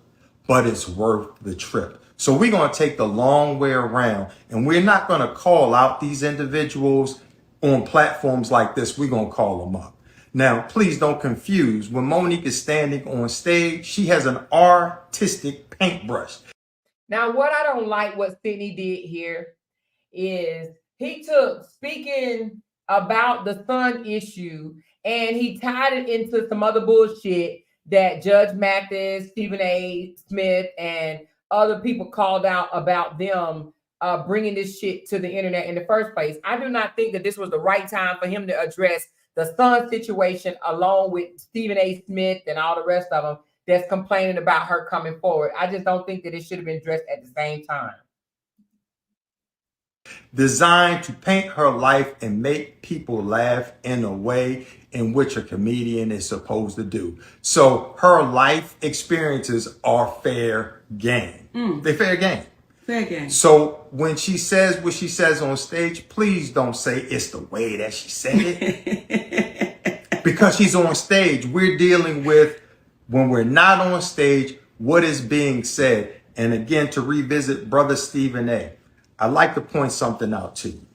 but it's worth the trip. So we're going to take the long way around and we're not going to call out these individuals on platforms like this. We're going to call them up. Now, please don't confuse. When Monique is standing on stage, she has an artistic paintbrush. Now, what I don't like what Sydney did here is he took speaking about the son issue and he tied it into some other bullshit that Judge Mathis, Stephen A. Smith, and other people called out about them bringing this shit to the internet in the first place. I do not think that this was the right time for him to address the son situation along with Stephen A. Smith and all the rest of them that's complaining about her coming forward. I just don't think that it should have been addressed at the same time. Designed to paint her life and make people laugh in a way in which a comedian is supposed to do. So her life experiences are fair game. They're fair game. Fair game. So when she says what she says on stage, please don't say it's the way that she said it. Because she's on stage. We're dealing with, when we're not on stage, what is being said. And again, to revisit Brother Stephen A., I'd like to point something out to you.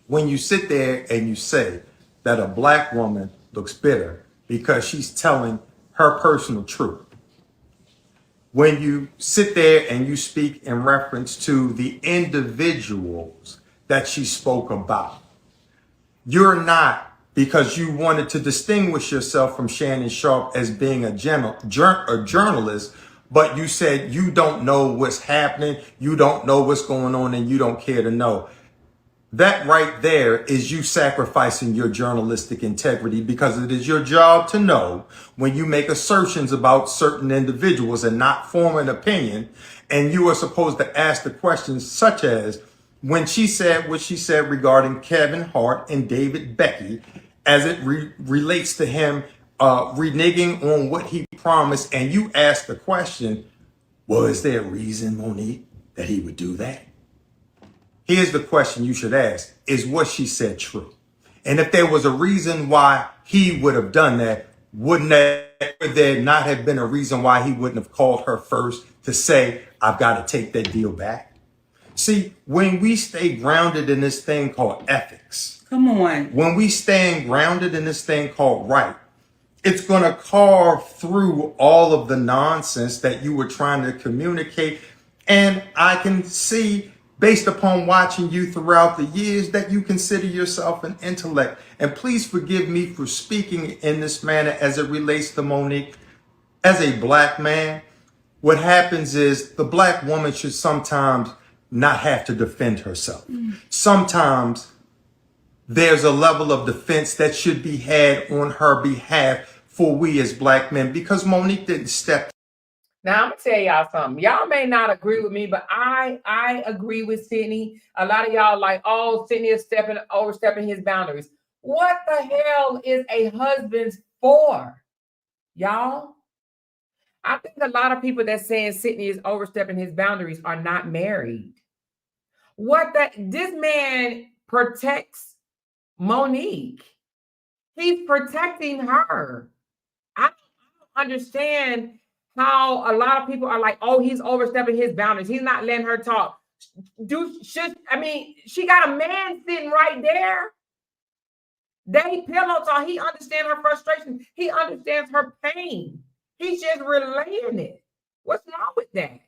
When you sit there and you say that a black woman looks bitter because she's telling her personal truth, when you sit there and you speak in reference to the individuals that she spoke about, you're not, because you wanted to distinguish yourself from Shannon Sharpe as being a journalist, but you said you don't know what's happening, you don't know what's going on, and you don't care to know. That right there is you sacrificing your journalistic integrity, because it is your job to know when you make assertions about certain individuals and not form an opinion. And you are supposed to ask the questions such as, when she said what she said regarding Kevin Hart and David Becky, as it relates to him reneging on what he promised, and you ask the question, well, is there a reason, Monique, that he would do that? Here's the question you should ask. Is what she said true? And if there was a reason why he would have done that, would there not have been a reason why he wouldn't have called her first to say, I've got to take that deal back? See, when we stay grounded in this thing called ethics, come on, when we stay grounded in this thing called right, it's going to carve through all of the nonsense that you were trying to communicate. And I can see, based upon watching you throughout the years, that you consider yourself an intellect. And please forgive me for speaking in this manner as it relates to Monique. As a black man, what happens is the black woman should sometimes not have to defend herself. Sometimes there's a level of defense that should be had on her behalf for we as black men, because Monique didn't step. Now, I'm going to tell y'all something. Y'all may not agree with me, but I agree with Sydney. A lot of y'all like, oh, Sydney is overstepping his boundaries. What the hell is a husband for, y'all? I think a lot of people that saying Sydney is overstepping his boundaries are not married. This man protects Monique. He's protecting her. I don't understand how a lot of people are like, oh, he's overstepping his boundaries. He's not letting her talk. She got a man sitting right there. They pillow talk. He understands her frustration. He understands her pain. He's just relaying it. What's wrong with that?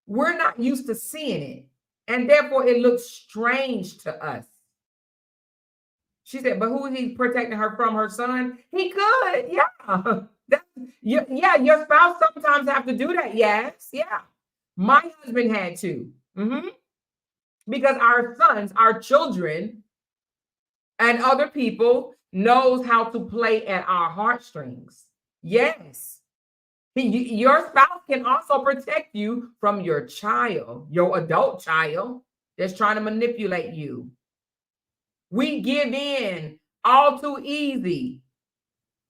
We're not used to seeing it, and therefore it looks strange to us. She said, but who is he protecting her from? Her son? He could, yeah. Yeah, your spouse sometimes have to do that. Yes, yeah. My husband had to. Because our sons, our children, and other people knows how to play at our heartstrings. Yes. Your spouse can also protect you from your child, your adult child that's trying to manipulate you. We give in all too easy.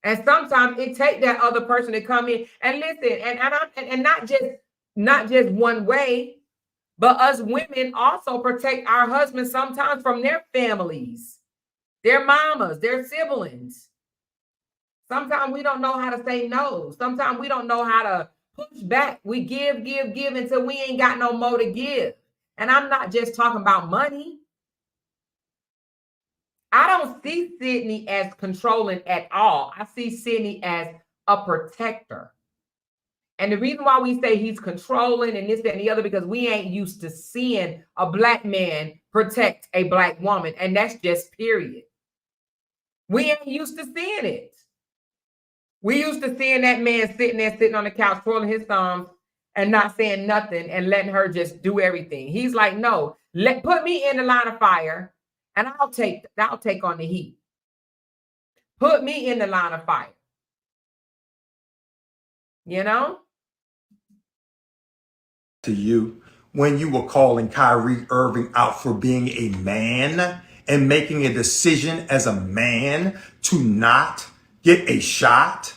And sometimes it takes that other person to come in and listen, and not just one way, but us women also protect our husbands sometimes from their families, their mamas, their siblings. Sometimes we don't know how to say no. Sometimes we don't know how to push back. We give until we ain't got no more to give. And I'm not just talking about money. I don't see Sydney as controlling at all. I see Sydney as a protector. And the reason why we say he's controlling and this, that, and the other, because we ain't used to seeing a black man protect a black woman. And that's just period. We ain't used to seeing it. We used to seeing that man sitting on the couch, twirling his thumbs and not saying nothing and letting her just do everything. He's like, no, put me in the line of fire and I'll take on the heat. Put me in the line of fire. You know? To you when you were calling Kyrie Irving out for being a man and making a decision as a man to not get a shot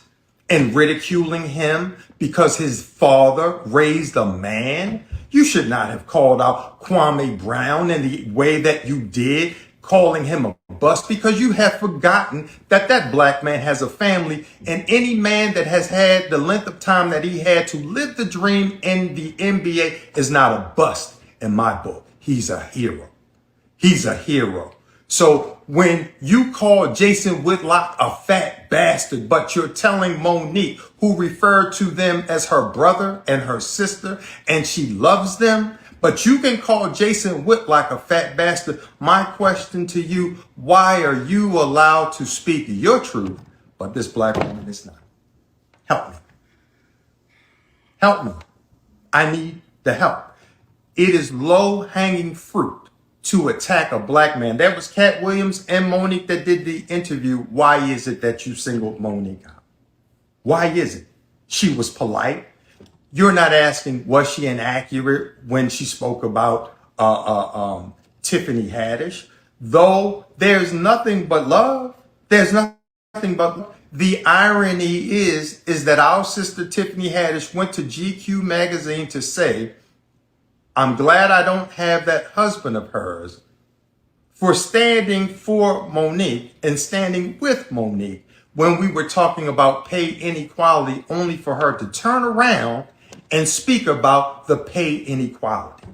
and ridiculing him because his father raised a man. You should not have called out Kwame Brown in the way that you did, calling him a bust, because you have forgotten that that black man has a family, and any man that has had the length of time that he had to live the dream in the NBA is not a bust in my book. He's a hero. He's a hero. So when you call Jason Whitlock a fat bastard, but you're telling Monique, who referred to them as her brother and her sister, and she loves them, but you can call Jason Whitlock a fat bastard. My question to you, why are you allowed to speak your truth, but this black woman is not? Help me. Help me. I need the help. It is low-hanging fruit to attack a black man. That was Cat Williams and Monique that did the interview. Why is it that you singled Monique out? Why is it? She was polite. You're not asking, was she inaccurate when she spoke about Tiffany Haddish? Though there's nothing but love. There's nothing but love. The irony is that our sister Tiffany Haddish went to GQ magazine to say, I'm glad I don't have that husband of hers, for standing for Monique and standing with Monique when we were talking about pay inequality, only for her to turn around and speak about the pay inequality.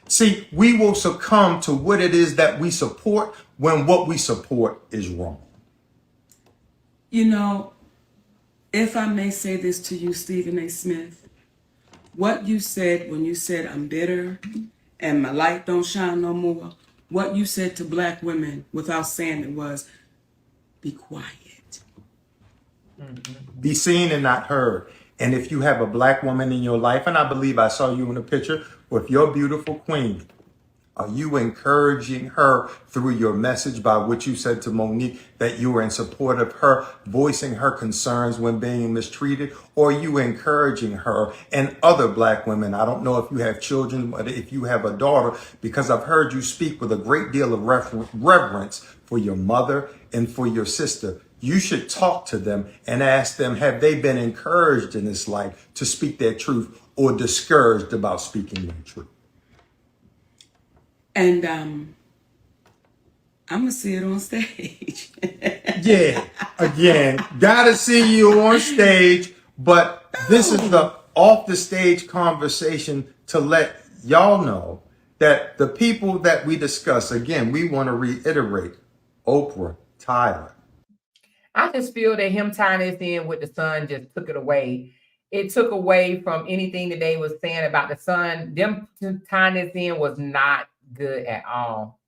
See, we will succumb to what it is that we support when what we support is wrong. You know, if I may say this to you, Stephen A. Smith, what you said when you said I'm bitter and my light don't shine no more, what you said to black women without saying it was, be quiet. Be seen and not heard. And if you have a black woman in your life, and I believe I saw you in a picture with your beautiful queen, are you encouraging her through your message by what you said to Monique, that you were in support of her, voicing her concerns when being mistreated? Or are you encouraging her and other black women? I don't know if you have children, but if you have a daughter, because I've heard you speak with a great deal of reverence for your mother and for your sister. You should talk to them and ask them, have they been encouraged in this life to speak their truth or discouraged about speaking their truth? And I'm going to see it on stage. Yeah, again, gotta see you on stage, but this is the off the stage conversation to let y'all know that the people that we discuss, again, we want to reiterate, Oprah, Tyler. I just feel that him tying this in with the son just took it away. It took away from anything that they was saying about the son. Them tying this in was not good at all.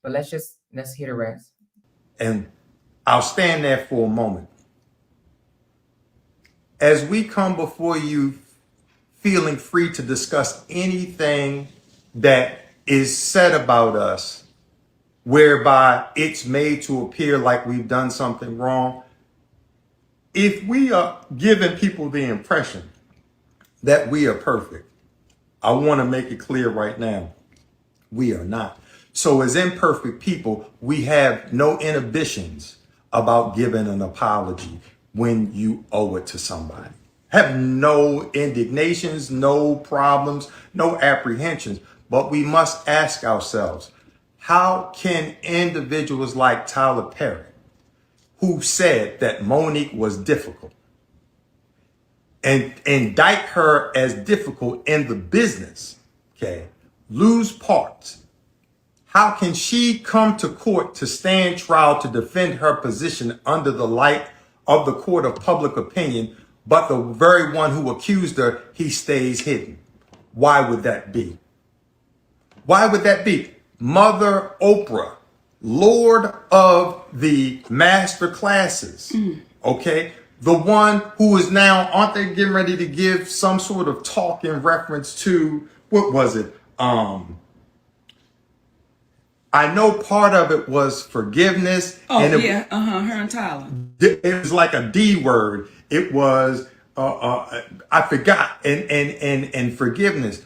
But let's hear the rest. And I'll stand there for a moment. As we come before you feeling free to discuss anything that is said about us, whereby it's made to appear like we've done something wrong, if we are giving people the impression that we are perfect, I want to make it clear right now, we are not. So as imperfect people, we have no inhibitions about giving an apology when you owe it to somebody. Have no indignations, no problems, no apprehensions. But we must ask ourselves, how can individuals like Tyler Perry, who said that Monique was difficult, and indict her as difficult in the business, okay, lose parts? How can she come to court to stand trial to defend her position under the light of the court of public opinion, but the very one who accused her, he stays hidden? Why would that be? Why would that be? Mother Oprah, Lord of the master classes, okay? The one who is now, aren't they getting ready to give some sort of talk in reference to, what was it? I know part of it was forgiveness. Oh, and yeah, her and Tyler. It was like a D word. It was, I forgot, and forgiveness.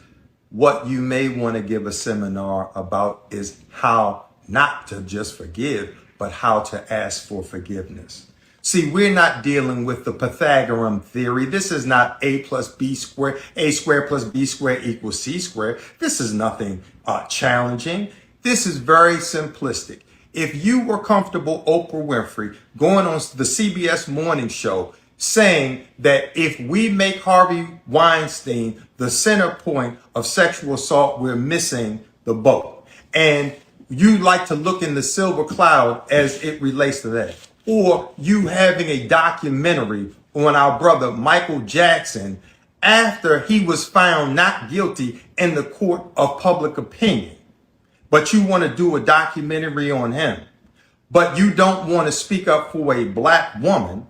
What you may want to give a seminar about is how not to just forgive, but how to ask for forgiveness. See, we're not dealing with the Pythagorean theory. This is not A plus B squared, A squared plus B squared equals C squared. This is nothing challenging. This is very simplistic. If you were comfortable, Oprah Winfrey, going on the CBS morning show, saying that if we make Harvey Weinstein the center point of sexual assault, we're missing the boat. And you like to look in the silver cloud as it relates to that. Or you having a documentary on our brother Michael Jackson after he was found not guilty in the court of public opinion. But you want to do a documentary on him. But you don't want to speak up for a black woman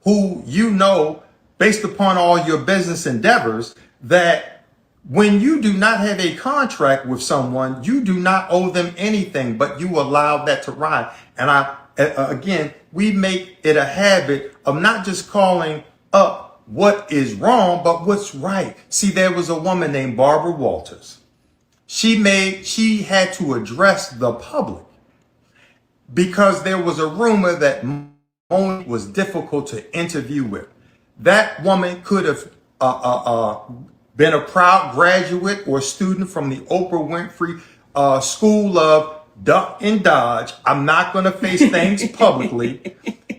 who you know, based upon all your business endeavors, that when you do not have a contract with someone, you do not owe them anything, but you allow that to ride. And again, we make it a habit of not just calling up what is wrong, but what's right. See, there was a woman named Barbara Walters. She had to address the public because there was a rumor that Monique was difficult to interview with. That woman could have been a proud graduate or student from the Oprah Winfrey School of Duck and Dodge. I'm not going to face things publicly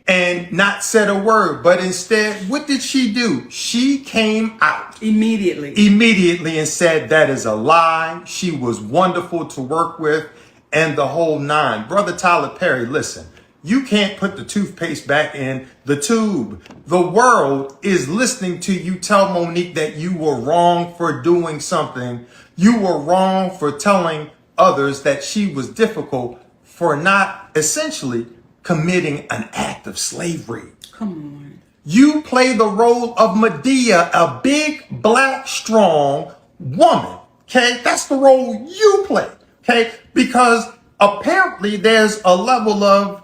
and not said a word. But instead, what did she do? She came out immediately and said that is a lie. She was wonderful to work with and the whole nine. Brother Tyler Perry, listen, you can't put the toothpaste back in the tube. The world is listening to you tell Monique that you were wrong for doing something. You were wrong for telling others that she was difficult for not essentially committing an act of slavery. Come on. You play the role of Medea, a big, black, strong woman. Okay, that's the role you play. Okay, because apparently there's a level of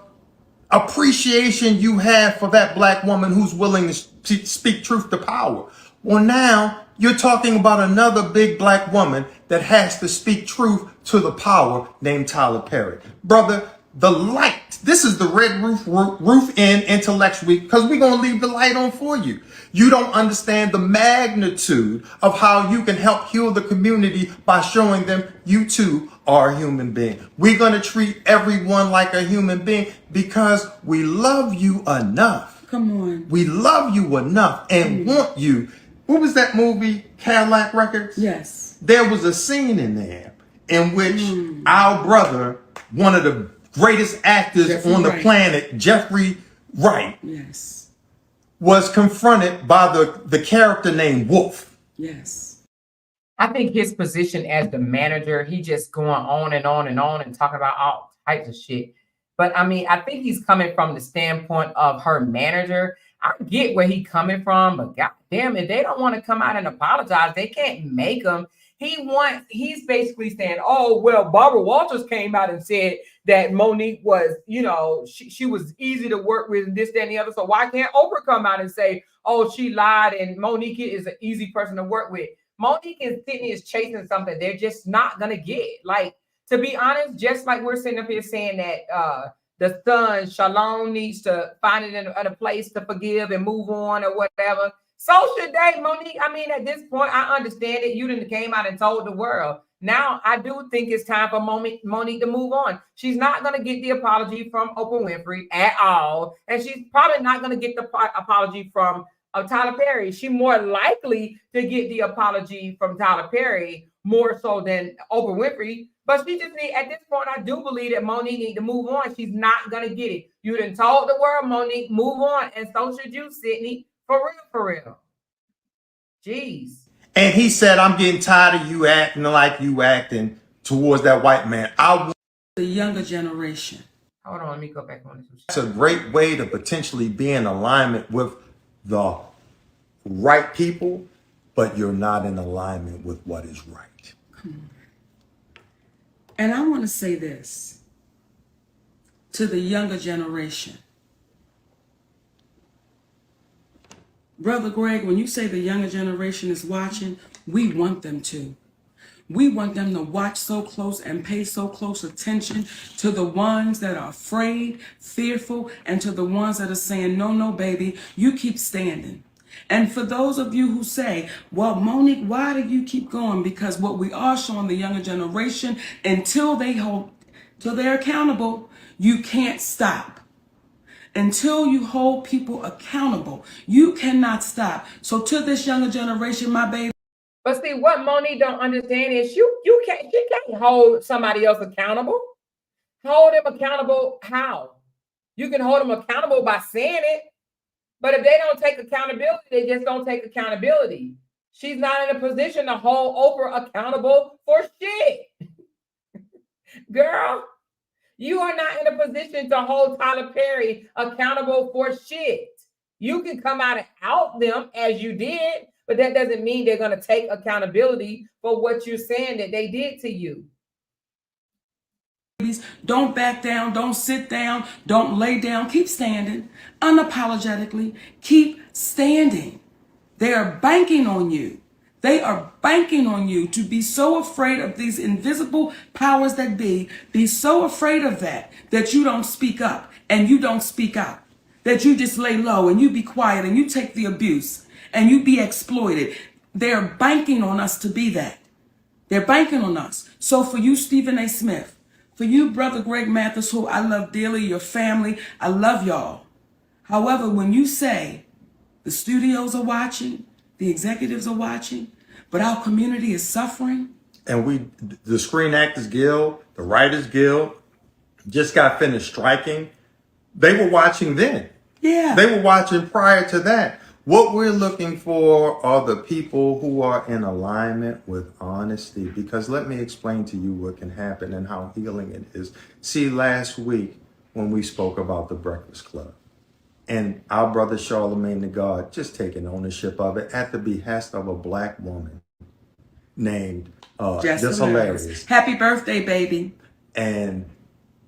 appreciation you have for that black woman who's willing to speak truth to power. Well, now you're talking about another big black woman that has to speak truth to the power named Tyler Perry. Brother, the light, this is the red roof in intellectually, because we're going to leave the light on for you. You don't understand the magnitude of how you can help heal the community by showing them you too are a human being. We're going to treat everyone like a human being because we love you enough. Come on. We love you enough and want you what was that movie, Cadillac Records? Yes. There was a scene in there in which our brother, one of the greatest actors Jeffrey on the Wright. planet, Jeffrey Wright, Yes. was confronted by the character named Wolf. Yes. I think his position as the manager, he just going on and on and on and talking about all types of shit. But I mean, I think he's coming from the standpoint of her manager. I get where he's coming from, but goddamn, if they don't want to come out and apologize, they can't make them. He's basically saying, oh, well, Barbara Walters came out and said that Monique was, she was easy to work with and this, that, and the other. So why can't Oprah come out and say, oh, she lied and Monique is an easy person to work with? Monique and Sydney is chasing something they're just not going to get. Like, to be honest, just like we're sitting up here saying that the son, Shalon, needs to find it in a place to forgive and move on or whatever. So should they, Monique. I mean, at this point, I understand it. You didn't came out and told the world. Now, I do think it's time for Monique to move on. She's not going to get the apology from Oprah Winfrey at all. And she's probably not going to get the apology from Tyler Perry. She's more likely to get the apology from Tyler Perry more so than Oprah Winfrey. But she just need, at this point, I do believe that Monique need to move on. She's not going to get it. You done told the world, Monique, move on. And so should you, Sydney. For real. Jeez. And he said, I'm getting tired of you acting like you acting towards that white man. The younger generation. Hold on, let me go back on this. That's a great way to potentially be in alignment with the right people, but you're not in alignment with what is right. And I want to say this to the younger generation. Brother Greg, when you say the younger generation is watching, we want them to. We want them to watch so close and pay so close attention to the ones that are afraid, fearful, and to the ones that are saying, no, no, baby, you keep standing. And for those of you who say, well, Monique, why do you keep going? Because what we are showing the younger generation, until they're accountable, you can't stop. Until you hold people accountable, you cannot stop. So to this younger generation, my baby. But see, what Monique don't understand is she can't hold somebody else accountable. Hold them accountable how? You can hold them accountable by saying it. But if they don't take accountability, they just don't take accountability. She's not in a position to hold Oprah accountable for shit. Girl, you are not in a position to hold Tyler Perry accountable for shit. You can come out and out them as you did, but that doesn't mean they're going to take accountability for what you're saying that they did to you. Don't back down. Don't sit down. Don't lay down. Keep standing unapologetically. Keep standing. They are banking on you. They are banking on you to be so afraid of these invisible powers that be so afraid of that you don't speak up and you don't speak out, that you just lay low and you be quiet and you take the abuse and you be exploited. They're banking on us to be that. They're banking on us. So for you, Stephen A. Smith, for you, Brother Greg Mathis, who I love dearly, your family, I love y'all. However, when you say the studios are watching, the executives are watching, but our community is suffering. And the Screen Actors Guild, the Writers Guild, just got finished striking. They were watching then. Yeah. They were watching prior to that. What we're looking for are the people who are in alignment with honesty. Because let me explain to you what can happen and how healing it is. See, last week when we spoke about the Breakfast Club, and our brother Charlemagne the God just taking ownership of it at the behest of a black woman named Just Hilarious. Happy birthday, baby. And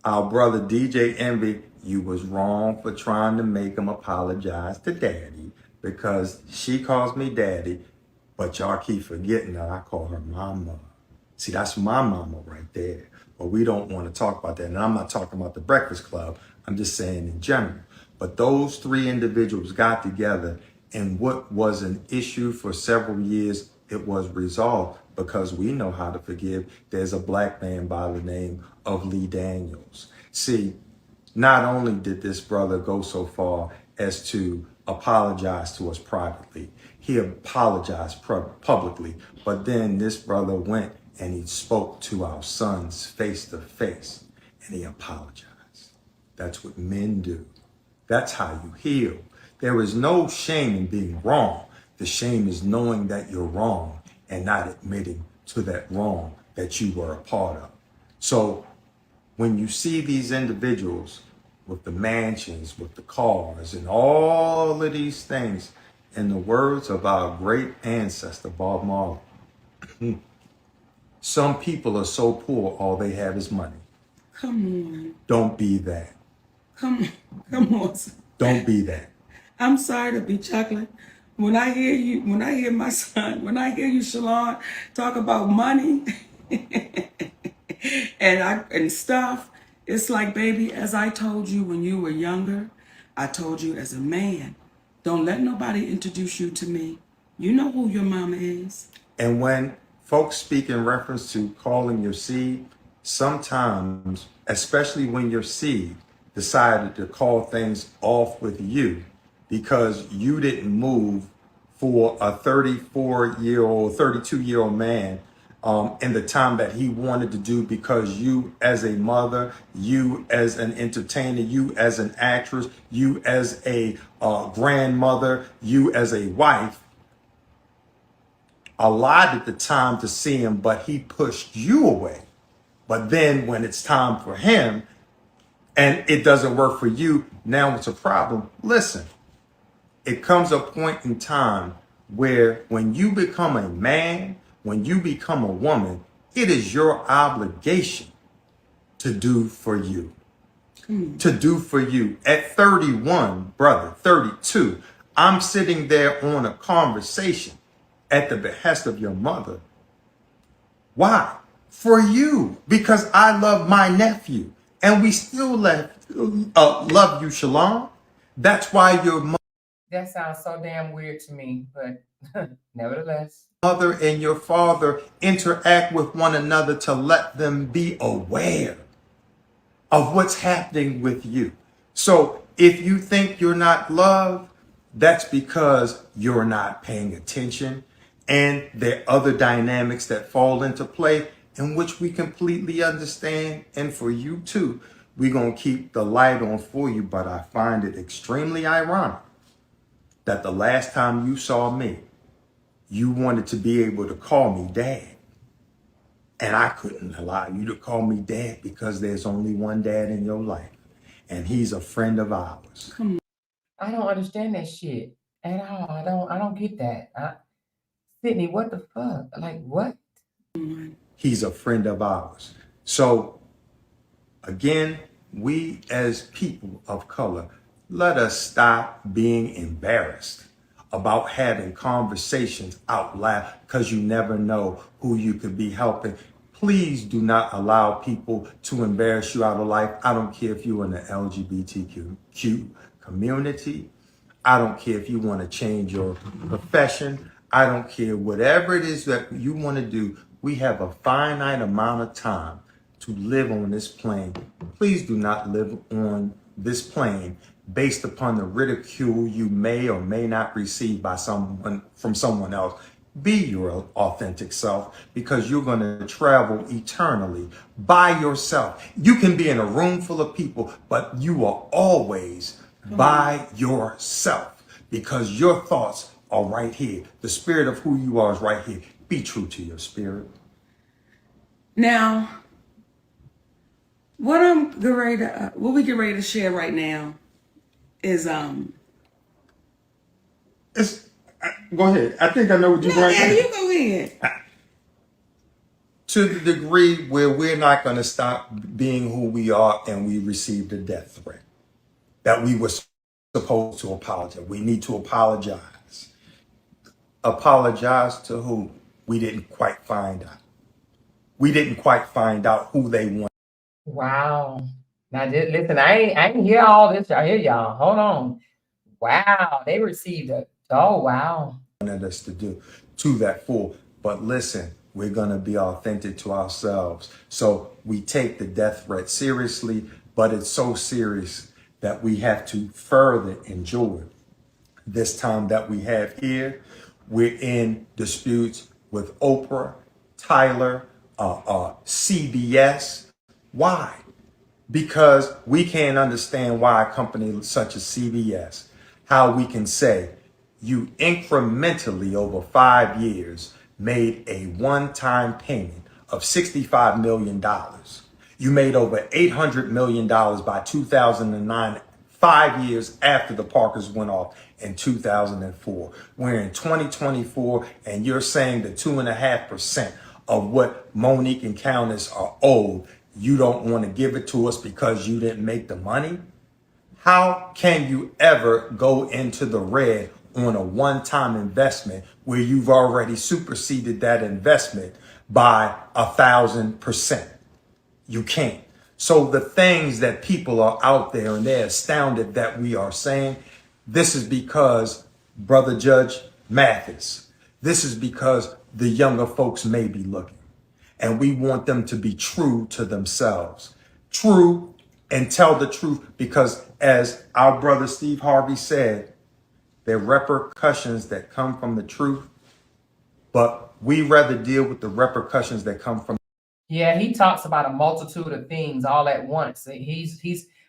our brother DJ Envy, you was wrong for trying to make him apologize to Daddy, because she calls me Daddy, but y'all keep forgetting that I call her Mama. See, that's my mama right there. But we don't want to talk about that. And I'm not talking about the Breakfast Club. I'm just saying in general. But those three individuals got together, and what was an issue for several years, it was resolved because we know how to forgive. There's a black man by the name of Lee Daniels. See, not only did this brother go so far as to apologized to us privately. He apologized publicly. But then this brother went and he spoke to our sons face to face and he apologized. That's what men do. That's how you heal. There is no shame in being wrong. The shame is knowing that you're wrong and not admitting to that wrong that you were a part of. So when you see these individuals with the mansions, with the cars, and all of these things, in the words of our great ancestor, Bob Marley, some people are so poor, all they have is money. Come on. Don't be that. Come on. Don't be that. I'm sorry to be chocolate. When I hear you, when I hear my son, when I hear you, Shalon, talk about money and stuff, it's like, baby, as I told you when you were younger, I told you as a man, don't let nobody introduce you to me. You know who your mama is. And when folks speak in reference to calling your seed, sometimes, especially when your seed decided to call things off with you because you didn't move for a 34-year-old, 32-year-old man in the time that he wanted to do, because you as a mother, you as an entertainer, you as an actress, you as a grandmother, you as a wife, allotted the time to see him, but he pushed you away. But then when it's time for him and it doesn't work for you, now it's a problem. Listen, it comes a point in time where when you become a man, when you become a woman, it is your obligation to do for you. To do for you. At 31, brother, 32, I'm sitting there on a conversation at the behest of your mother. Why? For you, because I love my nephew, and we still love you, Shalon. That's why your That sounds so damn weird to me, but nevertheless. mother and your father interact with one another to let them be aware of what's happening with you. So if you think you're not loved, that's because you're not paying attention. And there are other dynamics that fall into play in which we completely understand. And for you too, we're going to keep the light on for you. But I find it extremely ironic that the last time you saw me, you wanted to be able to call me dad. And I couldn't allow you to call me dad because there's only one dad in your life. And he's a friend of ours. I don't understand that shit at all. I don't get that. Sydney, what the fuck? Like, what? He's a friend of ours. So again, we as people of color, let us stop being embarrassed about having conversations out loud, because you never know who you could be helping. Please do not allow people to embarrass you out of life. I don't care if you're in the LGBTQ community. I don't care if you want to change your profession. I don't care. Whatever it is that you want to do, we have a finite amount of time to live on this plane. Please do not live on this plane based upon the ridicule you may or may not receive by someone from someone else. Be your authentic self, because you're going to travel eternally by yourself. You can be in a room full of people, but you are always by yourself, because your thoughts are right here. The spirit of who you are is right here. Be true to your spirit. Now, what we get ready to share right now is Go ahead. I think I know what you're going to you go ahead. To the degree where we're not going to stop being who we are and we received a death threat that we were supposed to apologize. We need to apologize. Apologize to who? We didn't quite find out. We didn't quite find out who they wanted. Wow. Now, just listen, I ain't hear all this. I hear y'all. Hold on. Wow. They received it. Oh, wow. Wanted us to do to that full. But listen, we're going to be authentic to ourselves. So we take the death threat seriously, but it's so serious that we have to further enjoy this time that we have here. We're in disputes with Oprah, Tyler, CBS. Why? Because we can't understand why a company such as CBS, how we can say you incrementally over 5 years made a one-time payment of $65 million. You made over $800 million by 2009, 5 years after the Parkers went off in 2004. We're in 2024, and you're saying the 2.5% of what Monique and Countess are owed, you don't want to give it to us because you didn't make the money? How can you ever go into the red on a one-time investment where you've already superseded that investment by 1,000%? You can't. So the things that people are out there and they're astounded that we are saying, this is because Brother Judge Mathis, this is because the younger folks may be looking. And we want them to be true to themselves. True and tell the truth, because as our brother Steve Harvey said, there are repercussions that come from the truth, but we rather deal with the repercussions that come from. Yeah, he talks about a multitude of things all at once.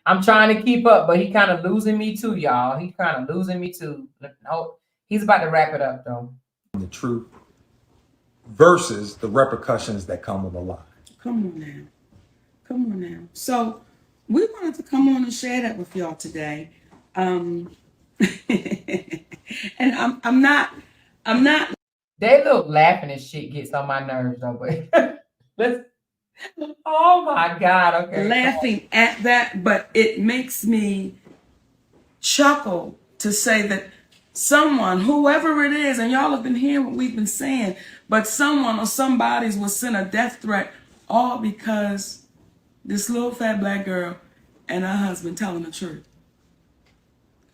I'm trying to keep up, but he kind of losing me too, y'all. He's kind of losing me too. No, he's about to wrap it up though. The truth versus the repercussions that come with a lie. Come on now. Come on now. So we wanted to come on and share that with y'all today. And I'm not They little laughing and shit gets on my nerves though, but let's. Oh my God! Okay, laughing at that, but it makes me chuckle to say that someone, whoever it is, and y'all have been hearing what we've been saying, but someone or somebody's was sent a death threat, all because this little fat black girl and her husband telling the truth.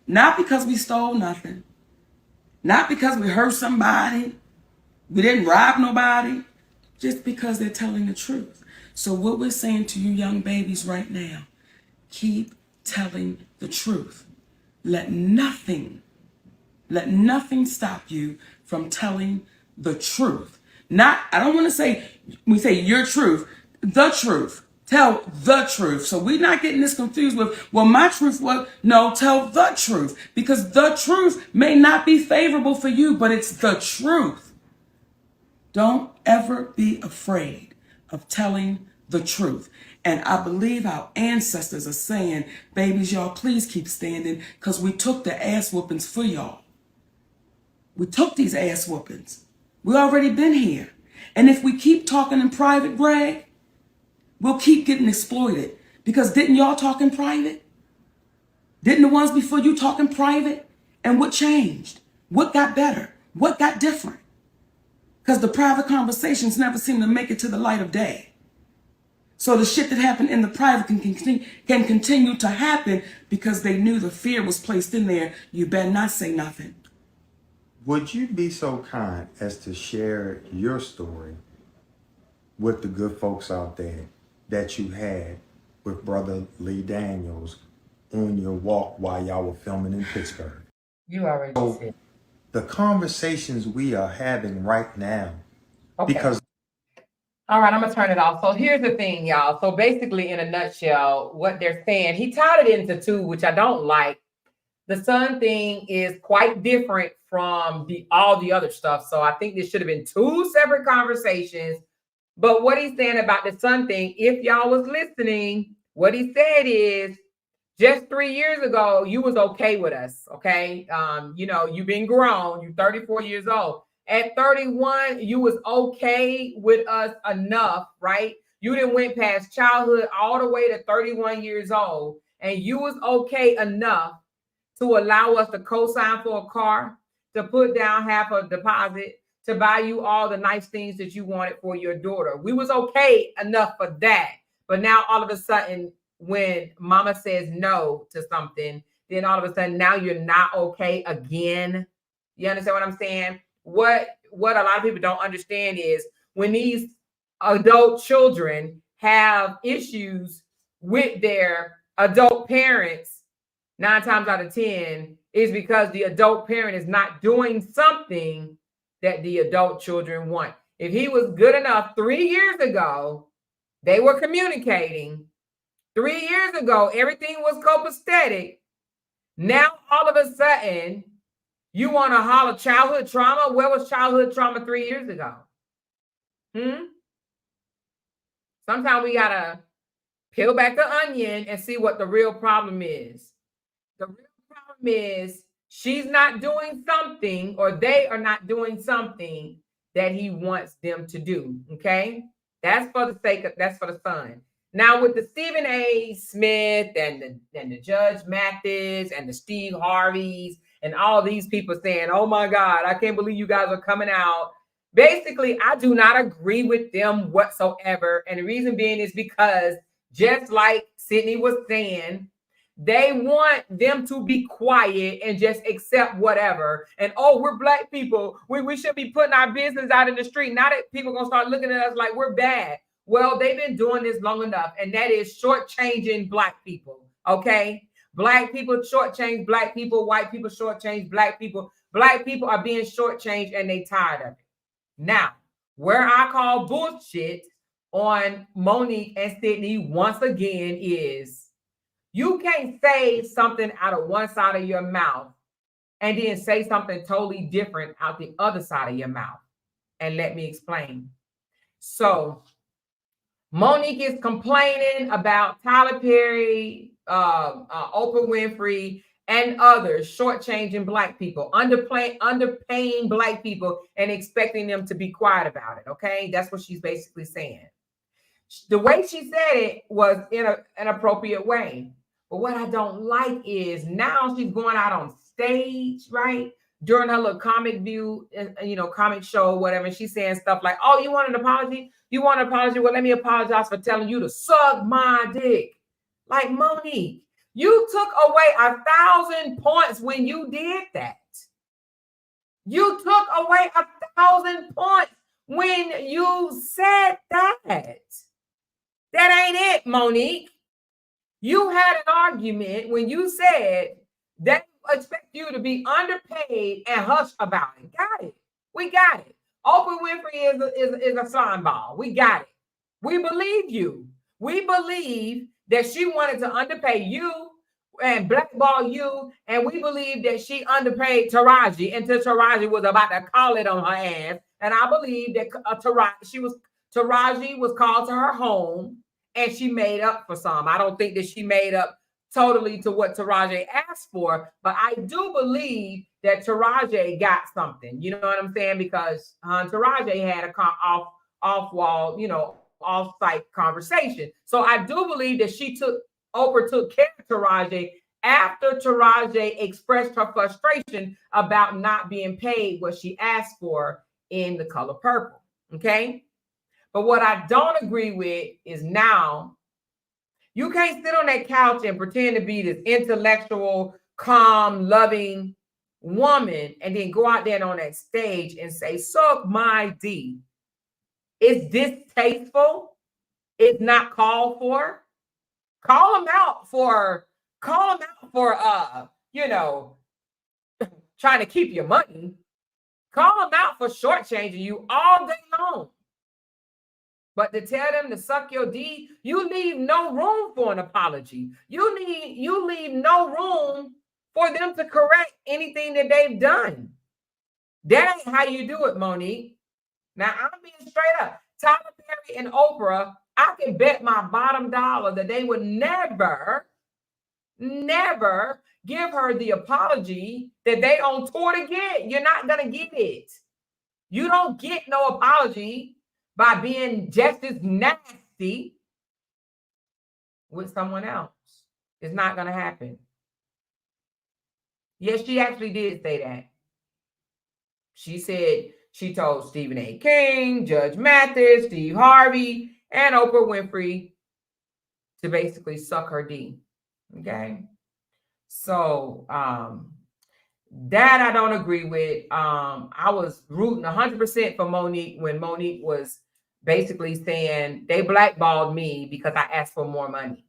Not because we stole nothing, not because we hurt somebody, we didn't rob nobody, just because they're telling the truth. So what we're saying to you young babies right now, keep telling the truth. Let nothing stop you from telling the truth. Not, I don't want to say, we say your truth, the truth. Tell the truth. So we're not getting this confused with, well, my truth was, no, tell the truth. Because the truth may not be favorable for you, but it's the truth. Don't ever be afraid of telling the truth. And I believe our ancestors are saying, babies, y'all, please keep standing, because we took the ass whoopings for y'all. We took these ass whoopings. We already been here. And if we keep talking in private, Greg, we'll keep getting exploited. Because didn't y'all talk in private? Didn't the ones before you talk in private? And what changed? What got better? What got different? Because the private conversations never seem to make it to the light of day. So the shit that happened in the private can continue to happen because they knew the fear was placed in there. You better not say nothing. Would you be so kind as to share your story with the good folks out there that you had with Brother Lee Daniels on your walk while y'all were filming in Pittsburgh? you already said. The conversations we are having right now, Okay. because All right, I'm gonna turn it off. So here's the thing, y'all. So basically, in a nutshell, what they're saying, he tied it into two, which I don't like. The son thing is quite different from all the other stuff. So I think this should have been two separate conversations. But what he's saying about the son thing, if y'all was listening, what he said is, just 3 years ago, you was okay with us, okay? You've been grown. You're 34 years old. At 31, you was okay with us enough, right? You didn't went past childhood all the way to 31 years old, and you was okay enough to allow us to co-sign for a car, to put down half a deposit, to buy you all the nice things that you wanted for your daughter. We was okay enough for that. But now all of a sudden, when mama says no to something, then all of a sudden now you're not okay again. You understand what I'm saying? What a lot of people don't understand is when these adult children have issues with their adult parents, 9 times out of 10, is because the adult parent is not doing something that the adult children want. If he was good enough 3 years ago, they were communicating. 3 years ago, everything was copacetic. Now, all of a sudden, you want to holler childhood trauma? Where was childhood trauma 3 years ago? Sometimes we got to peel back the onion and see what the real problem is. The real problem is she's not doing something, or they are not doing something that he wants them to do. Okay, that's for the sake of, that's for the son. Now with the Stephen A. Smith and the Judge Mathis and the Steve Harveys and all these people saying, "Oh my God, I can't believe you guys are coming out." Basically, I do not agree with them whatsoever, and the reason being is because, just like Sydney was saying, they want them to be quiet and just accept whatever. And, oh, we're Black people. We should be putting our business out in the street. Now that people are going to start looking at us like we're bad. Well, they've been doing this long enough, and that is shortchanging Black people, okay? Black people shortchange Black people. White people shortchange Black people. Black people are being shortchanged, and they tired of it. Now, where I call bullshit on Monique and Sydney once again is, you can't say something out of one side of your mouth and then say something totally different out the other side of your mouth. And let me explain. So Monique is complaining about Tyler Perry, Oprah Winfrey, and others shortchanging Black people, underpaying Black people and expecting them to be quiet about it. Okay, that's what she's basically saying. The way she said it was in an appropriate way. But what I don't like is now she's going out on stage, right? During her little comic view, comic show, whatever. And she's saying stuff like, "Oh, you want an apology? You want an apology? Well, let me apologize for telling you to suck my dick." Like, Monique, you took away 1,000 points when you did that. You took away 1,000 points when you said that. That ain't it, Monique. You had an argument when you said they expect you to be underpaid and hush about it. Got it. We got it. Oprah Winfrey is a slime ball. We got it. We believe you. We believe that she wanted to underpay you and blackball you, and we believe that she underpaid Taraji until Taraji was about to call it on her ass. And I believe that Taraji was called to her home and she made up for some. I don't think that she made up totally to what Taraji asked for, but I do believe that Taraji got something. You know what I'm saying? Because Taraji had a off-wall, off-site conversation. So I do believe that Oprah took care of Taraji after Taraji expressed her frustration about not being paid what she asked for in The Color Purple. Okay? But what I don't agree with is now you can't sit on that couch and pretend to be this intellectual, calm, loving woman and then go out there on that stage and say, "Suck my D." It's distasteful. It's not called for. Call them out for trying to keep your money. Call them out for shortchanging you all day long. But to tell them to suck your D, you leave no room for an apology. You leave no room for them to correct anything that they've done. That ain't how you do it, Monique. Now, I'm being straight up. Tyler Perry and Oprah, I can bet my bottom dollar that they would never give her the apology that they on tour to get. You're not going to get it. You don't get no apology by being just as nasty with someone else. It's not going to happen. Yes, she actually did say that. She said she told Stephen A. King, Judge Mathis, Steve Harvey, and Oprah Winfrey to basically suck her D. Okay? So, that I don't agree with. I was rooting 100% for Monique when Monique was basically saying they blackballed me because I asked for more money.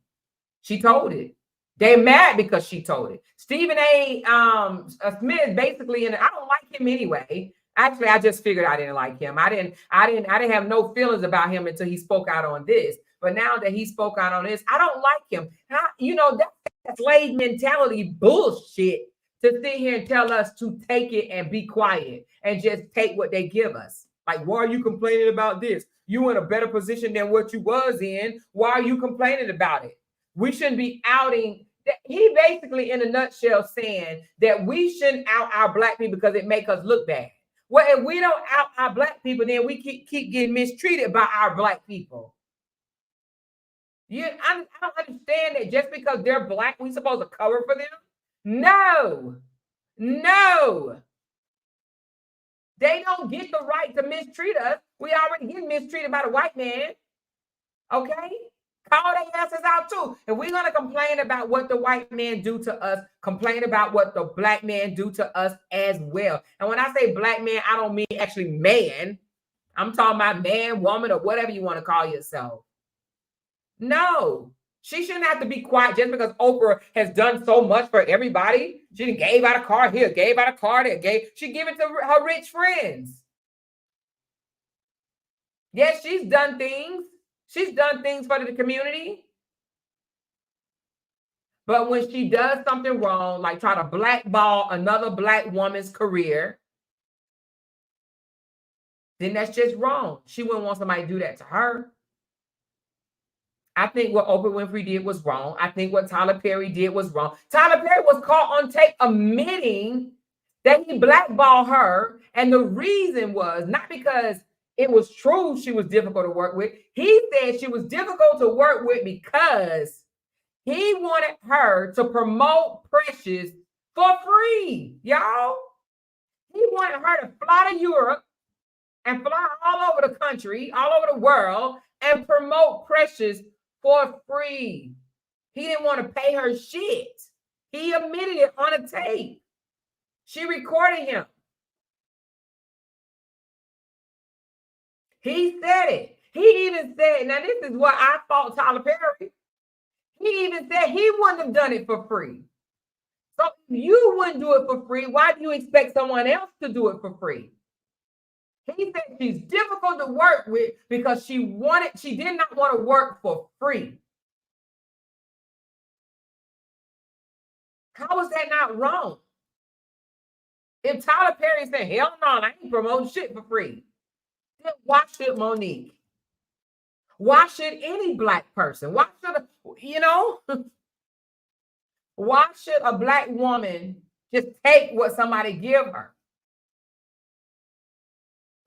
She told it. They mad because she told it. Stephen A. Smith basically, and I don't like him anyway. Actually, I just figured I didn't like him. I didn't have no feelings about him until he spoke out on this. But now that he spoke out on this, I don't like him. That's slave mentality bullshit to sit here and tell us to take it and be quiet and just take what they give us. Like, why are you complaining about this? You in a better position than what you was in. Why are you complaining about it? We shouldn't be outing. He basically, in a nutshell, saying that we shouldn't out our black people because it makes us look bad. Well, if we don't out our black people, then we keep getting mistreated by our black people. I don't understand that just because they're black, we supposed to cover for them? No. They don't get the right to mistreat us. We already get mistreated by the white man. Okay? Call their asses out too. If we're going to complain about what the white man do to us, complain about what the black man do to us as well. And when I say black man, I don't mean actually man. I'm talking about man, woman, or whatever you want to call yourself. No, she shouldn't have to be quiet just because Oprah has done so much for everybody. She didn't gave out a car here, gave out a car there, she give it to her rich friends. Yes, she's done things. She's done things for the community. But when she does something wrong, like try to blackball another black woman's career, then that's just wrong. She wouldn't want somebody to do that to her. I think what Oprah Winfrey did was wrong. I think what Tyler Perry did was wrong. Tyler Perry was caught on tape admitting that he blackballed her. And the reason was not because it was true she was difficult to work with. He said she was difficult to work with because he wanted her to promote Precious for free, y'all. He wanted her to fly to Europe and fly all over the country, all over the world, and promote Precious for free. He didn't want to pay her shit. He admitted it on a tape. She recorded him. He said it. He even said, now this is what I thought Tyler Perry. He even said he wouldn't have done it for free. So if you wouldn't do it for free, why do you expect someone else to do it for free? He said she's difficult to work with because she did not want to work for free. How is that not wrong? If Tyler Perry said, hell no, I ain't promoting shit for free, then why should Monique? Why should any black person? Why should a black woman just take what somebody give her?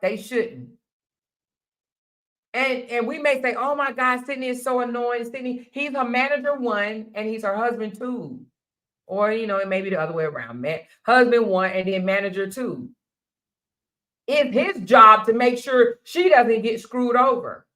They shouldn't. And we may say, oh my God, Sydney is so annoying. Sydney, he's her manager one, and he's her husband two. Or, it may be the other way around. Husband one, and then manager two. It's his job to make sure she doesn't get screwed over.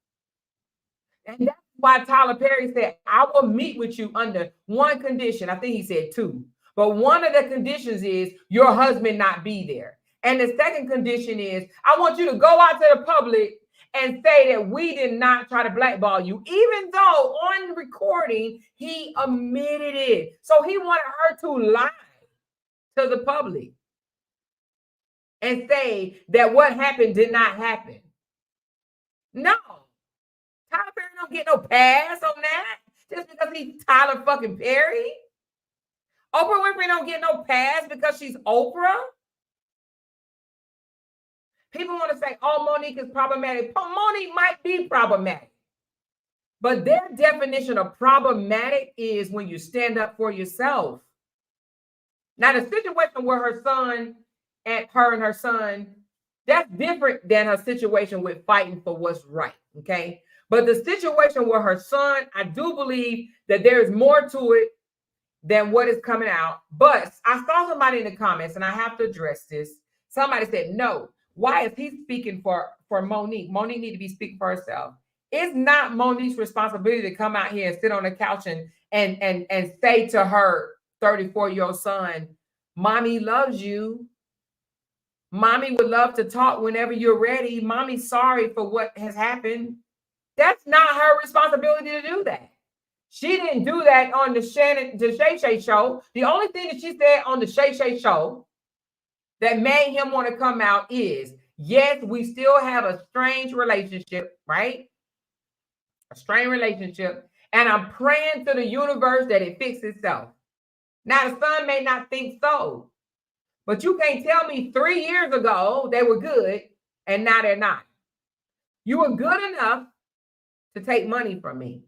And that's why Tyler Perry said, I will meet with you under one condition. I think he said two. But one of the conditions is your husband not be there. And the second condition is, I want you to go out to the public and say that we did not try to blackball you, even though on recording, he admitted it. So he wanted her to lie to the public and say that what happened did not happen. No. Tyler Perry don't get no pass on that just because he's Tyler fucking Perry. Oprah Winfrey don't get no pass because she's Oprah. People want to say, oh, Monique is problematic. Monique might be problematic. But their definition of problematic is when you stand up for yourself. Now, the situation where her and her son, that's different than her situation with fighting for what's right, okay? But the situation where her son, I do believe that there is more to it than what is coming out. But I saw somebody in the comments, and I have to address this. Somebody said, no. Why is he speaking for Monique? Monique need to be speaking for herself. It's not Monique's responsibility to come out here and sit on the couch and say to her 34-year-old son, Mommy loves you. Mommy would love to talk whenever you're ready. Mommy's sorry for what has happened. That's not her responsibility to do that. She didn't do that on the Shay Shay show. The only thing that she said on the Shay Shay show that made him want to come out is, yes, we still have a strange relationship, right? A strained relationship. And I'm praying to the universe that it fix itself. Now, the son may not think so, but you can't tell me 3 years ago they were good and now they're not. You were good enough to take money from me.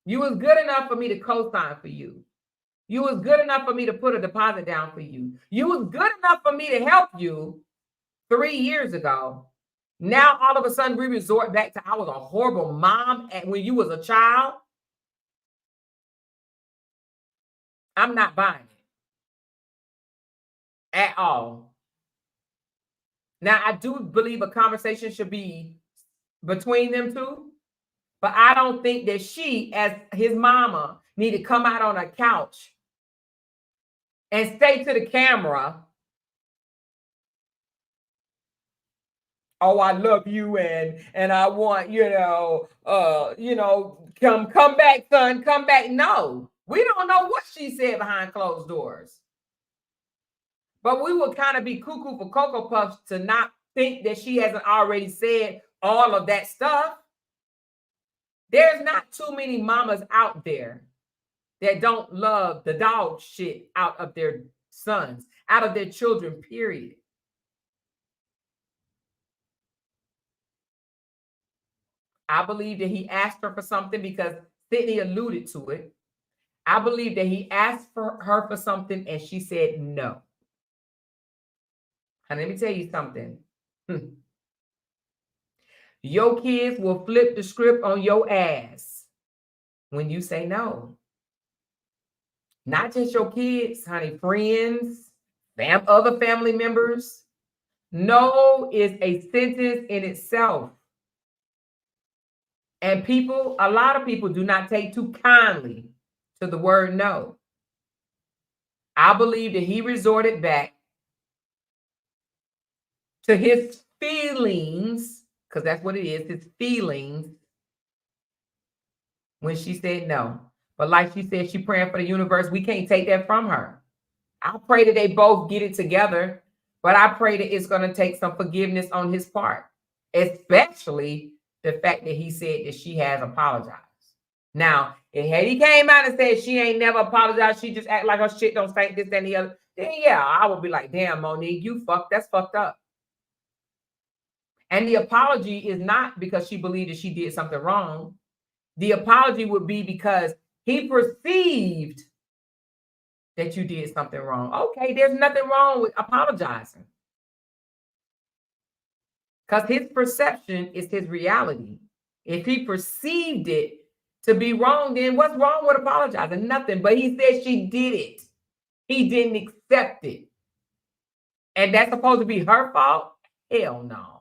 You was good enough for me to co-sign for you. You was good enough for me to put a deposit down for you. You was good enough for me to help you 3 years ago. Now, all of a sudden, we resort back to I was a horrible mom when you was a child. I'm not buying it at all. Now, I do believe a conversation should be between them two, but I don't think that she, as his mama, need to come out on a couch and say to the camera, oh, I love you and I want, come back, son, come back. No, we don't know what she said behind closed doors. But we would kind of be cuckoo for Cocoa Puffs to not think that she hasn't already said all of that stuff. There's not too many mamas out there that don't love the dog shit out of their sons, out of their children, period. I believe that he asked her for something because Sydney alluded to it. I believe that he asked her for something and she said no. And let me tell you something. Your kids will flip the script on your ass when you say no. Not just your kids, honey, friends, other family members. No is a sentence in itself. And a lot of people do not take too kindly to the word no. I believe that he resorted back to his feelings, because that's what it is, his feelings, when she said no. But like she said, she praying for the universe. We can't take that from her. I pray that they both get it together, but I pray that it's going to take some forgiveness on his part, especially the fact that he said that she has apologized. Now, if he came out and said she ain't never apologized, she just act like her shit don't stink, this, that, and the other, then yeah, I would be like, damn, Monique, that's fucked up. And the apology is not because she believed that she did something wrong. The apology would be because he perceived that you did something wrong. Okay, there's nothing wrong with apologizing. Because his perception is his reality. If he perceived it to be wrong, then what's wrong with apologizing? Nothing. But he said she did it. He didn't accept it. And that's supposed to be her fault? Hell no.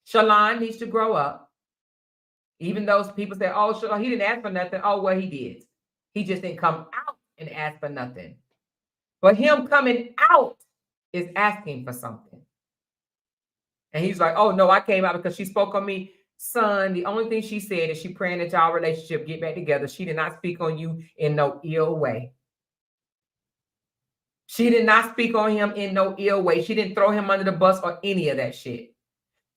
Shalon needs to grow up. Even those people say, oh, Shalon, he didn't ask for nothing. Oh, well, he did. He just didn't come out and ask for nothing. But him coming out is asking for something. And he's like, oh, no, I came out because she spoke on me. Son, the only thing she said is she praying that y'all relationship get back together. She did not speak on you in no ill way. She did not speak on him in no ill way. She didn't throw him under the bus or any of that shit.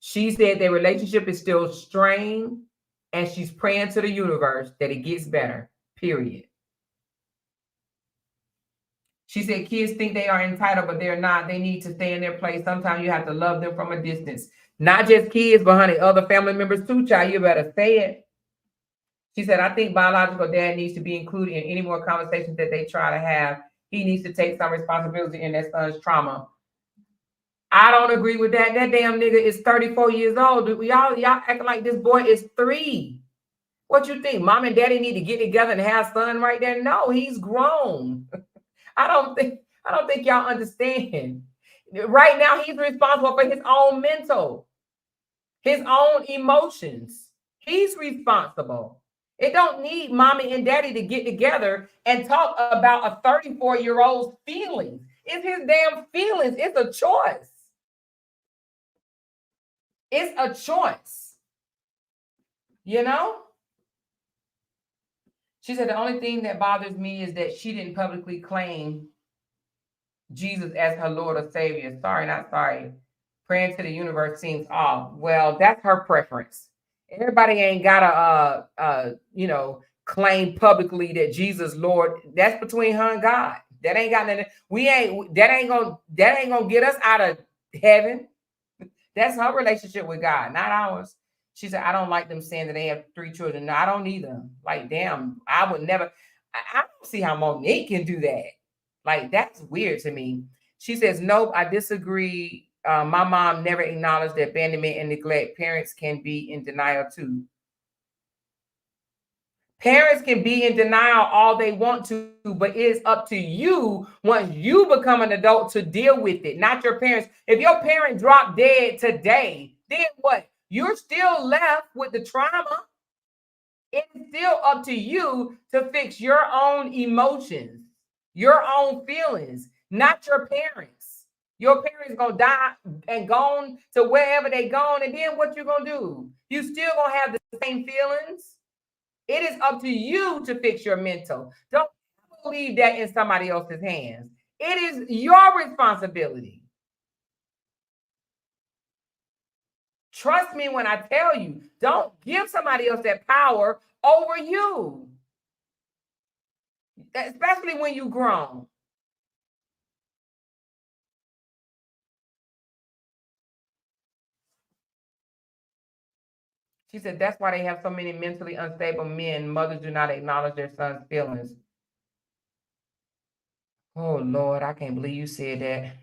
She said their relationship is still strained and she's praying to the universe that it gets better, period. She said kids think they are entitled, but they're not. They need to stay in their place. Sometimes you have to love them from a distance. Not just kids, but honey, other family members too, child. You better say it. She said, I think biological dad needs to be included in any more conversations that they try to have. He needs to take some responsibility in that son's trauma. I don't agree with that. That damn nigga is 34 years old. Y'all acting like this boy is 3. What you think? Mom and daddy need to get together and have son right there? No, he's grown. I don't think y'all understand. Right now, he's responsible for his own mental, his own emotions. He's responsible. It don't need mommy and daddy to get together and talk about a 34-year-old's feelings. It's his damn feelings. It's a choice. It's a choice. You know? She said, the only thing that bothers me is that she didn't publicly claim Jesus as her Lord or Savior. Sorry, not sorry. Praying to the universe seems off. Well, that's her preference. Everybody ain't gotta claim publicly that Jesus Lord. That's between her and God. That ain't got nothing. That ain't gonna get us out of heaven. That's her relationship with God, not ours. She said, I don't like them saying that they have 3 children. No, I don't either. Like, damn, I would never. I don't see how Monique can do that. Like, that's weird to me. She says, nope, I disagree. My mom never acknowledged that abandonment and neglect. Parents can be in denial too. Parents can be in denial all they want to, but it is up to you once you become an adult to deal with it, not your parents. If your parent dropped dead today, then what? You're still left with the trauma. It's still up to you to fix your own emotions, your own feelings, not your parents. Your parents gonna die and gone to wherever they gone, and then what you gonna do? You still gonna have the same feelings. It is up to you to fix your mental. Don't leave that in somebody else's hands. It is your responsibility. Trust me when I tell you, don't give somebody else that power over you, especially when you're grown. She said, that's why they have so many mentally unstable men. Mothers do not acknowledge their son's feelings. Oh, Lord, I can't believe you said that.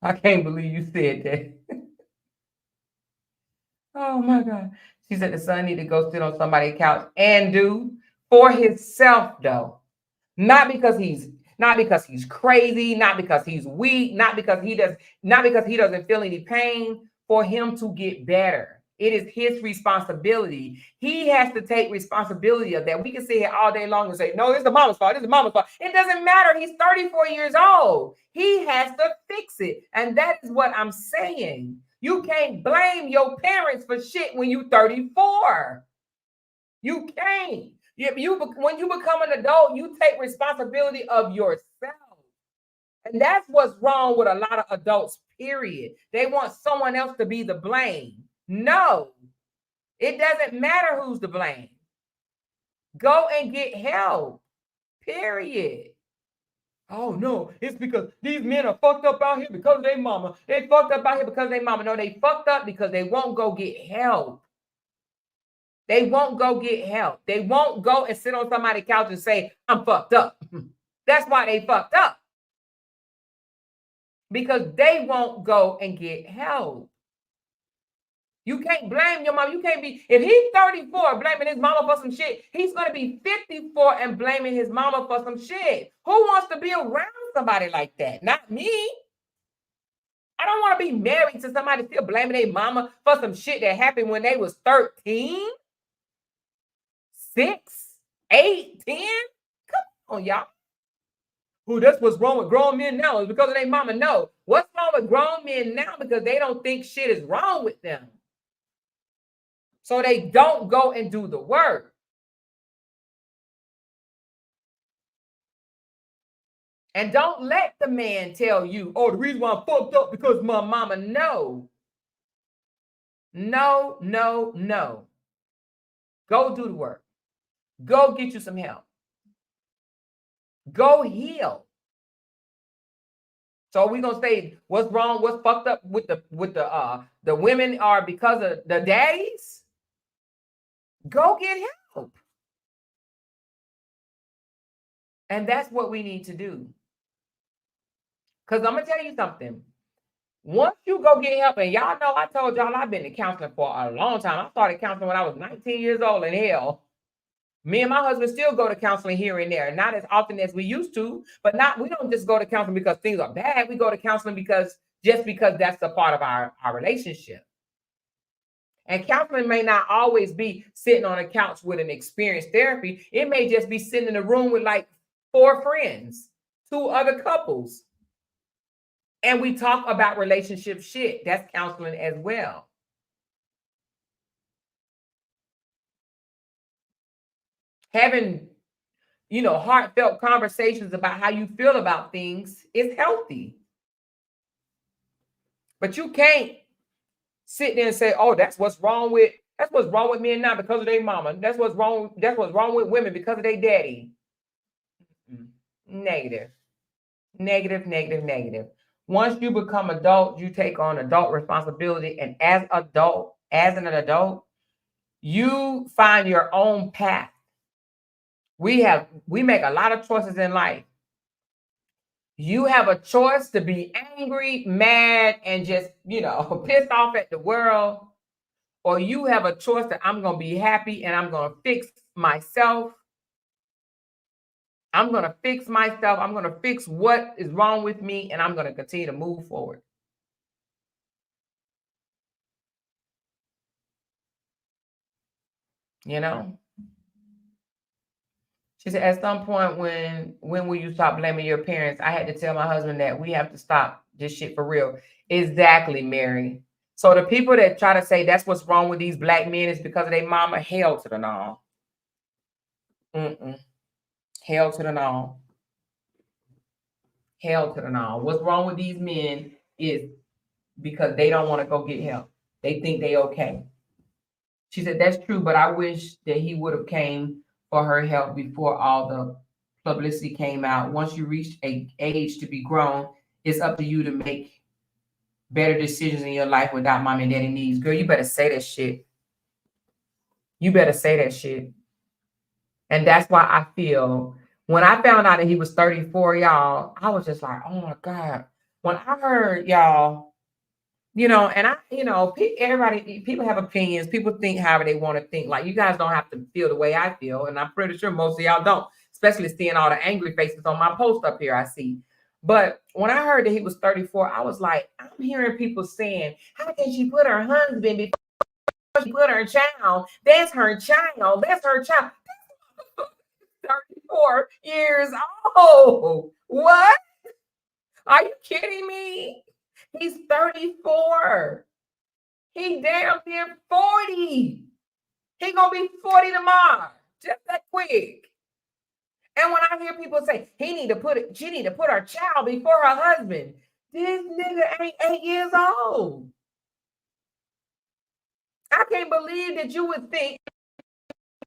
I can't believe you said that. Oh, my God. She said the son need to go sit on somebody's couch and do for himself, though. Not because he's crazy, not because he's weak, not because he doesn't feel any pain, for him to get better. It is his responsibility. He has to take responsibility of that. We can sit here all day long and say, no, it's the mama's fault. It's the mama's fault. It doesn't matter. He's 34 years old. He has to fix it. And that is what I'm saying. You can't blame your parents for shit when you're 34. You can't. When you become an adult, you take responsibility of yourself. And that's what's wrong with a lot of adults, period. They want someone else to be the blame. No, it doesn't matter who's to blame. Go and get help, period. Oh, no, it's because these men are fucked up out here because of their mama. They fucked up out here because of their mama. No, they fucked up because they won't go get help. They won't go get help. They won't go and sit on somebody's couch and say, I'm fucked up. That's why they fucked up. Because they won't go and get help. You can't blame your mom. You can't be, if he's 34 blaming his mama for some shit, he's going to be 54 and blaming his mama for some shit. Who wants to be around somebody like that? Not me. I don't want to be married to somebody still blaming their mama for some shit that happened when they was 13. 6, 8, 10. Come on, y'all. Who? That's what's wrong with grown men now is because of their mama. No. What's wrong with grown men now? Because they don't think shit is wrong with them. So they don't go and do the work. And don't let the man tell you, oh, the reason why I'm fucked up because my mama. No. No, no, no. Go do the work. Go get you some help. Go heal. So we're gonna say what's wrong, what's fucked up with the women are because of the daddies? Go get help. And that's what we need to do. Because I'm gonna tell you something. Once you go get help, and y'all know I told y'all I've been in counseling for a long time. I started counseling when I was 19 years old, and hell, me and my husband still go to counseling here and there, not as often as we used to, but we don't just go to counseling because things are bad. We go to counseling because that's a part of our relationship. And counseling may not always be sitting on a couch with an experienced therapy. It may just be sitting in a room with like 4 friends, 2 other couples. And we talk about relationship shit. That's counseling as well. having, heartfelt conversations about how you feel about things is healthy. But you can't sit there and say, "Oh, that's what's wrong with men now because of their mama. That's what's wrong with women because of their daddy." Negative. Negative, negative, negative. Once you become adult, you take on adult responsibility, and as an adult, you find your own path. We make a lot of choices in life. You have a choice to be angry, mad, and just, pissed off at the world. Or you have a choice that I'm going to be happy and I'm going to fix myself. I'm going to fix myself. I'm going to fix what is wrong with me, and I'm going to continue to move forward. She said, at some point, when will you stop blaming your parents? I had to tell my husband that we have to stop this shit for real. Exactly, Mary. So the people that try to say that's what's wrong with these black men is because of their mama, hell to the no. Hell to the no. Hell to the no. What's wrong with these men is because they don't want to go get help. They think they okay. She said, that's true, but I wish that he would have came for her help before all the publicity came out. Once you reach an age to be grown, it's up to you to make better decisions in your life without mom and daddy needs. Girl, you better say that shit. You better say that shit. And that's why I feel when I found out that he was 34, y'all, I was just like, oh my God. When I heard y'all, and people have opinions. People think however they want to think. Like, you guys don't have to feel the way I feel. And I'm pretty sure most of y'all don't, especially seeing all the angry faces on my post up here I see. But when I heard that he was 34, I was like, I'm hearing people saying, how can she put her husband before she put her child? That's her child. That's her child. 34 years old. What? Are you kidding me? He's 34. He damn near 40. He gonna be 40 tomorrow. Just that quick. And when I hear people say she need to put her child before her husband, this nigga ain't 8 years old. I can't believe that you would think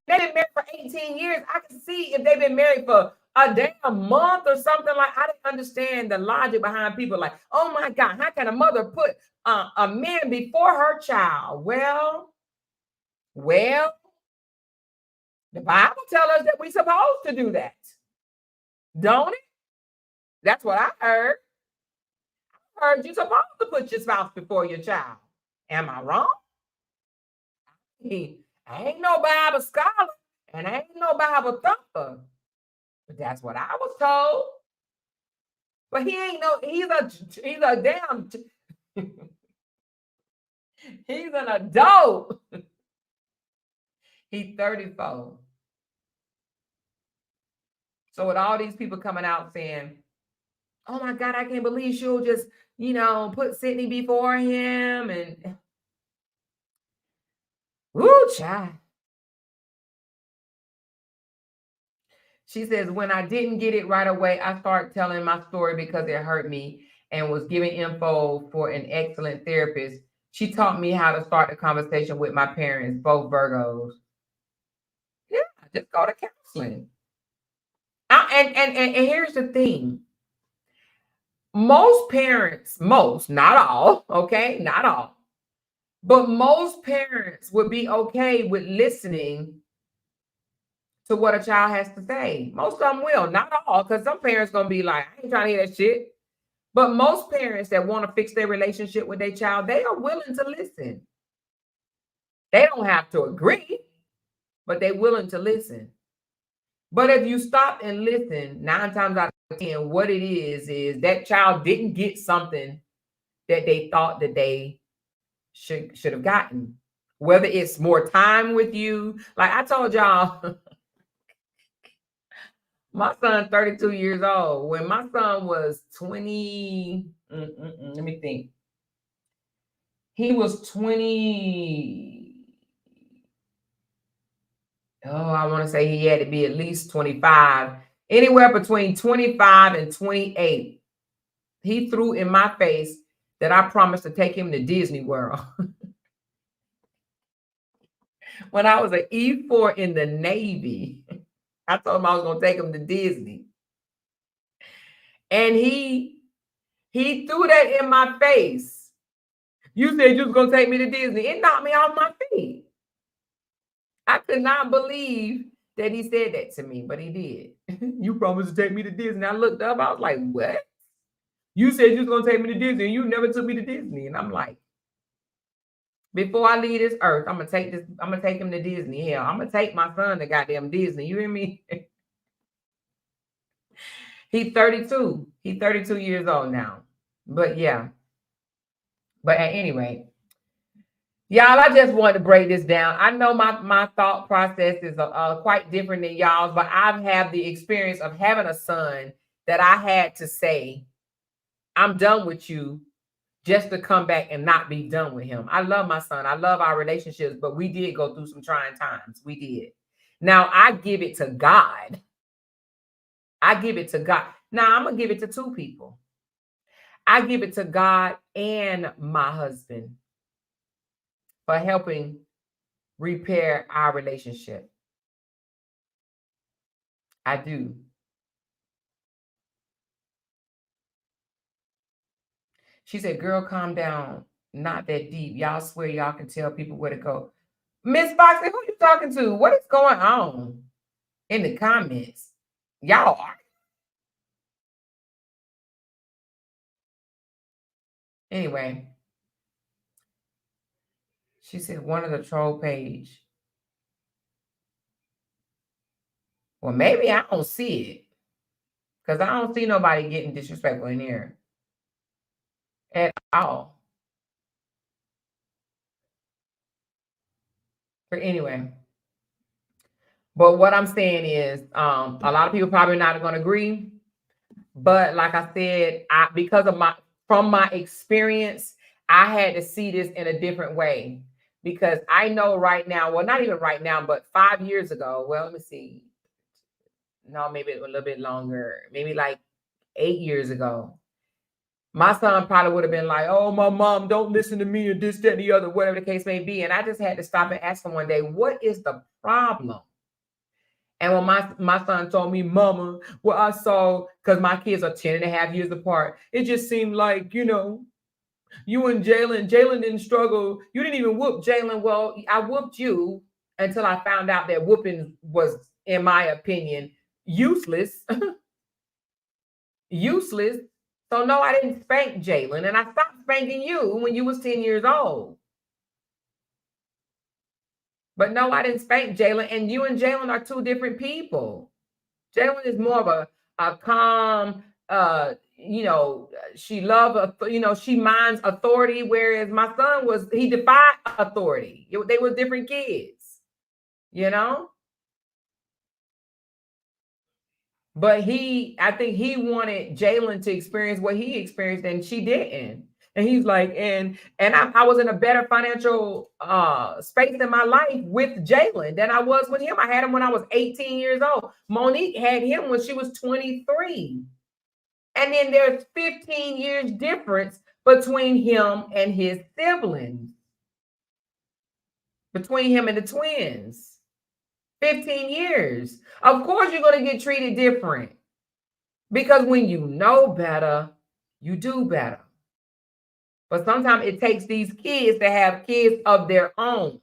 they've been married for 18 years. I can see if they've been married for a damn month or something. Like, I didn't understand the logic behind people like, oh my God, how can a mother put a man before her child? Well, the Bible tells us that we're supposed to do that. Don't it? That's what I heard. I heard you're supposed to put your spouse before your child. Am I wrong? I ain't no Bible scholar and I ain't no Bible thumper. But that's what I was told. But he's a damn he's an adult. He's 34. So with all these people coming out saying, oh my God, I can't believe she'll just, put Sydney before him, and woo, child. She says, when I didn't get it right away, I started telling my story because it hurt me and was giving info for an excellent therapist. She taught me how to start the conversation with my parents, both Virgos. Yeah, just go to counseling. And here's the thing. Most parents, not all, okay, not all, but most parents would be okay with listening to what a child has to say. Most of them will, not all, because some parents going to be like, I ain't trying to hear that shit. But most parents that want to fix their relationship with their child, they are willing to listen. They don't have to agree, but they're willing to listen. But if you stop and listen, 9 times out of 10, what it is that child didn't get something that they thought that they should have gotten. Whether it's more time with you. Like I told y'all, my son's 32 years old. When my son was 20, let me think. He was 20. I want to say he had to be at least 25, anywhere between 25 and 28. He threw in my face that I promised to take him to Disney World. When I was an E4 in the Navy, I told him I was going to take him to Disney. And he threw that in my face. You said you was going to take me to Disney. It knocked me off my feet. I could not believe that he said that to me, but he did. You promised to take me to Disney. I looked up. I was like, what? You said you was going to take me to Disney, and you never took me to Disney. And I'm like, before I leave this earth, I'm gonna take him to Disney. Hell, I'm gonna take my son to goddamn Disney. You hear me? He's 32. He's 32 years old now. But yeah. But anyway, y'all, I just wanted to break this down. I know my thought process is quite different than y'all's, but I've had the experience of having a son that I had to say, I'm done with you, just to come back and not be done with him. I love my son. I love our relationships, but we did go through some trying times. We did. Now I give it to God. I give it to God. Now I'm going to give it to two people. I give it to God and my husband for helping repair our relationship. I do. She said, girl, calm down. Not that deep. Y'all swear y'all can tell people where to go. Miss Foxy, who you talking to? What is going on in the comments? Y'all are. Anyway, she said one of the troll page. Well, maybe I don't see it because I don't see nobody getting disrespectful in here at all. But anyway, but what I'm saying is a lot of people probably not going to agree. But like I said, because of from my experience, I had to see this in a different way because I know right now, well, not even right now, but 5 years ago, well, let me see. No, maybe a little bit longer, maybe like 8 years ago. My son probably would have been like, oh, my mom, don't listen to me and this, that, and the other, whatever the case may be. And I just had to stop and ask him one day, what is the problem? And when my son told me, mama, what I saw, because my kids are 10 and a half years apart, it just seemed like, you and Jalen didn't struggle. You didn't even whoop Jalen. Well, I whooped you until I found out that whooping was, in my opinion, useless. Useless. So no, I didn't spank Jalen, and I stopped spanking you when you was 10 years old. But no, I didn't spank Jalen, and you and Jalen are two different people. Jalen is more of a calm, she she minds authority, whereas my son he defied authority. They were different kids, But I think he wanted Jalen to experience what he experienced, and she didn't. And he's like, and I was in a better financial space in my life with Jalen than I was with him. I had him when I was 18 years old. Monique had him when she was 23. And then there's 15 years difference between him and his siblings, between him and the twins. 15 years. Of course, you're going to get treated different. Because when you know better, you do better. But sometimes it takes these kids to have kids of their own.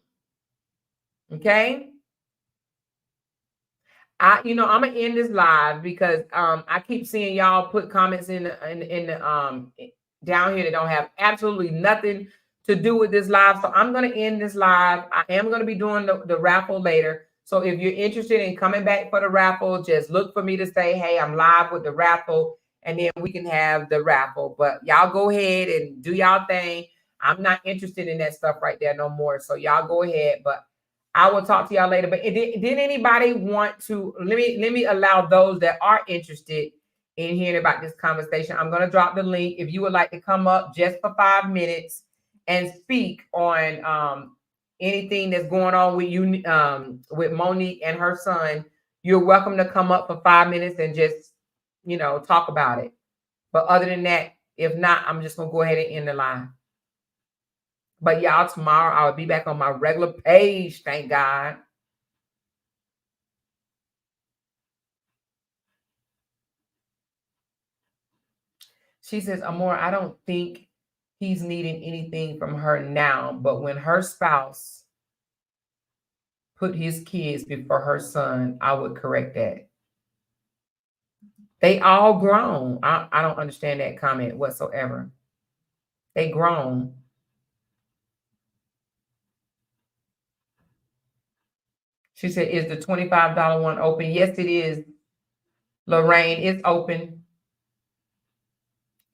Okay? I'm gonna end this live because I keep seeing y'all put comments in the down here that don't have absolutely nothing to do with this live. So I'm gonna end this live. I am gonna be doing the raffle later. So if you're interested in coming back for the raffle, just look for me to say, hey, I'm live with the raffle, and then we can have the raffle. But y'all go ahead and do y'all thing. I'm not interested in that stuff right there no more. So y'all go ahead. But I will talk to y'all later. But did anybody want to let me allow those that are interested in hearing about this conversation? I'm going to drop the link. If you would like to come up just for 5 minutes and speak on anything that's going on with you, with Monique and her son, you're welcome to come up for 5 minutes and just, talk about it. But other than that, if not, I'm just going to go ahead and end the live. But y'all, tomorrow I will be back on my regular page. Thank God. She says, Amoira, I don't think he's needing anything from her now, but when her spouse put his kids before her son, I would correct that. They all grown. I don't understand that comment whatsoever. They grown. She said, is the $25 one open? Yes, it is. Lorraine, it's open.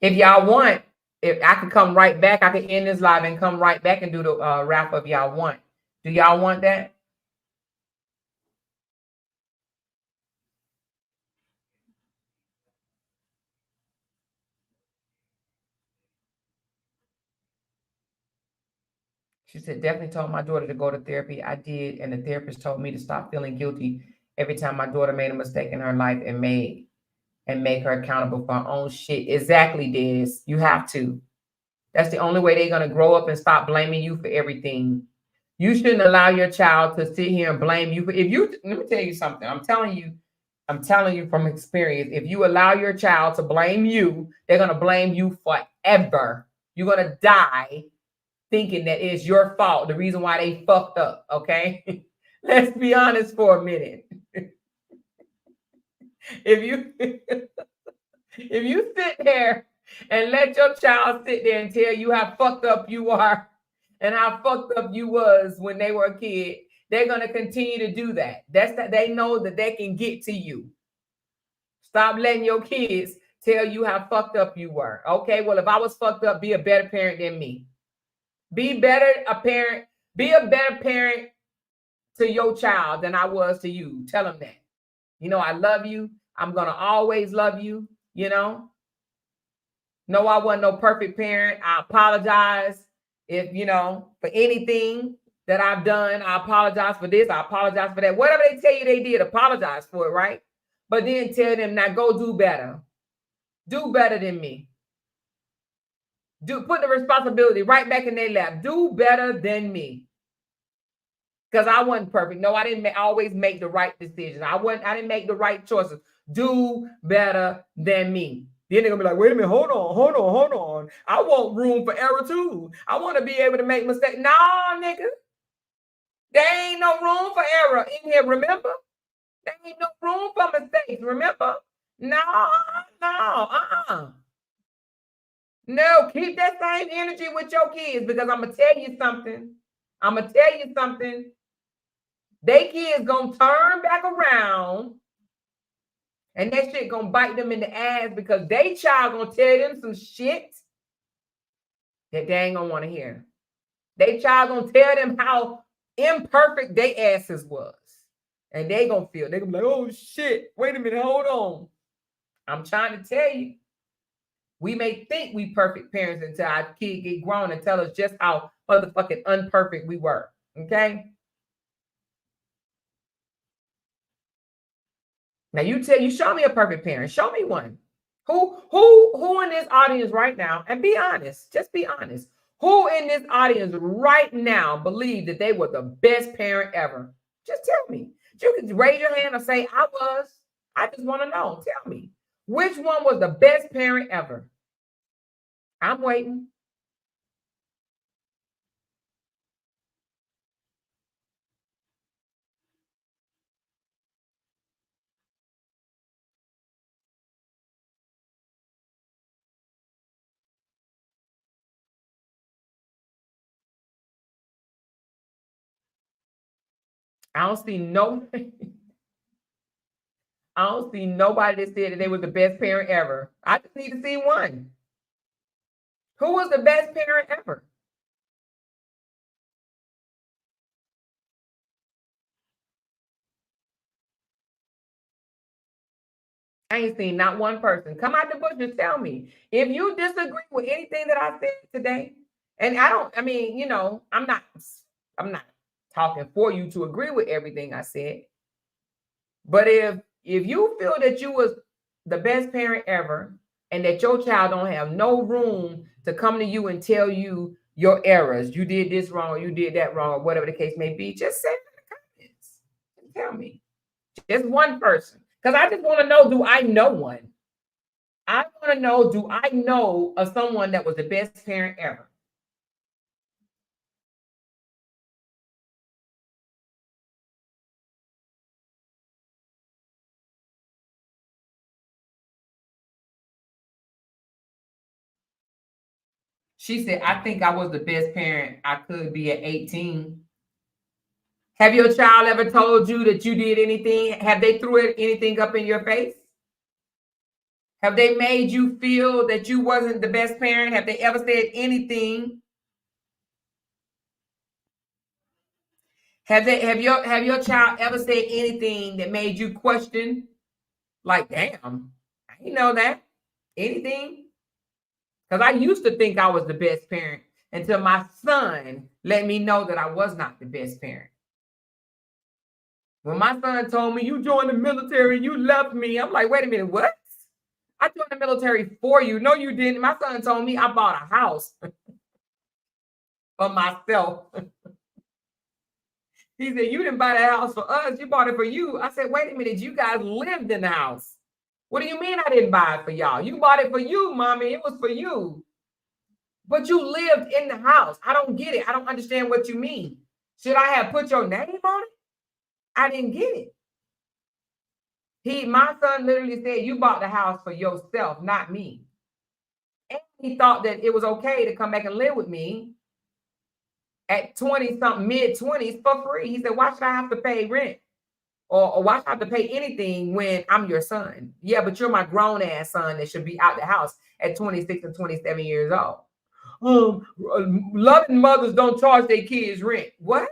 If y'all want, if I can come right back, I can end this live and come right back and do the wrap up y'all want. Do y'all want that? She said, definitely told my daughter to go to therapy. I did, and the therapist told me to stop feeling guilty every time my daughter made a mistake in her life and make her accountable for her own shit. Exactly, Des. You have to. That's the only way they're going to grow up and stop blaming you for everything. You shouldn't allow your child to sit here and blame you. Let me tell you something. I'm telling you from experience. If you allow your child to blame you, they're going to blame you forever. You're going to die thinking that it's your fault, the reason why they fucked up, okay? Let's be honest for a minute. If you sit there and let your child sit there and tell you how fucked up you are and how fucked up you was when they were a kid, they're going to continue to do that. They know that they can get to you. Stop letting your kids tell you how fucked up you were. Okay, well, if I was fucked up, be a better parent than me. Be a better parent to your child than I was to you. Tell them that. I love you. I'm going to always love you, No, I wasn't no perfect parent. I apologize if, for anything that I've done. I apologize for this. I apologize for that. Whatever they tell you they did, apologize for it, right? But then tell them, now go do better. Do better than me. Put the responsibility right back in their lap. Do better than me. Because I wasn't perfect. No, I didn't always make the right decisions. I didn't make the right choices. Do better than me. Then they're gonna be like, wait a minute, hold on. I want room for error too. I want to be able to make mistakes. No, nigga. There ain't no room for error in here, remember? There ain't no room for mistakes, remember? No. No, keep that same energy with your kids, because I'm gonna tell you something. They kids gonna turn back around, and that shit gonna bite them in the ass, because they child gonna tell them some shit that they ain't gonna want to hear. They child gonna tell them how imperfect they asses was, and they gonna be like, oh shit, wait a minute, hold on. I'm trying to tell you. We may think we perfect parents until our kid get grown and tell us just how motherfucking unperfect we were. Okay? Now you show me a perfect parent. Show me one. Who in this audience right now, and be honest, just be honest. Who in this audience right now believe that they were the best parent ever? Just tell me. You can raise your hand and say, I was. I just want to know. Tell me. Which one was the best parent ever? I'm waiting. I don't see nobody that said that they were the best parent ever. I just need to see one. Who was the best parent ever? I ain't seen not one person. Come out the bush and tell me. If you disagree with anything that I said today, and I'm not talking for you to agree with everything I said. But if you feel that you was the best parent ever and that your child don't have no room to come to you and tell you your errors, you did this wrong, or you did that wrong, or whatever the case may be, just say it in the comments and tell me. Just one person. Because I just want to know, do I know one? I want to know, do I know of someone that was the best parent ever? She said, I think I was the best parent I could be at 18. Have your child ever told you that you did anything? Have they threw anything up in your face? Have they made you feel that you wasn't the best parent? Have they ever said anything? Have your child ever said anything that made you question? Like, damn, I didn't know that. Anything? Because I used to think I was the best parent until my son let me know that I was not the best parent. When my son told me, you joined the military, you left me, I'm like, wait a minute, what? I joined the military for you. No, you didn't. My son told me I bought a house for myself. He said, you didn't buy the house for us. You bought it for you. I said, wait a minute. You guys lived in the house. What do you mean I didn't buy it for y'all? You bought it for you, mommy. It was for you. But you lived in the house. I don't get it. I don't understand what you mean. Should I have put your name on it? I didn't get it. My son literally said, you bought the house for yourself, not me. And he thought that it was okay to come back and live with me at 20-something, mid-20s for free. He said, why should I have to pay rent? Or why should I have to pay anything when I'm your son? Yeah, but you're my grown-ass son that should be out the house at 26 and 27 years old. Loving mothers don't charge their kids rent. What?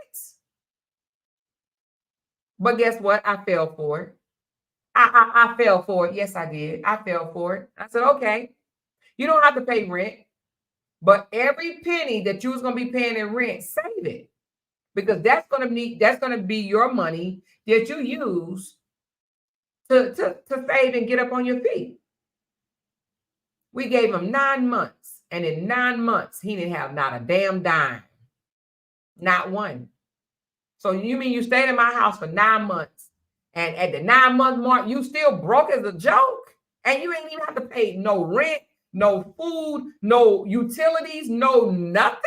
But guess what? I fell for it. I fell for it. Yes, I did. I fell for it. I said, okay, you don't have to pay rent, but every penny that you was going to be paying in rent, save it. Because that's going to be your money that you use to save and get up on your feet. We gave him 9 months, and in 9 months, he didn't have not a damn dime. Not one. So you mean you stayed in my house for 9 months, and at the 9-month mark, you still broke as a joke, and you ain't even have to pay no rent, no food, no utilities, no nothing,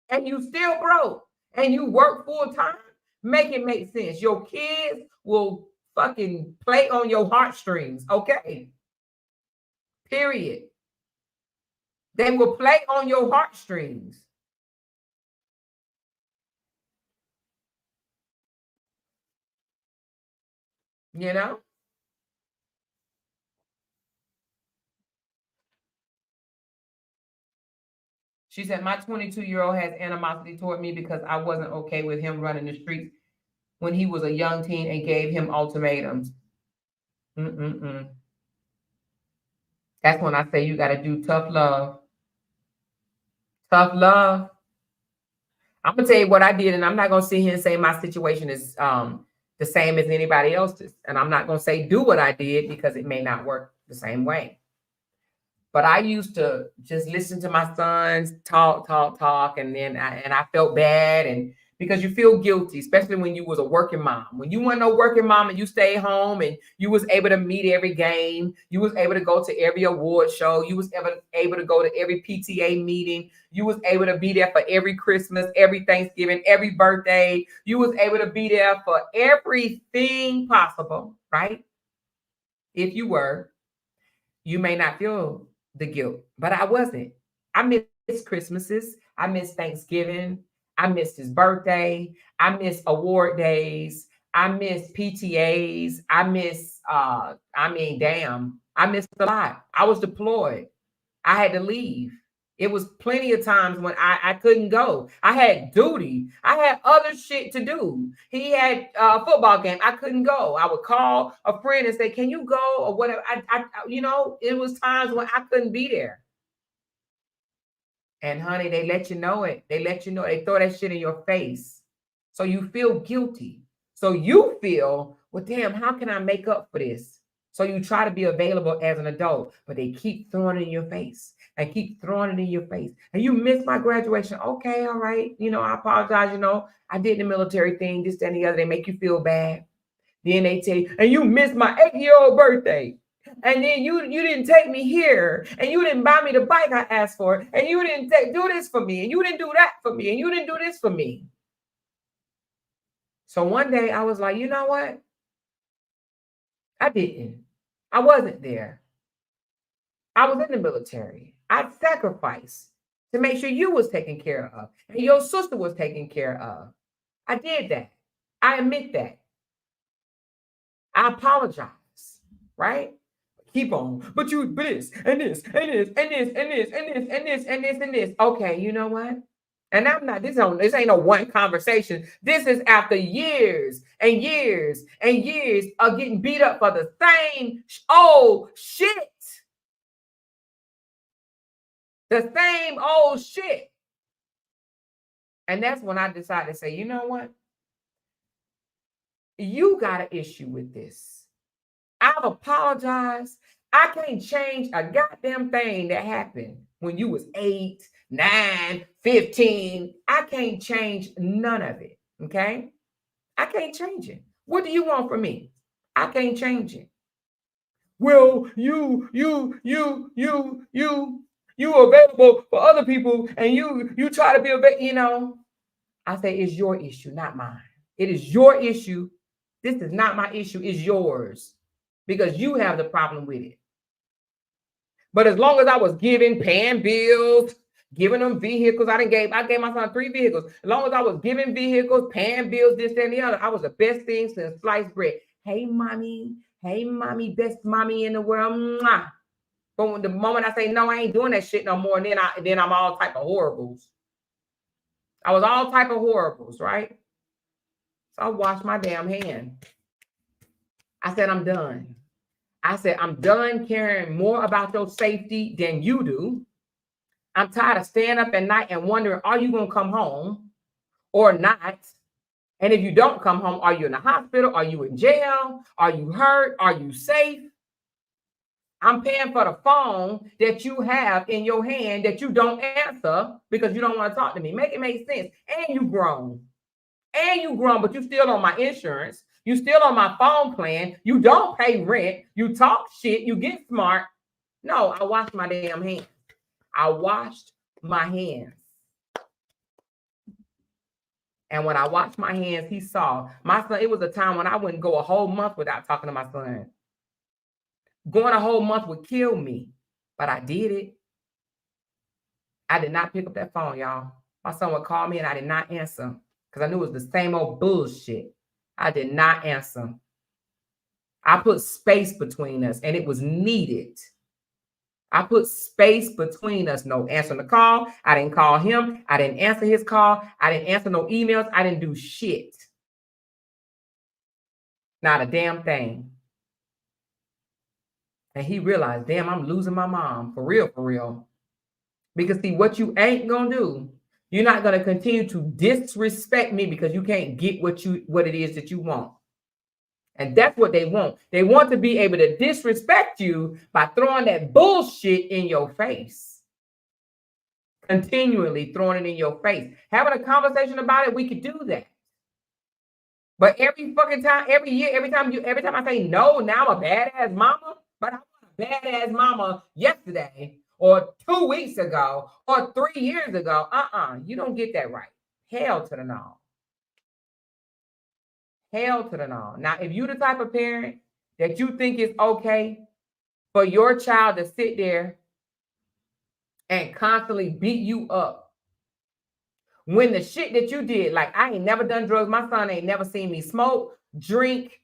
and you still broke, and you work full time? Make it make sense. Your kids will fucking play on your heartstrings, okay? Period. They will play on your heartstrings. You know? She said, my 22-year-old has animosity toward me because I wasn't okay with him running the streets when he was a young teen and gave him ultimatums. That's when I say you got to do tough love. Tough love. I'm going to tell you what I did, and I'm not going to sit here and say my situation is the same as anybody else's. And I'm not going to say do what I did because it may not work the same way. But I used to just listen to my sons talk, and then I felt bad, and because you feel guilty, especially when you was a working mom. When you weren't no working mom and you stayed home and you was able to meet every game, you was able to go to every award show, you was able to go to every PTA meeting, you was able to be there for every Christmas, every Thanksgiving, every birthday, you was able to be there for everything possible, right? If you were, you may not feel the guilt, but I wasn't. I missed Christmases. I missed Thanksgiving. I missed his birthday. I missed award days. I missed PTAs. I missed, I missed a lot. I was deployed. I had to leave. It was plenty of times when I couldn't go. I had duty. I had other shit to do. He had a football game. I couldn't go. I would call a friend and say, can you go or whatever? It was times when I couldn't be there. And honey, they let you know it. They let you know. They throw that shit in your face. So you feel guilty. So you feel, well, damn, how can I make up for this? So you try to be available as an adult, but they keep throwing it in your face and keep throwing it in your face. And you missed my graduation. Okay, all right. I apologize. I did the military thing, this, that, and the other. They make you feel bad. Then they tell you, and you missed my 8-year-old birthday. And then you didn't take me here. And you didn't buy me the bike I asked for. And you didn't do this for me. And you didn't do that for me. And you didn't do this for me. So one day I was like, you know what? I didn't. I wasn't there. I was in the military. I sacrificed to make sure you was taken care of and your sister was taken care of. I did that. I admit that. I apologize, right? Keep on. But this and this and this and this and this and this and this and this and this. Okay, you know what? And I'm not, this ain't no one conversation. This is after years and years and years of getting beat up for the same old shit. The same old shit. And that's when I decided to say, you know what? You got an issue with this. I've apologized. I can't change a goddamn thing that happened when you was 8, 9, 15. I can't change none of it. Okay? I can't change it. What do you want from me? I can't change it. Well, you available for other people and you try to be available, I say it's your issue, not mine. It is your issue. This is not my issue, it's yours. Because you have the problem with it. But as long as I was paying bills, giving them vehicles, I gave my son 3 vehicles. As long as I was giving vehicles, paying bills, this, that, and the other, I was the best thing since sliced bread. Hey, mommy, best mommy in the world. Mwah. But the moment I say, no, I ain't doing that shit no more, and then I'm all type of horribles. I was all type of horribles, right? So I washed my damn hand. I said, I'm done. I said, I'm done caring more about your safety than you do. I'm tired of staying up at night and wondering, are you going to come home or not? And if you don't come home, are you in the hospital? Are you in jail? Are you hurt? Are you safe? I'm paying for the phone that you have in your hand that you don't answer because you don't want to talk to me. Make it make sense. And you grown. But you still on my insurance. You still on my phone plan. You don't pay rent. You talk shit. You get smart. No, I washed my damn hands. I washed my hands. And when I washed my hands, he saw. My son, it was a time when I wouldn't go a whole month without talking to my son. Going a whole month would kill me. But I did it. I did not pick up that phone, y'all. My son would call me and I did not answer. Because I knew it was the same old bullshit. I did not answer. I put space between us and it was needed. I put space between us. No answering the call. I didn't call him. I didn't answer his call. I didn't answer no emails. I didn't do shit. Not a damn thing. And he realized, damn, I'm losing my mom. For real, for real. Because see, what you ain't going to do, you're not going to continue to disrespect me because you can't get what it is that you want. And that's what they want. They want to be able to disrespect you by throwing that bullshit in your face. Continually throwing it in your face. Having a conversation about it, we could do that. But every fucking time, every year, every time I say no, now I'm a badass mama, but I was a badass mama yesterday or 2 weeks ago or 3 years ago. You don't get that right. Hell to the no. Hell to the no. Now, if you're the type of parent that you think it's okay for your child to sit there and constantly beat you up when the shit that you did, like I ain't never done drugs, my son ain't never seen me smoke, drink.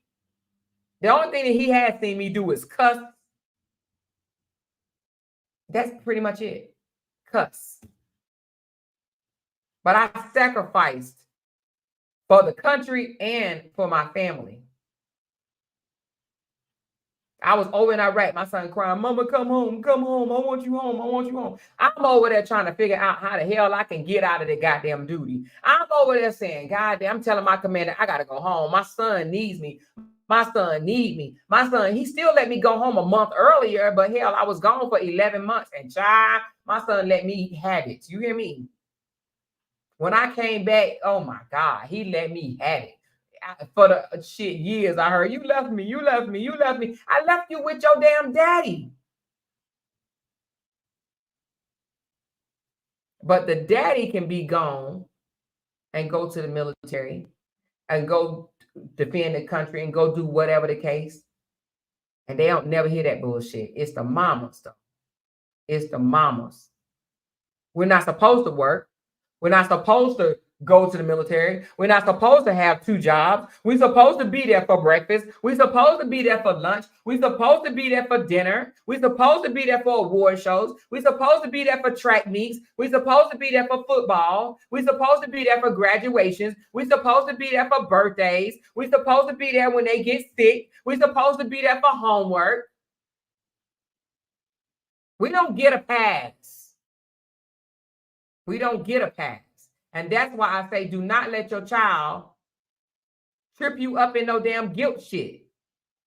The only thing that he has seen me do is cuss. That's pretty much it. Cuss. But I sacrificed for the country and for my family. I was over in Iraq. My son crying, "Mama, come home, come home. I want you home. I want you home." I'm over there trying to figure out how the hell I can get out of the goddamn duty. I'm over there saying, "Goddamn," I'm telling my commander, I gotta go home. My son needs me. My son need me. My son, he still let me go home a month earlier, but hell, I was gone for 11 months. And child, my son let me have it. You hear me? When I came back, oh my God, he let me have it. For the shit years, I heard, "You left me, you left me, you left me." I left you with your damn daddy. But the daddy can be gone and go to the military and go defend the country and go do whatever the case. And they don't never hear that bullshit. It's the mamas, though. It's the mamas. We're not supposed to work. We're not supposed to go to the military. We're not supposed to have 2 jobs. We're supposed to be there for breakfast. We're supposed to be there for lunch. We're supposed to be there for dinner. We're supposed to be there for award shows. We're supposed to be there for track meets. We're supposed to be there for football. We're supposed to be there for graduations. We're supposed to be there for birthdays. We're supposed to be there when they get sick. We're supposed to be there for homework. We don't get a pass. We don't get a pass. And that's why I say, do not let your child trip you up in no damn guilt shit.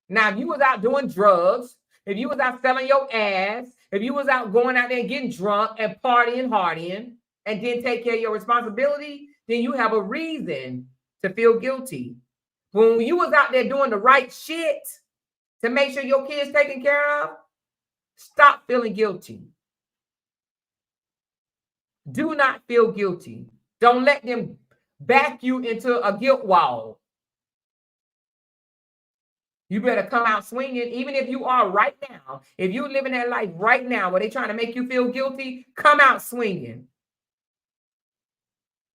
Now, if you was out doing drugs, if you was out selling your ass, if you was out going out there and getting drunk and partying, and didn't take care of your responsibility, then you have a reason to feel guilty. When you was out there doing the right shit to make sure your kids taken care of, stop feeling guilty. Do not feel guilty. Don't let them back you into a guilt wall. You better come out swinging, even if you are right now. If you're living that life right now where they're trying to make you feel guilty, come out swinging.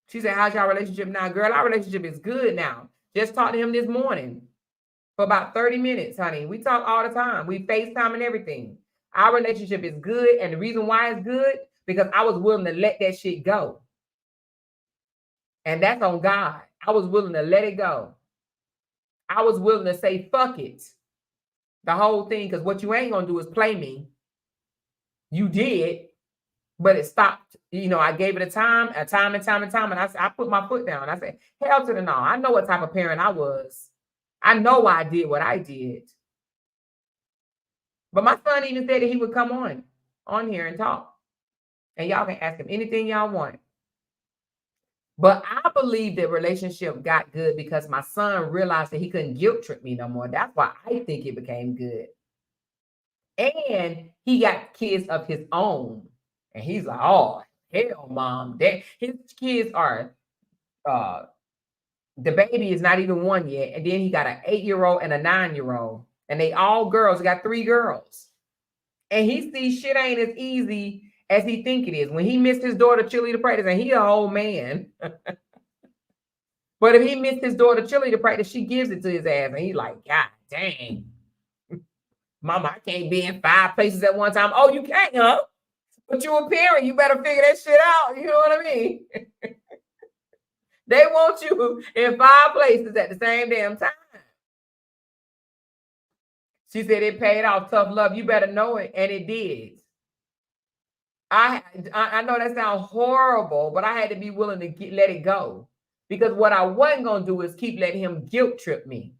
She said, "How's your relationship now?" Girl, our relationship is good now. Just talked to him this morning for about 30 minutes, honey. We talk all the time. We FaceTime and everything. Our relationship is good. And the reason why it's good, because I was willing to let that shit go. And that's on God. I was willing to let it go. I was willing to say, fuck it. The whole thing, because what you ain't going to do is play me. You did, but it stopped. You know, I gave it a time. And I put my foot down. I said, hell to the no. I know what type of parent I was. I know why I did what I did. But my son even said that he would come on here and talk. And y'all can ask him anything y'all want. But I believe that relationship got good because my son realized that he couldn't guilt trip me no more. That's why I think it became good. And he got kids of his own. And he's like, "Oh, hell, Mom." His kids are, the baby is not even 1 yet. And then he got an 8-year-old and a 9-year-old. And they all girls. He got 3 girls. And he sees shit ain't as easy as he think it is. When he missed his daughter cheerleader practice, and he an old man. But if he missed his daughter cheerleader practice, she gives it to his ass. And he's like, "God dang. Mama, I can't be in 5 places at one time." "Oh, you can't, huh? But you a parent. You better figure that shit out." You know what I mean? They want you in 5 places at the same damn time. She said it paid off. Tough love. You better know it. And it did. I know that sounds horrible, but I had to be willing to let it go. Because what I wasn't going to do is keep letting him guilt trip me.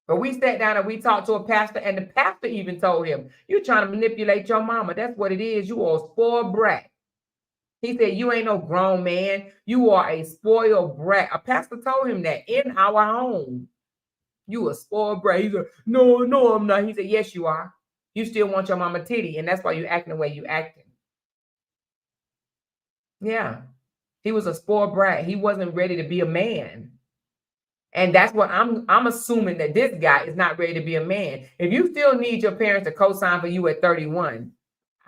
But we sat down and we talked to a pastor, and the pastor even told him, "You're trying to manipulate your mama. That's what it is. You are a spoiled brat." He said, "You ain't no grown man. You are a spoiled brat." A pastor told him that in our home. "You a spoiled brat." He said, No, I'm not." He said, "Yes, you are. You still want your mama titty, and that's why you acting the way you acting." Yeah. He was a spoiled brat. He wasn't ready to be a man. And that's what I'm assuming, that this guy is not ready to be a man. If you still need your parents to co-sign for you at 31,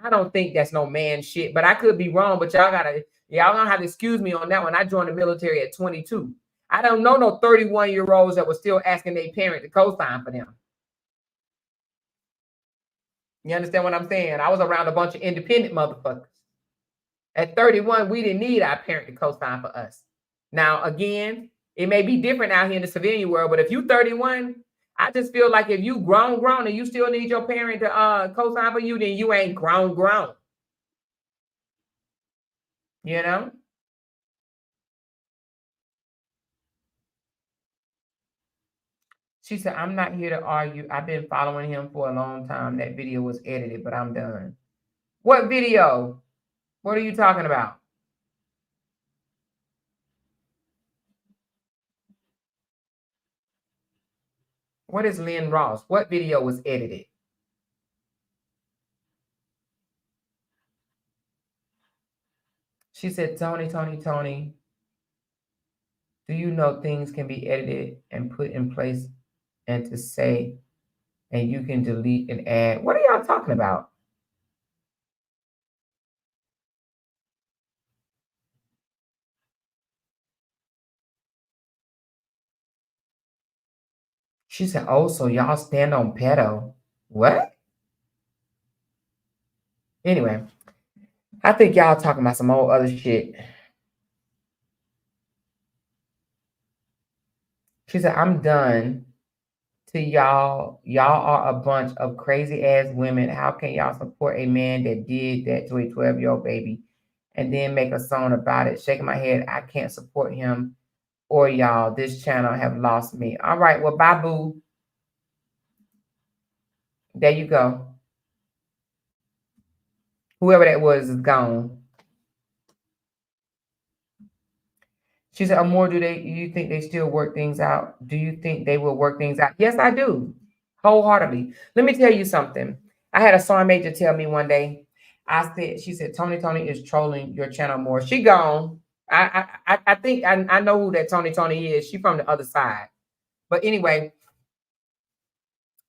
I don't think that's no man shit. But I could be wrong, but y'all gonna have to excuse me on that one. I joined the military at 22. I don't know no 31-year-olds that were still asking their parent to co-sign for them. You understand what I'm saying? I was around a bunch of independent motherfuckers. At 31, we didn't need our parent to co-sign for us. Now, again, it may be different out here in the civilian world, but if you're 31, I just feel like if you grown and you still need your parent to co-sign for you, then you ain't grown. You know? She said, I'm not here to argue. I've been following him for a long time. That video was edited, but I'm done. What video? What are you talking about? What is Lynn Ross? What video was edited? She said, Tony, do you know things can be edited and put in place and to say, and you can delete and add? What are y'all talking about? She said, oh, so y'all stand on pedo. What? Anyway, I think y'all talking about some old other shit. She said, I'm done. To y'all are a bunch of crazy ass women. How can y'all support a man that did that to a 12-year-old baby and then make a song about it? Shaking my head, I can't support him or y'all. This channel have lost me. All right, well, bye, boo. There you go. Whoever that was is gone. She said, Amoira, do you think they still work things out? Do you think they will work things out? Yes, I do. Wholeheartedly. Let me tell you something. I had a sergeant major tell me one day, she said, Tony is trolling your channel more. She gone. I think I know who that Tony is. She from the other side. But anyway,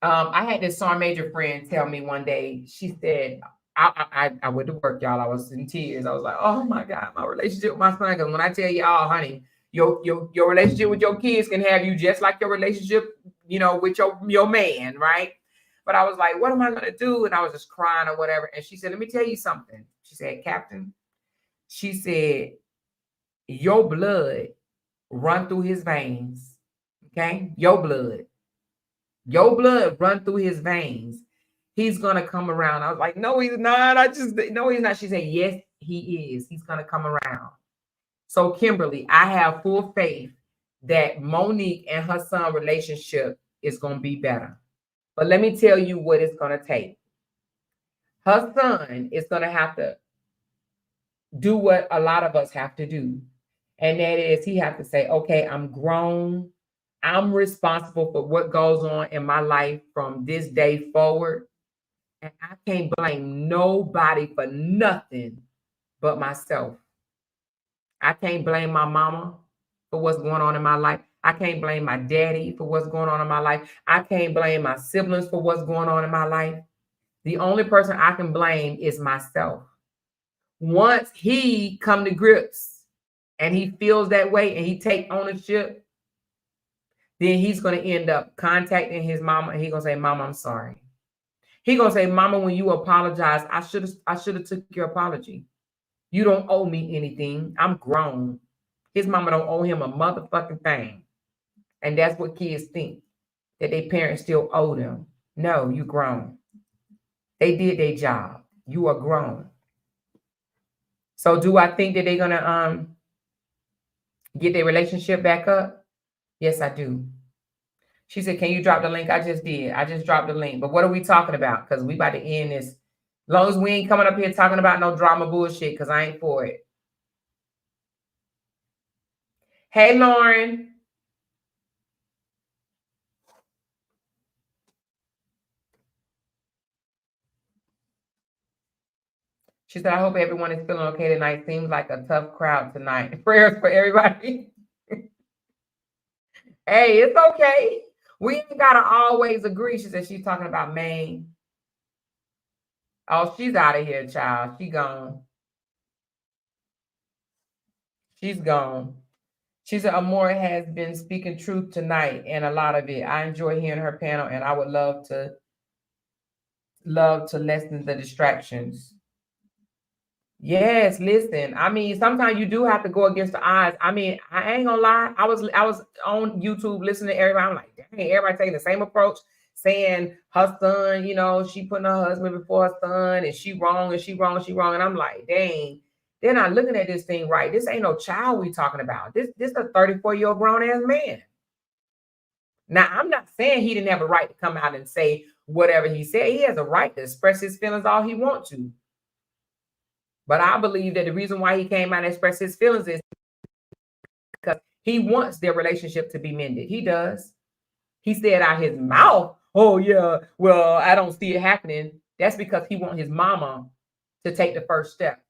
I had this sergeant major friend tell me one day, she said, I went to work, y'all. I was in tears. I was like, oh my God, my relationship with my son. Because when I tell y'all, honey, your relationship with your kids can have you just like your relationship, with your man, right? But I was like, what am I going to do? And I was just crying or whatever. And she said, let me tell you something. She said, Captain, she said, your blood run through his veins. Okay? Your blood run through his veins. He's going to come around. I was like, no, he's not. No, he's not. She said, yes, he is. He's going to come around. So Kimberly, I have full faith that Monique and her son relationship is going to be better. But let me tell you what it's going to take. Her son is going to have to do what a lot of us have to do. And that is he have to say, okay, I'm grown. I'm responsible for what goes on in my life from this day forward. And I can't blame nobody for nothing but myself. I can't blame my mama for what's going on in my life. I can't blame my daddy for what's going on in my life. I can't blame my siblings for what's going on in my life. The only person I can blame is myself. Once he come to grips and he feels that way and he take ownership, then he's going to end up contacting his mama and he's going to say, Mama, I'm sorry. He's going to say, Mama, when you apologize, I should have took your apology. You don't owe me anything. I'm grown. His mama don't owe him a motherfucking thing. And that's what kids think, that their parents still owe them. No, you grown. They did their job. You are grown. So do I think that they're going to get their relationship back up? Yes, I do. She said, can you drop the link? I just did. I just dropped the link. But what are we talking about? Because we about to end this. As long as we ain't coming up here talking about no drama bullshit, because I ain't for it. Hey, Lauren. She said, I hope everyone is feeling okay tonight. Seems like a tough crowd tonight. Prayers for everybody. Hey, it's okay. We ain't got to always agree. She said she's talking about Maine. Oh, she's out of here, child. She gone. She's gone. She said, Amoira has been speaking truth tonight and a lot of it. I enjoy hearing her panel and I would love to lessen the distractions. Yes, listen. I mean, sometimes you do have to go against the odds. I mean, I ain't gonna lie. I was on YouTube listening to everybody. I'm like, dang, everybody taking the same approach, saying her son, she putting her husband before her son, and she wrong, and she wrong, and she wrong. And I'm like, dang, they're not looking at this thing right. This ain't no child we talking about. This a 34-year-old grown ass man. Now, I'm not saying he didn't have a right to come out and say whatever he said. He has a right to express his feelings all he wants to. But I believe that the reason why he came out and expressed his feelings is because he wants their relationship to be mended. He does. He said out his mouth, oh, yeah, well, I don't see it happening. That's because he wants his mama to take the first step.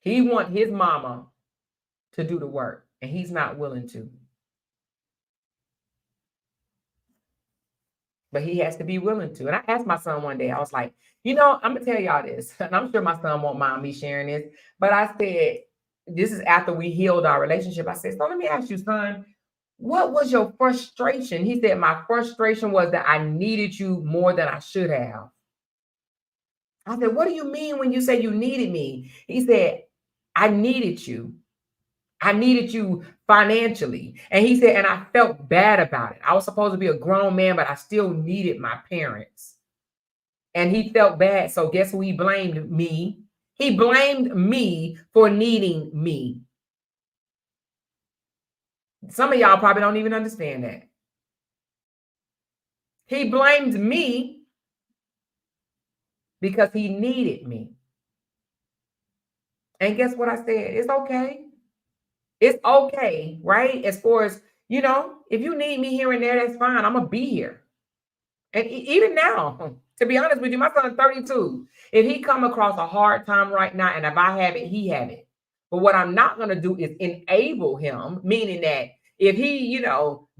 He wants his mama to do the work, and he's not willing to. But he has to be willing to. And I asked my son one day, I was like, I'm going to tell y'all this, and I'm sure my son won't mind me sharing this, but I said, this is after we healed our relationship. I said, so let me ask you, son, what was your frustration? He said, my frustration was that I needed you more than I should have. I said, what do you mean when you say you needed me? He said, I needed you. I needed you financially. And he said, and I felt bad about it. I was supposed to be a grown man, but I still needed my parents. And he felt bad. So guess who he blamed? Me. He blamed me for needing me. Some of y'all probably don't even understand that. He blamed me because he needed me. And guess what I said? It's okay. It's okay, right? As far as, if you need me here and there, that's fine. I'm going to be here. And even now, to be honest with you, my son's 32. If he come across a hard time right now, and if I have it, he have it. But what I'm not going to do is enable him, meaning that if he,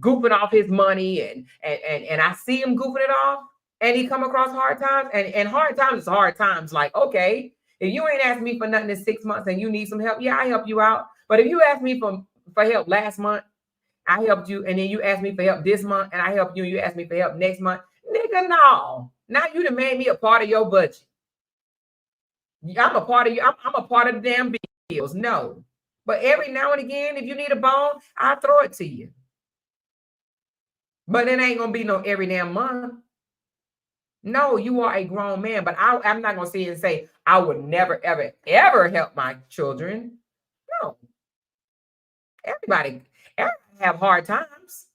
goofing off his money and I see him goofing it off and he come across hard times, and hard times is hard times. Like, okay, if you ain't asked me for nothing in 6 months and you need some help, yeah, I help you out. But if you asked me for help last month, I helped you, and then you asked me for help this month, and I helped you, and you asked me for help next month, nigga, no. Now you done made me a part of your budget. I'm a part of you. I'm a part of the damn bills. No. But every now and again, if you need a bone, I'll throw it to you. But it ain't going to be no every damn month. No, you are a grown man, but I'm not going to sit and say, I would never, ever, ever help my children. No. Everybody have hard times.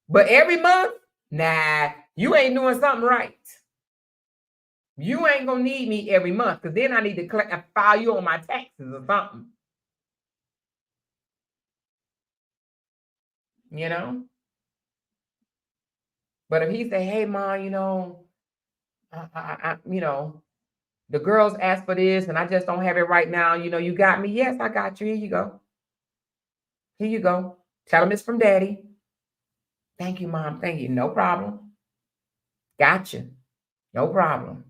But every month, nah, you ain't doing something right. You ain't going to need me every month, because then I need to file you on my taxes or something. But if he say, hey, Mom, the girls asked for this and I just don't have it right now. You got me. Yes, I got you. Here you go. Here you go. Tell them it's from Daddy. Thank you, Mom. Thank you. No problem. Gotcha. No problem.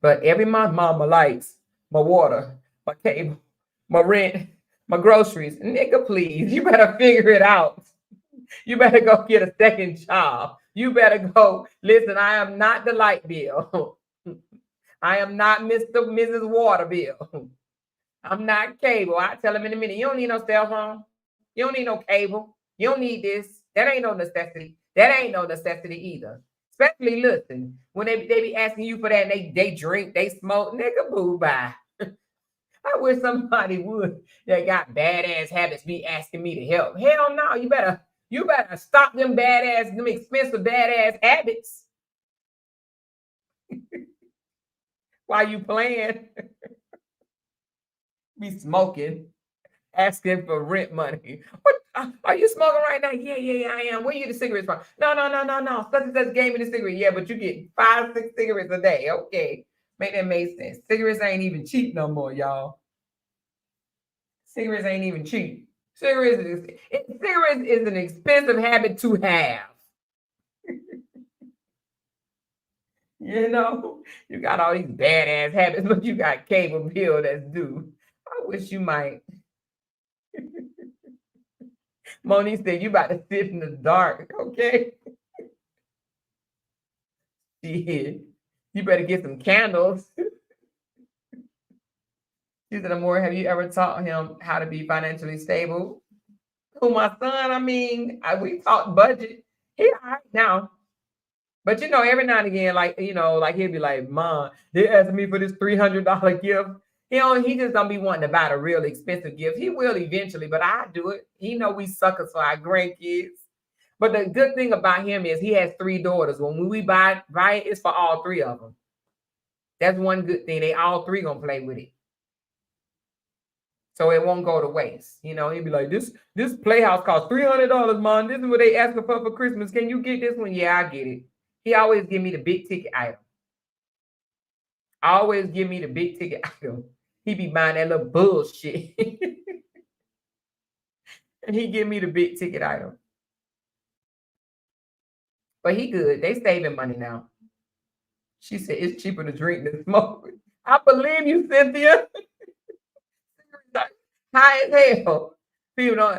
But every month, Mom, my lights, my water, my cable, my rent, my groceries. Nigga, please, you better figure it out. You better go get a second job. You better go. Listen, I am not the light bill. I am not Mrs. Water bill. I'm not cable. I tell him in a minute, you don't need no cell phone. You don't need no cable. You don't need this. That ain't no necessity. That ain't no necessity either. Especially, listen, when they be asking you for that and they drink, they smoke, nigga, boo, bye. I wish somebody would that got badass habits be asking me to help. Hell no, you better stop them expensive badass habits. While you playing, be smoking, asking for rent money. What are you smoking right now? Yeah, I am. Where you the cigarettes from? No. Such and such gave me the cigarette. Yeah, but you get 5-6 cigarettes a day. Okay, make that make sense. Cigarettes ain't even cheap no more, y'all. Cigarettes ain't even cheap. Cigarettes is an expensive habit to have. You got all these badass habits, but you got cable bill that's due. I wish you might. Monique said, you about to sit in the dark, okay? Shit. You better get some candles. She said, Amoira, have you ever taught him how to be financially stable? Who, my son? I mean, we talked budget. He all right now. But every now and again, like, like he'll be like, Mom, they asking me for this $300 gift. He just don't be wanting to buy the real expensive gift. He will eventually, but I do it. He know we suckers for our grandkids. But the good thing about him is he has 3 daughters. When we buy it, it's for all 3 of them. That's one good thing. They all 3 gonna play with it. So it won't go to waste. He'd be like, this playhouse costs $300, Mom. This is what they asking for Christmas. Can you get this one? Yeah, I get it. He always give me the big ticket item. Always give me the big ticket item. He be buying that little bullshit. And he give me the big ticket item. But he good. They saving money now. She said it's cheaper to drink than smoke. I believe you, Cynthia. High as hell. People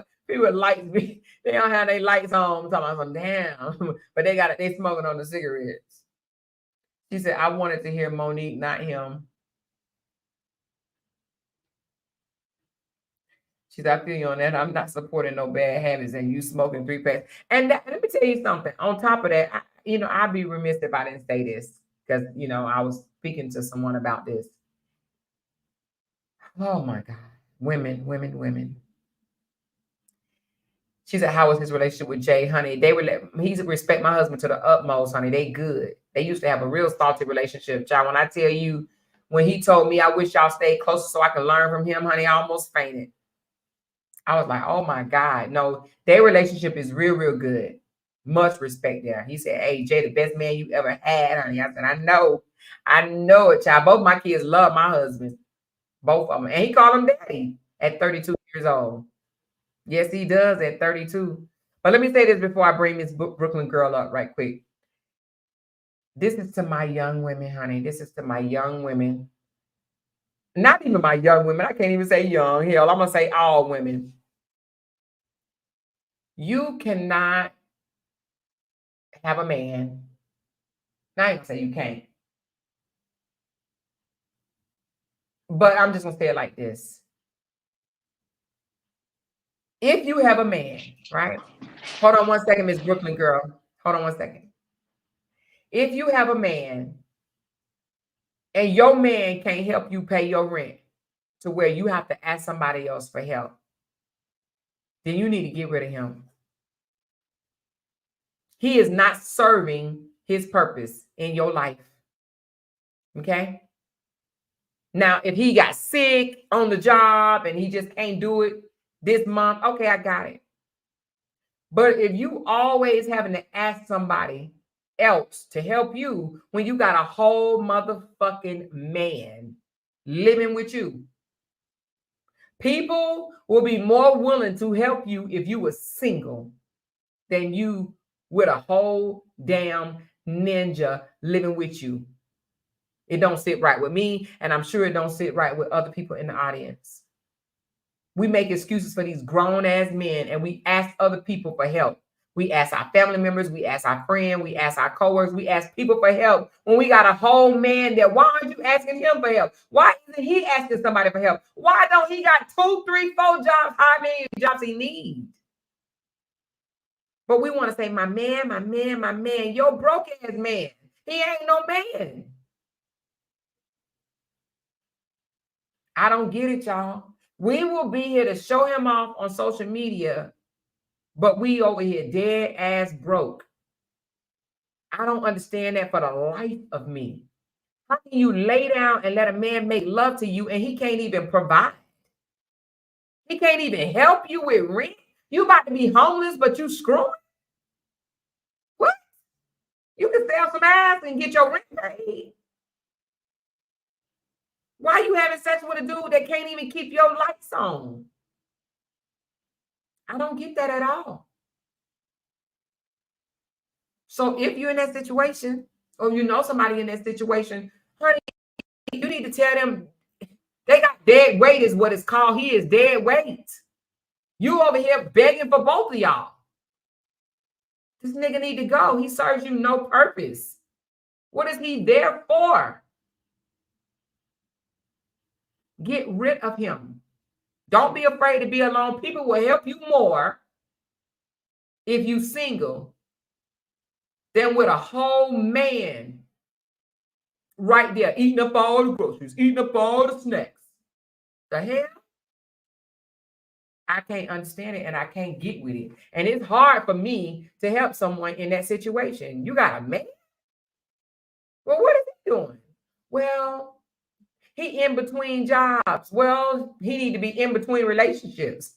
lights me. They don't have their lights on. I'm talking about damn. But they smoking on the cigarettes. She said, I wanted to hear Monique, not him. She said, I feel you on that. I'm not supporting no bad habits and you smoking 3 packs. And let me tell you something. On top of that, I'd be remiss if I didn't say this because, I was speaking to someone about this. Oh my God. Women. She said, how was his relationship with Jay? Honey, he respect my husband to the utmost, honey. They good. They used to have a real salty relationship, child. When I tell you, when he told me, I wish y'all stayed closer so I could learn from him, honey, I almost fainted. I was like, oh my God. No, their relationship is real, real good. Much respect there. He said, hey, Jay, the best man you ever had, honey. I said, I know it, child. Both my kids love my husband. Both of them. And he called him daddy at 32 years old. Yes, he does at 32. But let me say this before I bring this Brooklyn girl up right quick. This is to my young women, honey. This is to my young women. Not even my young women. I can't even say young. Hell, I'm going to say all women. You cannot have a man. Now I ain't going to say you can't. But I'm just going to say it like this. If you have a man, right? Hold on 1 second, Miss Brooklyn girl. Hold on 1 second. If you have a man and your man can't help you pay your rent to where you have to ask somebody else for help, then you need to get rid of him. He is not serving his purpose in your life. Okay? Now, if he got sick on the job and he just can't do it this month, okay, I got it. But if you always having to ask somebody else to help you when you got a whole motherfucking man living with you, people will be more willing to help you if you were single than you with a whole damn ninja living with you. It don't sit right with me, and I'm sure it don't sit right with other people in the audience. We make excuses for these grown-ass men, and we ask other people for help. We ask our family members, we ask our friends, we ask our coworkers, we ask people for help. When we got a whole man there, why aren't you asking him for help? Why isn't he asking somebody for help? Why don't he got 2, 3, 4 jobs, how many jobs he needs? But we want to say, my man, your broke-ass man. He ain't no man. I don't get it, y'all. We will be here to show him off on social media, but we over here dead ass broke. I don't understand that for the life of me. How can you lay down and let a man make love to you and he can't even provide? He can't even help you with rent? You about to be homeless, but you screwing? What? You can sell some ass and get your rent paid. Why are you having sex with a dude that can't even keep your lights on? I don't get that at all. So if you're in that situation, or you know somebody in that situation, honey, you need to tell them they got dead weight is what it's called. He is dead weight. You over here begging for both of y'all. This nigga need to go. He serves you no purpose. What is he there for? Get rid of him. Don't be afraid to be alone. People will help you more if you single than with a whole man right there eating up all the groceries, eating up all the snacks. The hell? I can't understand it and I can't get with it. And it's hard for me to help someone in that situation. You got a man? Well, what is he doing? Well, he in between jobs. Well, he need to be in between relationships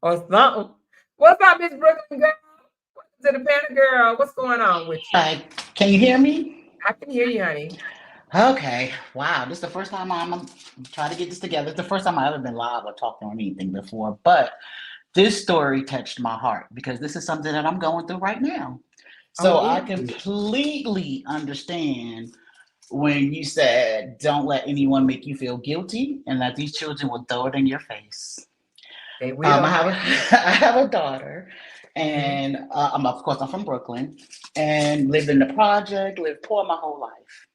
or something. What's up, Miss Brooklyn girl? To the Panda girl, what's going on with you? Hi, can you hear me? I can hear you, honey. Okay. Wow, this is the first time I'm trying to get this together. It's the first time I've ever been live or talked on anything before. But this story touched my heart because this is something that I'm going through right now. So Oh, I is it? completely understand when you said, don't let anyone make you feel guilty and that these children will throw it in your face. They will. I have a, I have a daughter, Mhm. and I'm from Brooklyn, and lived in the project, lived poor my whole life.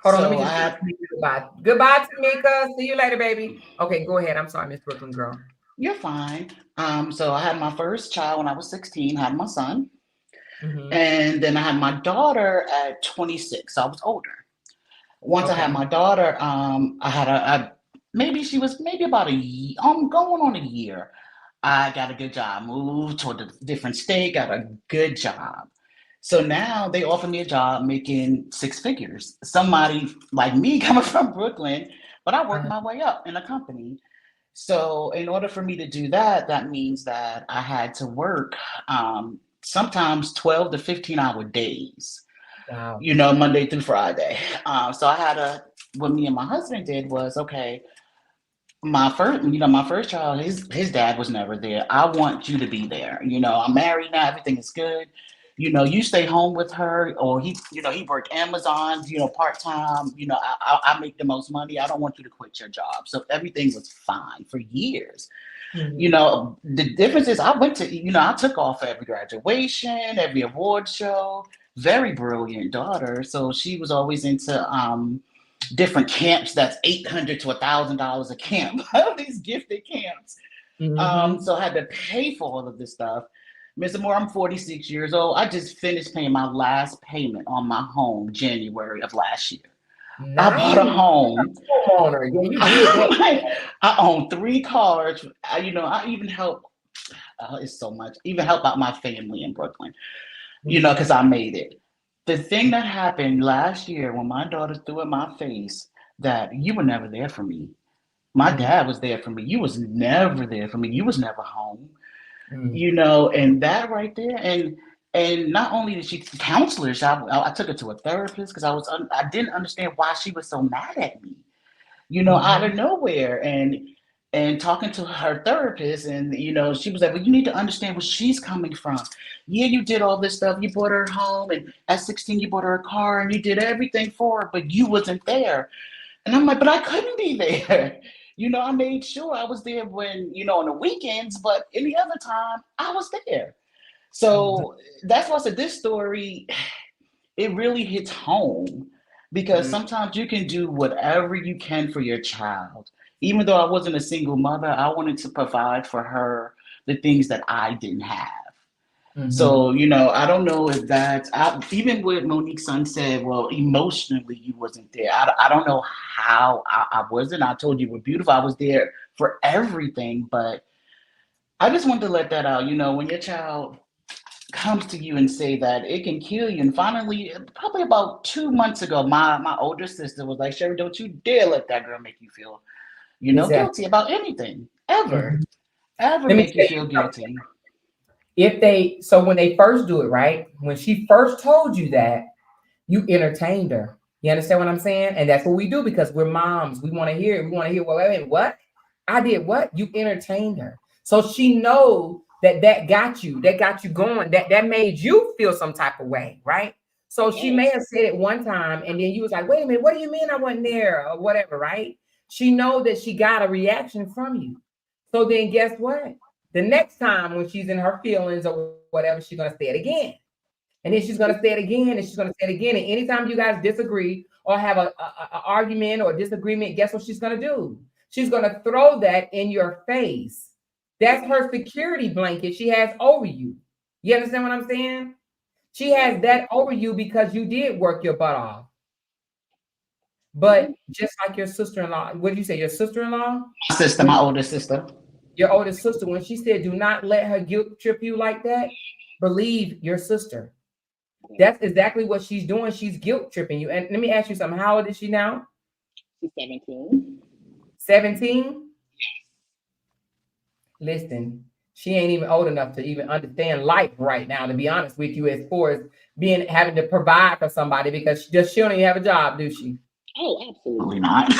Hold on, let So me I just had, say goodbye. Goodbye, Tamika. See you later, baby. Okay, go ahead. I'm sorry, Miss Brooklyn girl. you're fine. So I had my first child when I was 16, had my son, Mhm. and then I had my daughter at 26. So I was older. Once I had Okay. my daughter, I had maybe she was maybe about a year, going on a year. I got a good job, moved to a different state, got a good job. So now they offer me a job making six figures. Somebody like me coming from Brooklyn, but I worked Uh, my way up in a company. So in order for me to do that, that means that I had to work sometimes 12 to 15-hour days, wow. Monday through Friday. So I had what me and my husband did was, okay, my first child, his dad was never there. I want you to be there. I'm married now, everything is good. You stay home with her, or he worked Amazon, part time. I make the most money. I don't want you to quit your job. So everything was fine for years. Mhm. The difference is I went to, I took off for every graduation, every award show. Very brilliant daughter, so she was always into different camps that's $800 to $1,000 a camp. These gifted camps. Mhm. So I had to pay for all of this stuff. Mr. Moore, I'm 46 years old. I just finished paying my last payment on my home January of last year. I bought a Nice. home. Homeowner. Yeah, you did that. I own three cars. I even help. It's so much. Even help out my family in Brooklyn. Mhm. Because I made it. The thing that happened last year when my daughter threw in my face that you were never there for me. My Mhm. dad was there for me. You was never there for me. You was never home. Mhm. And that right there, and not only did she counselors, I took her to a therapist because I didn't understand why she was so mad at me. Out of Mhm. nowhere, and talking to her therapist, and she was like, well, you need to understand where she's coming from. Yeah, you did all this stuff, you bought her home, and at 16 you bought her a car, and you did everything for her, but you wasn't there. And I'm like, but I couldn't be there. I made sure I was there when, on the weekends, but any other time I was there. Mhm. So that's why I said this story, it really hits home because Mhm. sometimes you can do whatever you can for your child. Even though I wasn't a single mother, I wanted to provide for her the things that I didn't have. Mhm. So, I don't know if even what Monique's son said, well, emotionally, you wasn't there. I don't know how I wasn't. I told you we're beautiful. I was there for everything, but I just wanted to let that out. When your child comes to you and say that it can kill you. And finally, probably about 2 months ago, my older sister was like, Sherry, don't you dare let that girl make you feel, Exactly. guilty about anything. Ever. Mhm. Ever Let me make you tell feel you something. guilty. So when they first do it, right? When she first told you that, you entertained her. You understand what I'm saying? And that's what we do because we're moms. We want to hear it. We want to hear, well, wait a minute, what? I did what? You entertained her. So she knows that got you, that got you going, that made you feel some type of way, right? So she may Yes. have said it one time and then you was like, wait a minute, what do you mean I wasn't there or whatever, right? She know that she got a reaction from you. So then guess what? The next time when she's in her feelings or whatever, she's going to say it again. And then she's going to say it again and she's going to say it again. And anytime you guys disagree or have a argument or disagreement, guess what she's going to do? She's going to throw that in your face. That's her security blanket she has over you. You understand what I'm saying? She has that over you because you did work your butt off. But just like your sister-in-law, what did you say? Your sister-in-law? My sister, my older sister. Your older sister, when she said, do not let her guilt trip you like that, believe your sister. That's exactly what she's doing. She's guilt tripping you. And let me ask you something. How old is she now? She's 17. 17? Listen, she ain't even old enough to even understand life right now, to be honest with you, as far as having to provide for somebody, because she don't even have a job, do she? Oh, absolutely not.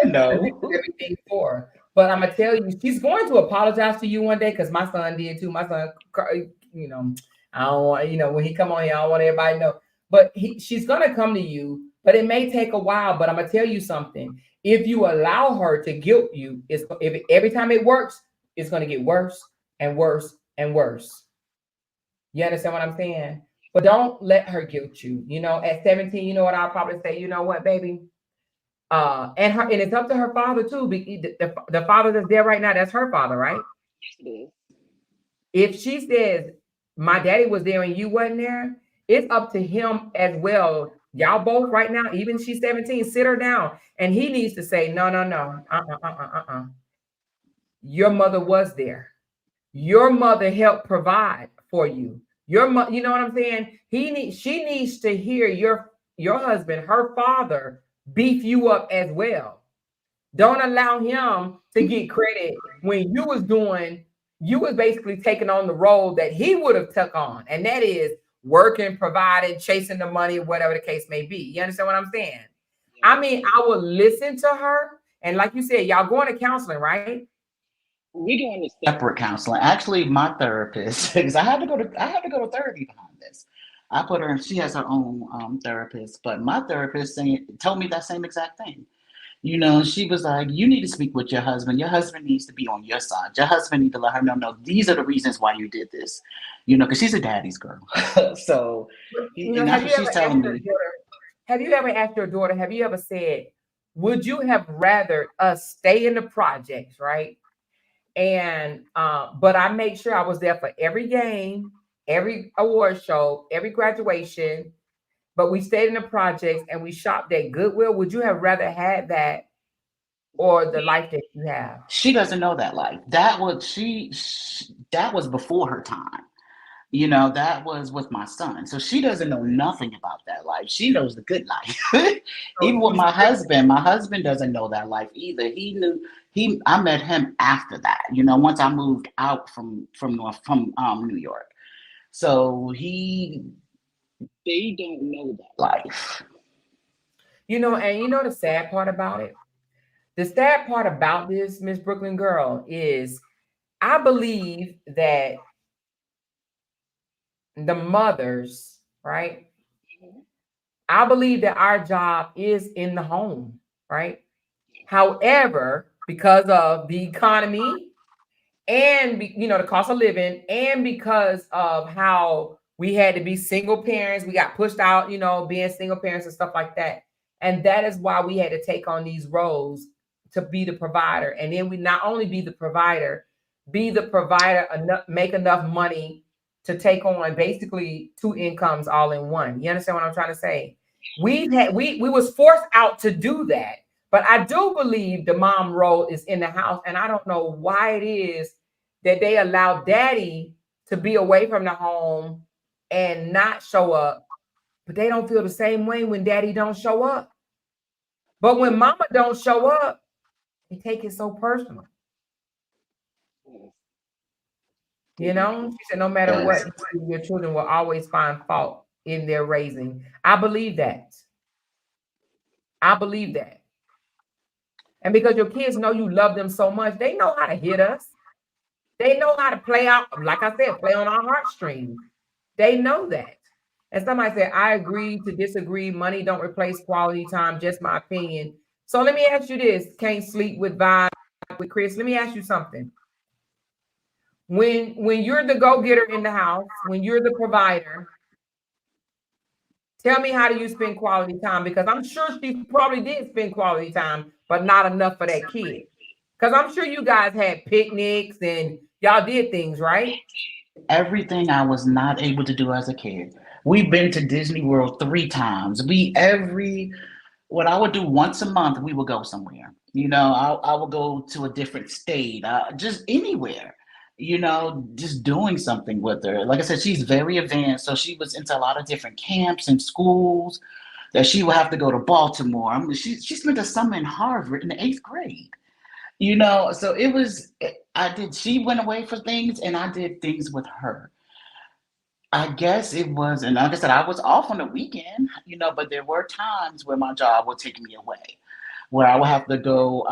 No. Everything for her. But I'm gonna tell you, she's going to apologize to you one day, because my son did too. My son, you know, I don't want, you know, when he come on here, I don't want everybody to know. But she's gonna come to you, but it may take a while. But I'm gonna tell you something. If you allow her to guilt you, every time it works, it's gonna get worse and worse and worse. You understand what I'm saying? But don't let her guilt you. You know, at 17, you know what I'll probably say? You know what, baby? And it's up to her father too. The father that's there right now, that's her father, right? Yes, it is. If she says my daddy was there and you wasn't there, it's up to him as well. Y'all both right now, even she's 17, sit her down, and he needs to say, no, your mother was there. Your mother helped provide for you. Your mother, you know what I'm saying? She needs to hear your husband, her father, beef you up as well. Don't allow him to get credit when you was basically taking on the role that he would have took on, and that is working, providing, chasing the money, whatever the case may be. You understand what I'm saying? I mean, I will listen to her, and like you said, y'all going to counseling, right? We're doing this separate counseling. Actually, my therapist, because I had to go to therapy behind this. I put her. She has her own therapist, but my therapist told me that same exact thing. You know, she was like, you need to speak with your husband. Your husband needs to be on your side. Your husband needs to let her know, no, these are the reasons why you did this. You know, because she's a daddy's girl. So, and that's what she's telling me. Have you ever asked your daughter, have you ever said, would you have rather us stay in the projects, right? And but I made sure I was there for every game, every award show, every graduation, but we stayed in the projects and we shopped at Goodwill. Would you have rather had that or the life that you have? She doesn't know that life. That was that was before her time. You know, that was with my son. So she doesn't know nothing about that life. She knows the good life. Even with my husband doesn't know that life either. I met him after that, you know, once I moved out from New York. So they don't know that life. You know, and you know the sad part about it? The sad part about this, Miss Brooklyn Girl, is I believe that the mothers, right? I believe that our job is in the home, right? However, because of the economy and the cost of living, and because of how we had to be single parents, we got pushed out, being single parents and stuff like that. And that is why we had to take on these roles to be the provider. And then we not only be the provider, make enough money to take on basically two incomes all in one. You understand what I'm trying to say? We was forced out to do that. But I do believe the mom role is in the house. And I don't know why it is that they allow daddy to be away from the home and not show up. But they don't feel the same way when daddy don't show up. But when mama don't show up, they take it so personal. You know, she said, no matter what, your children will always find fault in their raising. I believe that. I believe that. And because your kids know you love them so much, they know how to hit us. They know how to play out, like I said, play on our heartstrings. They know that. And somebody said, I agree to disagree. Money don't replace quality time, just my opinion. So let me ask you this. Can't sleep with vibe with Chris. Let me ask you something. When you're the go-getter in the house, when you're the provider, Tell me, how do you spend quality time? Because I'm sure she probably did spend quality time, but not enough for that kid. Because I'm sure you guys had picnics and y'all did things, right? Everything I was not able to do as a kid. We've been to Disney World 3 times. What I would do once a month, we would go somewhere. I would go to a different state, just anywhere. Just doing something with her. Like I said, she's very advanced, so she was into a lot of different camps and schools that she would have to go to Baltimore. I mean, she spent a summer in Harvard in the 8th grade. So it was. I did. She went away for things, and I did things with her. I guess it was, and like I said, I was off on the weekend, but there were times where my job would take me away, where I would have to go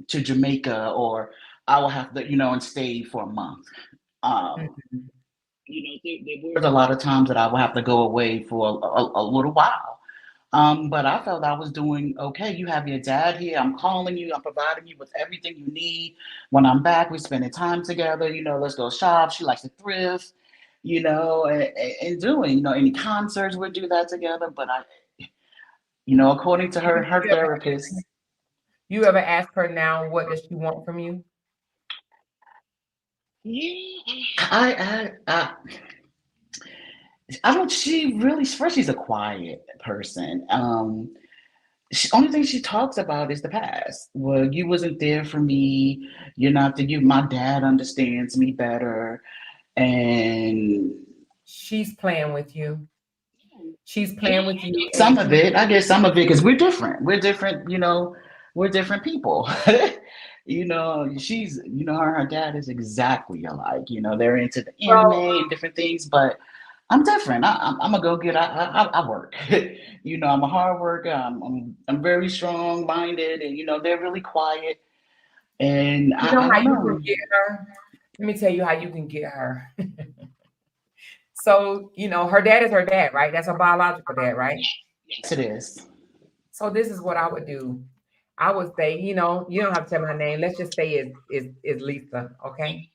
to Jamaica, or I would have to, and stay for a month. Um, Mhm. there was a lot of times that I would have to go away for a little while. But I felt I was doing okay. You have your dad here. I'm calling you. I'm providing you with everything you need. When I'm back, we're spending time together. Let's go shop. She likes to thrift, and doing, any concerts, we'll do that together. But according to her You ever, therapist, you ever ask her now, what does she want from you? I don't. She really, first, she's a quiet person. Only thing she talks about is the past. Well, you wasn't there for me. You're not the you. My dad understands me better, and She's playing with you. She's playing with you, some and of she it. I guess some of it because we're different. We're different. We're different people. She's. Her dad is exactly alike. They're into the anime well, and different things, but I'm different. I'm a go getter. I work. I'm a hard worker. I'm very strong minded, and they're really quiet. And you know I how don't you can know. get her. Let me tell you how you can get her. So, her dad is her dad, right? That's her biological dad, right? Yes, it is. So this is what I would do. I would say, you don't have to tell me her name. Let's just say is Lisa, okay?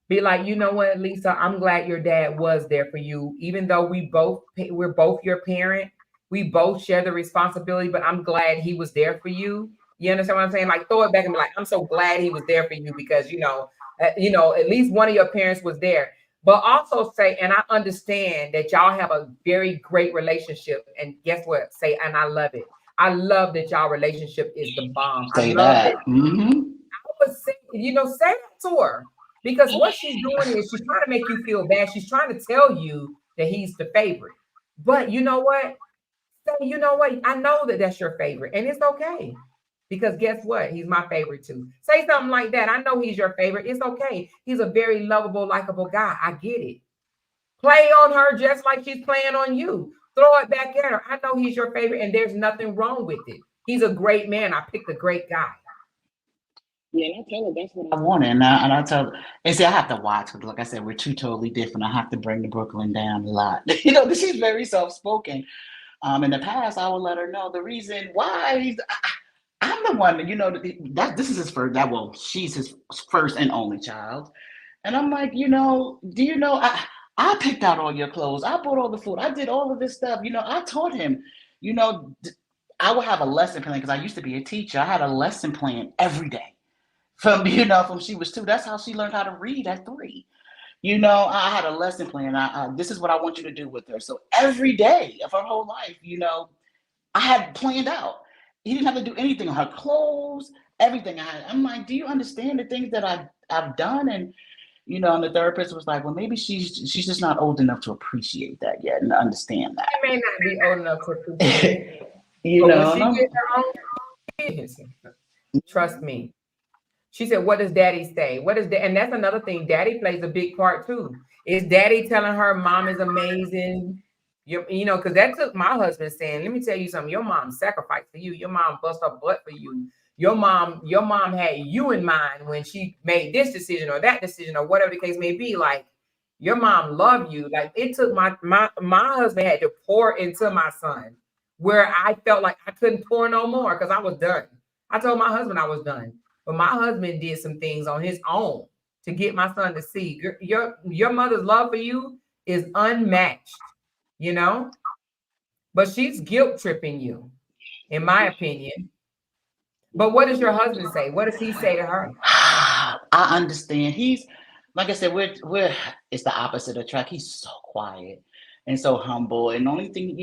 Be like, you know what, Lisa, I'm glad your dad was there for you. Even though we're both your parent, we both share the responsibility, but I'm glad he was there for you. You understand what I'm saying? Like throw it back and be like, I'm so glad he was there for you because at least one of your parents was there. But also say, and I understand that y'all have a very great relationship. And guess what? Say, and I love it. I love that y'all relationship is the bomb. I Say love that. that. Mm-hmm. But say, say that to her. Because what she's doing is she's trying to make you feel bad. She's trying to tell you that he's the favorite. But you know what? Say, you know what? I know that that's your favorite, and it's okay. Because guess what? He's my favorite too. Say something like that. I know he's your favorite. It's okay. He's a very lovable, likable guy. I get it. Play on her just like she's playing on you. Throw it back at her. I know he's your favorite, and there's nothing wrong with it. He's a great man. I picked a great guy. Yeah, and I tell her that's what I want, and I tell her, and see, I have to watch because, like I said, we're two totally different. I have to bring the Brooklyn down a lot, 'cause she's very soft spoken. In the past, I would let her know the reason why I'm the one that that this is his first. That well, she's his first and only child, and I'm like, do I picked out all your clothes, I bought all the food, I did all of this stuff. I taught him. You know, I would have a lesson plan because I used to be a teacher. I had a lesson plan every day from she was 2. That's how she learned how to read at 3. I had a lesson plan. This is what I want you to do with her. So every day of her whole life, I had planned out. He didn't have to do anything on her clothes, everything. I'm like, do you understand the things that I've done? And and the therapist was like, well, maybe she's just not old enough to appreciate that yet and understand that. She may not be old enough to appreciate it, you but when know, and she I'm, gets her own kids, trust me. She said, what does daddy say? What is that? And that's another thing. Daddy plays a big part too. Is daddy telling her mom is amazing? Because that took my husband saying, let me tell you something. Your mom sacrificed for you. Your mom bust her butt for you. Your mom had you in mind when she made this decision or that decision or whatever the case may be. Like your mom loved you. Like it took my husband had to pour into my son where I felt like I couldn't pour no more because I was done. I told my husband I was done. But my husband did some things on his own to get my son to see your mother's love for you is unmatched, you know? But she's guilt tripping you, in my opinion. But what does your husband say? What does he say to her? I understand. He's like I said, we're it's the opposite attract. He's so quiet and so humble. And the only thing,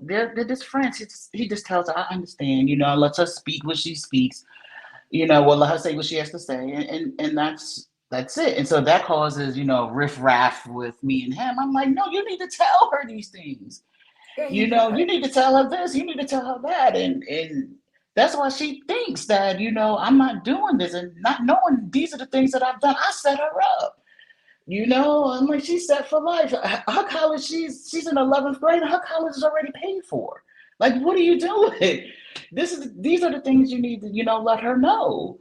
they're just friends. He just tells her, I understand, lets her speak what she speaks, well, let her say what she has to say, and that's it. And so that causes, riff raff with me and him. I'm like, no, you need to tell her these things. You need to tell her this, you need to tell her that. And that's why she thinks that, I'm not doing this and not knowing these are the things that I've done. I set her up. I'm like, she's set for life. Her college, she's in 11th grade, and her college is already paid for. Like, what are you doing? These are the things you need to, let her know.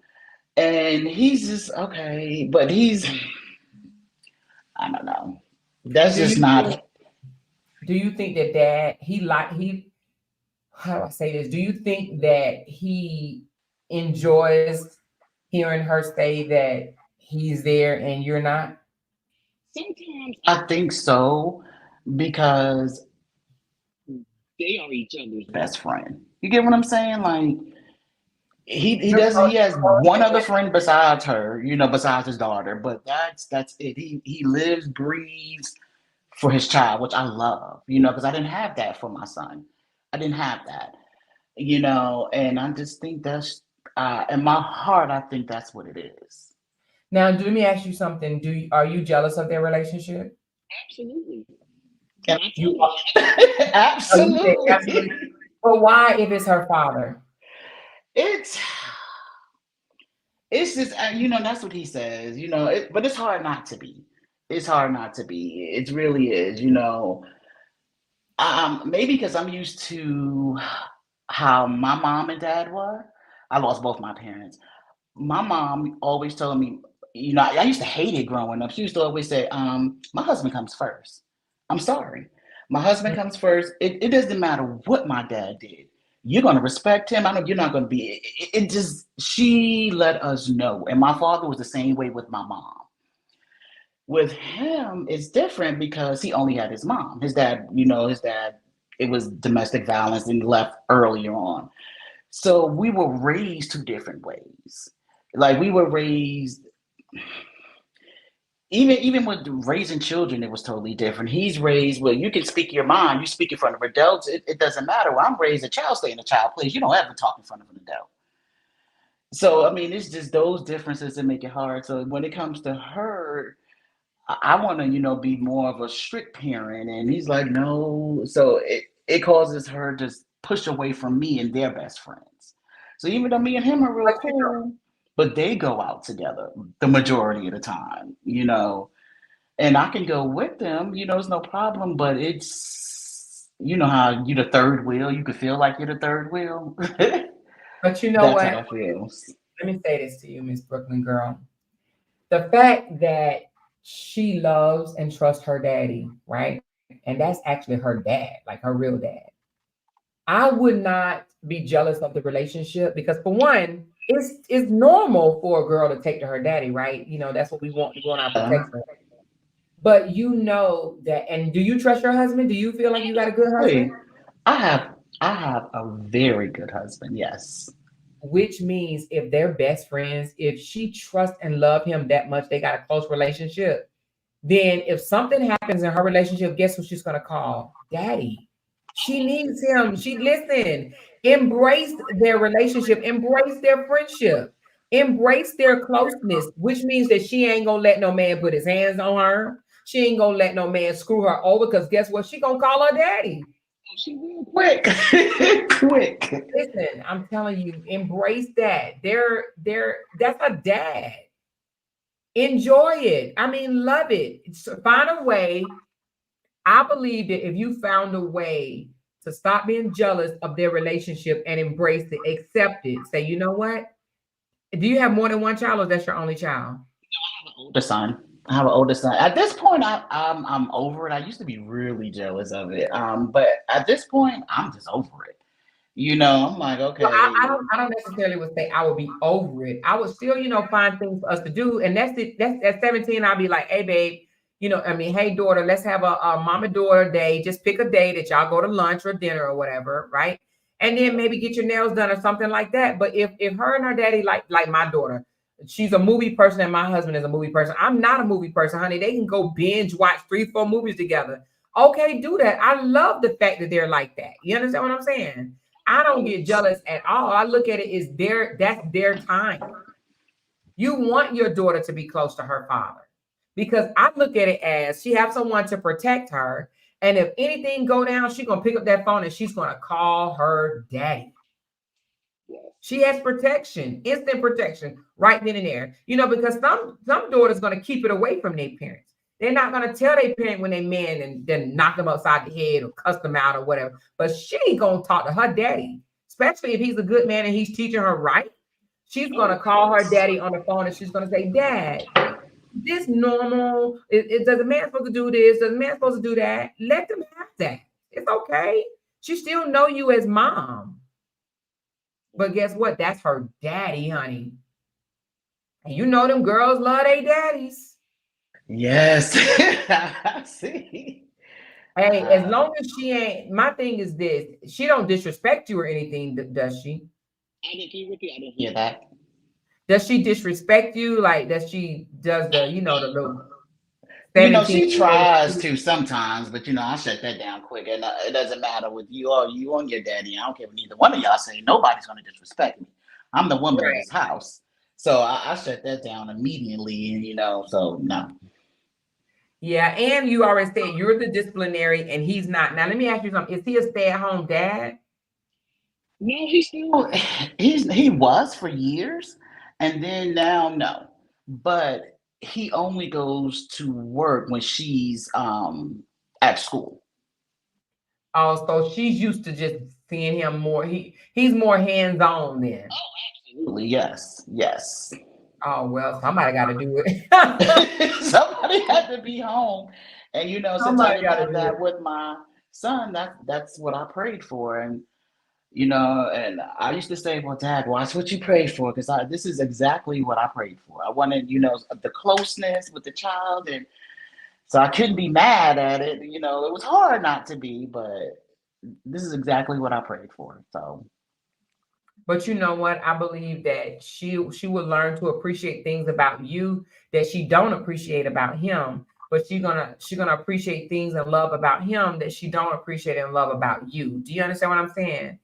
And he's just okay, but I don't know. That's just not. Do you think that Dad, how do I say this? Do you think that he enjoys hearing her say that he's there and you're not? Sometimes I think so, because they are each other's best friend. You get what I'm saying? Like, he has one other friend besides her, besides his daughter, but that's it. He lives, breathes for his child, which I love, because I didn't have that for my son. I didn't have that, and I just think that's in my heart, I think that's what it is. Now, let me ask you something. Are you jealous of their relationship? Absolutely. Absolutely. But why, if it's her father? It's just, that's what he says, but it's hard not to be. It's hard not to be. It really is, maybe because I'm used to how my mom and dad were. I lost both my parents. My mom always told me, I used to hate it growing up. She used to always say, my husband comes first. I'm sorry. My husband comes first. It doesn't matter what my dad did. You're going to respect him. I know you're not going to be. She let us know. And my father was the same way with my mom. With him, it's different because he only had his mom. His dad, it was domestic violence and left earlier on. So we were raised two different ways. Like, we were raised, even with raising children, it was totally different. He's raised, well, you can speak your mind. You speak in front of adults. It doesn't matter. When I'm raised, a child stay in a child place. You don't ever talk in front of an adult. So, I mean, it's just those differences that make it hard. So when it comes to her, I want to, be more of a strict parent. And he's like, no. So it causes her to push away from me and their best friends. So even though me and him are real cool, but they go out together the majority of the time, and I can go with them, it's no problem, but it's, how you the third wheel, you could feel like you're the third wheel. But you know That's what? how it feels. Let me say this to you, Miss Brooklyn girl. The fact that she loves and trusts her daddy, right? And that's actually her dad, like her real dad. I would not be jealous of the relationship because, for one, it's normal for a girl to take to her daddy, right? That's what we want. We want our protection. But that, and do you trust your husband? Do you feel like you got a good husband? I have a very good husband, yes. Which means if they're best friends, if she trusts and love him that much, they got a close relationship, then if something happens in her relationship, guess what she's going to call? Daddy. She needs him. Embrace their relationship, embrace their friendship, embrace their closeness, which means that she ain't going to let no man put his hands on her. She ain't going to let no man screw her over, because guess what? She going to call her daddy. She will quick. Quick. Listen, I'm telling you, embrace that. That's a dad. Enjoy it. I mean, love it. Find a way. I believe that if you found a way to stop being jealous of their relationship and embrace it, accept it, say, you know what? Do you have more than one child, or that's your only child? I have an older son. At this point, I'm over it. I used to be really jealous of it. But at this point, I'm just over it. I'm like, okay. Well, I don't necessarily would say I would be over it. I would still, find things for us to do. And that's it. That's at 17, I'll be like, hey, babe, You know, I mean, hey, daughter, let's have a mom and daughter day. Just pick a day that y'all go to lunch or dinner or whatever, right? And then maybe get your nails done or something like that. But if her and her daddy, like my daughter, she's a movie person and my husband is a movie person. I'm not a movie person, honey. They can go binge watch 3-4 movies together. Okay, do that. I love the fact that they're like that. You understand what I'm saying? I don't get jealous at all. I look at it as that's their time. You want your daughter to be close to her father because I look at it as she have someone to protect her. And if anything go down, she's going to pick up that phone and she's going to call her daddy. She has protection, instant protection right then and there. You know, because some daughters going to keep it away from their parents. They're not going to tell their parent when they man and then knock them upside the head or cuss them out or whatever. But she ain't going to talk to her daddy, especially if he's a good man and he's teaching her right. She's going to call her daddy on the phone and she's going to say, Dad, this normal? Does a man supposed to do this? Does a man supposed to do that? Let them have that. It's okay. She still know you as mom. But guess what? That's her daddy, honey. And you know them girls love their daddies. Yes. I see. Hey, as long as she ain't, my thing is this, she don't disrespect you or anything, does she? I didn't hear that. Does she disrespect you? Like, does she does the, you know, the little You know, she tries to sometimes, but you know, I shut that down quick. And it doesn't matter with you or you and your daddy. I don't care what either one of y'all say. Nobody's going to disrespect me. I'm the woman of this house. So I shut that down immediately. And, you know, so no. Yeah. And you already said you're the disciplinary and he's not. Now, let me ask you something. Is he a stay-at-home dad? No, he was for years. And then now, no. But he only goes to work when she's at school. Oh, so she's used to just seeing him more. He's more hands-on then. Oh, absolutely. Yes. Yes. Oh, well, somebody got to do it. Somebody had to be home. And you know, since I didn't have that with my son, that's what I prayed for. And you know, and I used to say, well, Dad, watch what you prayed for, because this is exactly what I prayed for. I wanted, you know, the closeness with the child, and so I couldn't be mad at it. You know, it was hard not to be, but this is exactly what I prayed for. So, but you know what? I believe that she will learn to appreciate things about you that she don't appreciate about him. But she's gonna appreciate things and love about him that she don't appreciate and love about you. Do you understand what I'm saying?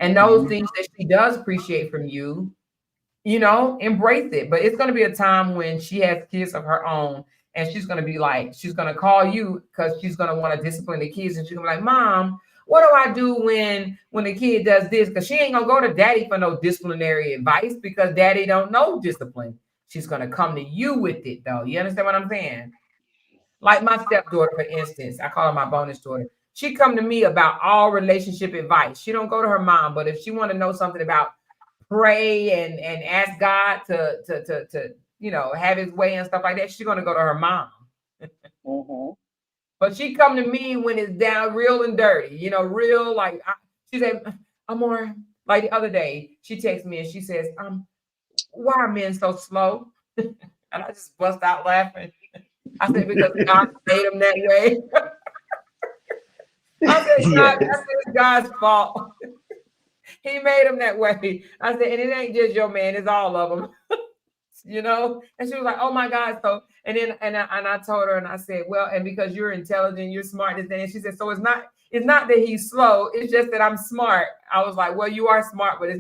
And those things that she does appreciate from you, you know, embrace it. But it's going to be a time when she has kids of her own and she's going to be like, she's going to call you because she's going to want to discipline the kids. And she's going to be like, Mom, what do I do when the kid does this? Because she ain't going to go to daddy for no disciplinary advice because daddy don't know discipline. She's going to come to you with it, though. You understand what I'm saying? Like my stepdaughter, for instance, I call her my bonus daughter. She come to me about all relationship advice. She don't go to her mom, but if she want to know something about pray and ask God to you know, have his way and stuff like that, she's gonna go to her mom. mm-hmm. But she come to me when it's down real and dirty, you know, real like she said, Amoira, like the other day, she texts me and she says, why are men so slow? And I just bust out laughing. I said, because God made them that way. I said, that's God's fault. He made him that way. I said, and it ain't just your man, it's all of them. You know? And she was like, oh my God. So, and then I told her and I said, well, and because you're intelligent, you're smart, and she said, so it's not that he's slow, it's just that I'm smart. I was like, well, you are smart, but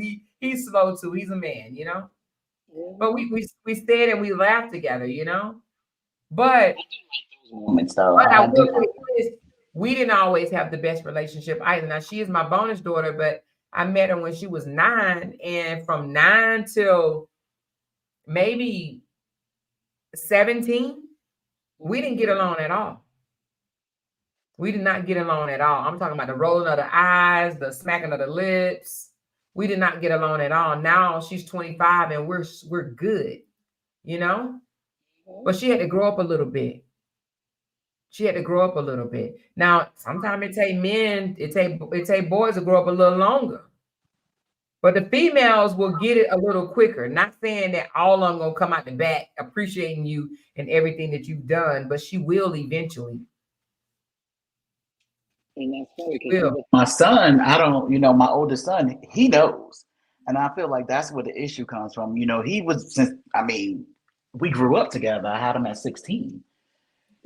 he's slow too. He's a man, you know? Yeah. But we stayed and we laughed together, you know? But I will say this, we didn't always have the best relationship either. Now, she is my bonus daughter, but I met her when she was 9. And from 9 till maybe 17, we didn't get along at all. We did not get along at all. I'm talking about the rolling of the eyes, the smacking of the lips. We did not get along at all. Now she's 25 and we're good, you know? But she had to grow up a little bit. Now, sometimes it take boys to grow up a little longer. But the females will get it a little quicker. Not saying that all of them gonna come out the back appreciating you and everything that you've done, but she will eventually. And that's funny She will. because my son, I don't, my oldest son, he knows. And I feel like that's where the issue comes from. He was we grew up together. I had him at 16.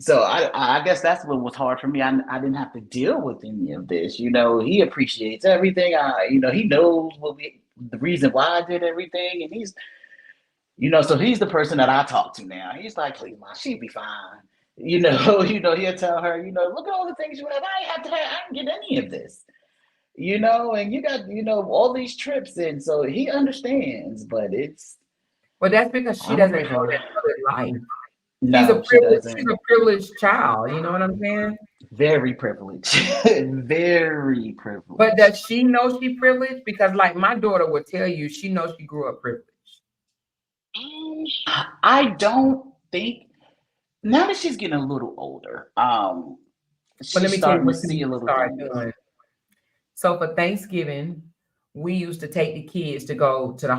So I guess that's what was hard for me. I didn't have to deal with any of this. He appreciates everything. He knows the reason why I did everything. And so he's the person that I talk to now. He's like, please, ma, she'd be fine. He'll tell her, look at all the things you have. I didn't get any of this. And you got, all these trips in. So he understands, but it's. Well, that's because she doesn't know that life. No, she's a privileged child. You know what I'm saying? Very privileged. Very privileged. But does she know she privileged? Because like my daughter would tell you, she knows she grew up privileged. I don't think, now that she's getting a little older, she's starting to see a little things. So for Thanksgiving, we used to take the kids to go to the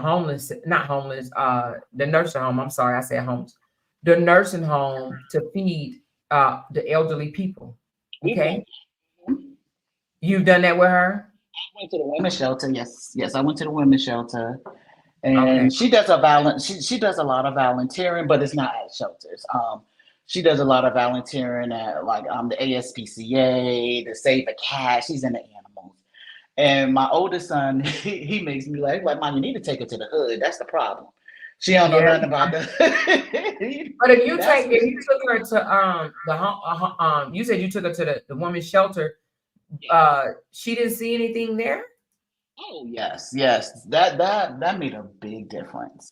the nursing home. I'm sorry, I said homes. The nursing home to feed the elderly people. Okay. You've done that with her? I went to the women's shelter. Yes, I went to the women's shelter. And she does a lot of volunteering, but it's not at shelters. She does a lot of volunteering at the ASPCA, the Save a Cat. She's in the animals. And my oldest son, he makes me like, Mom, you need to take her to the hood. That's the problem. She don't know nothing about that. But if you took her to the home, you said you took her to the women's shelter. She didn't see anything there. Oh yes. That made a big difference.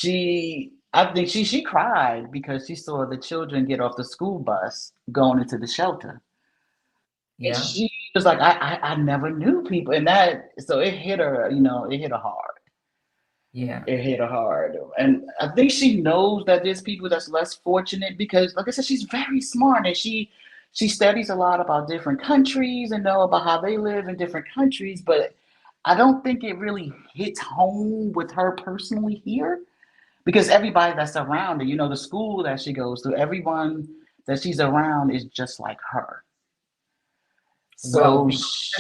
I think she cried because she saw the children get off the school bus going into the shelter. Yeah. And she was like, I never knew people, and so it hit her. It hit her hard. Yeah, it hit her hard, and I think she knows that there's people that's less fortunate because, like I said, she's very smart and she studies a lot about different countries and know about how they live in different countries, but I don't think it really hits home with her personally here because everybody that's around her, the school that she goes to, everyone that she's around is just like her. So, she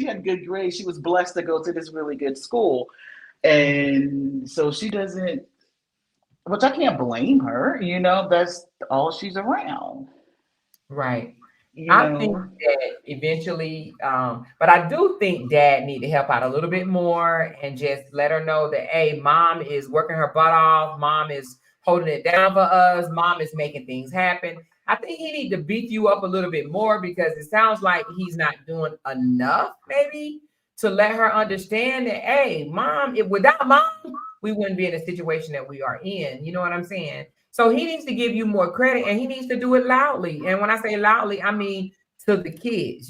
had good grades. She was blessed to go to this really good school. And so she doesn't, which I can't blame her, that's all she's around. Right. I think that eventually, but I do think Dad need to help out a little bit more and just let her know that, hey, Mom is working her butt off. Mom is holding it down for us. Mom is making things happen. I think he need to beat you up a little bit more because it sounds like he's not doing enough, maybe, to let her understand that, hey, Mom, without Mom, we wouldn't be in the situation that we are in. You know what I'm saying? So he needs to give you more credit and he needs to do it loudly. And when I say loudly, I mean to the kids,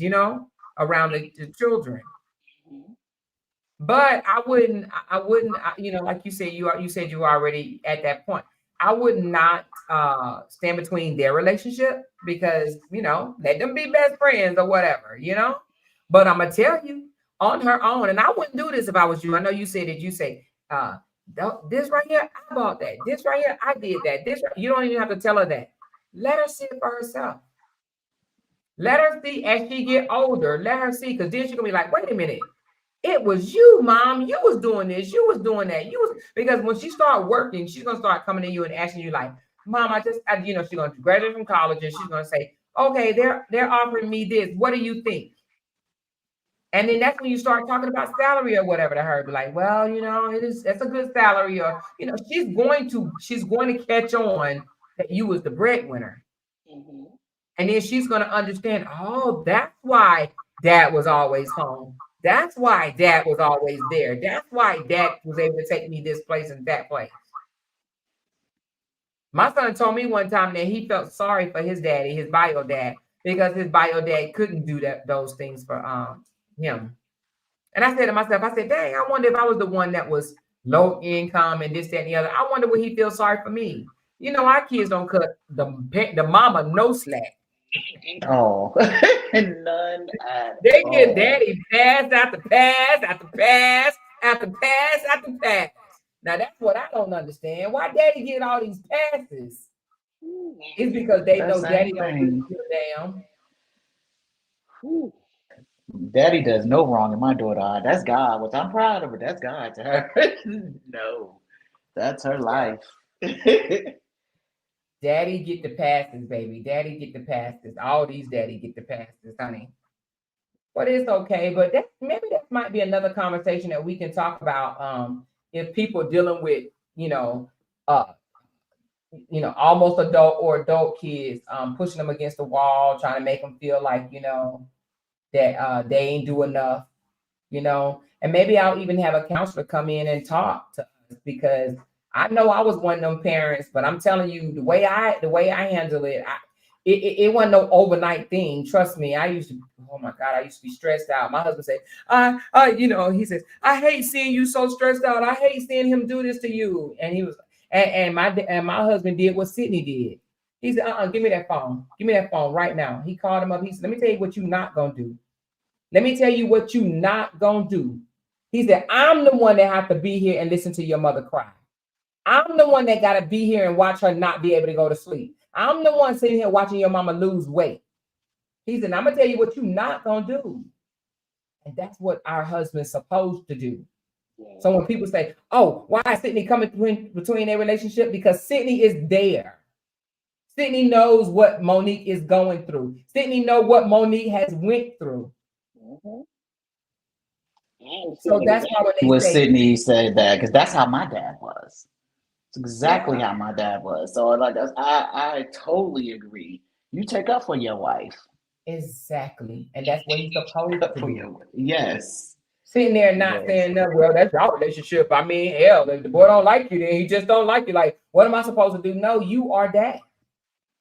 around the children. But I wouldn't, like you said, you said you were already at that point. I would not stand between their relationship because, let them be best friends or whatever, But I'm going to tell you on her own, and I wouldn't do this if I was you. I know you said that you say, this right here, I bought that. This right here, I did that. You don't even have to tell her that. Let her see it for herself. Let her see as she get older. Let her see, because then she's going to be like, wait a minute. It was you, Mom. You was doing this. You was doing that. Because when she start working, she's gonna start coming to you and asking you like, Mom, she's gonna graduate from college and she's gonna say, okay, they're offering me this. What do you think? And then that's when you start talking about salary or whatever to her. Be like, well, that's a good salary, or she's going to catch on that you was the breadwinner, and then she's gonna understand. Oh, that's why Dad was always home. That's why Dad was always there. That's why Dad was able to take me this place and that place. My son told me one time that he felt sorry for his daddy, his bio dad, because his bio dad couldn't do those things for him. And I said to myself, dang, I wonder if I was the one that was low income and this, that, and the other. I wonder would he feel sorry for me? Our kids don't cut the mama no slack. Oh, none at They give all. daddy pass after pass after pass after pass after pass. Now that's what I don't understand. Why daddy get all these passes? It's because they That know daddy same don't really thing. give a damn. Daddy does no wrong in my daughter eye. That's God, which I'm proud of, but that's God to her. No, that's her life. Daddy get the passes, baby. Daddy get the passes. All these daddy get the passes, honey. But it's okay. But that maybe that might be another conversation that we can talk about. If people dealing with, uh, almost adult or adult kids, pushing them against the wall, trying to make them feel like, that they ain't do enough, and maybe I'll even have a counselor come in and talk to us because I know I was one of them parents, but I'm telling you the way I handle it, it wasn't no overnight thing. Trust me, I used to, oh my God, I used to be stressed out. My husband said, he says, I hate seeing you so stressed out. I hate seeing him do this to you. And he was, and my husband did what Sydney did. He said, give me that phone. Give me that phone right now. He called him up. He said, let me tell you what you're not going to do. Let me tell you what you not gonna do. He said, I'm the one that have to be here and listen to your mother cry. I'm the one that gotta be here and watch her not be able to go to sleep. I'm the one sitting here watching your mama lose weight. He said, I'm gonna tell you what you not gonna do. And that's what our husband's supposed to do. So when people say, oh, why is Sydney coming between their relationship? Because Sydney is there. Sydney knows what Monique is going through. Sydney knows what Monique has went through. So that's why when they With say, Sydney said that, because that's how my dad was. It's exactly yeah, how my dad was. So like I totally agree. You take up for your wife. exactly. And that's what he's supposed Up to for do. your wife. Yes. Sitting there not Yes. saying, no, well, that's your relationship. I mean, hell, if the boy don't like you, then he just don't like you. Like, what am I supposed to do? No, you are that.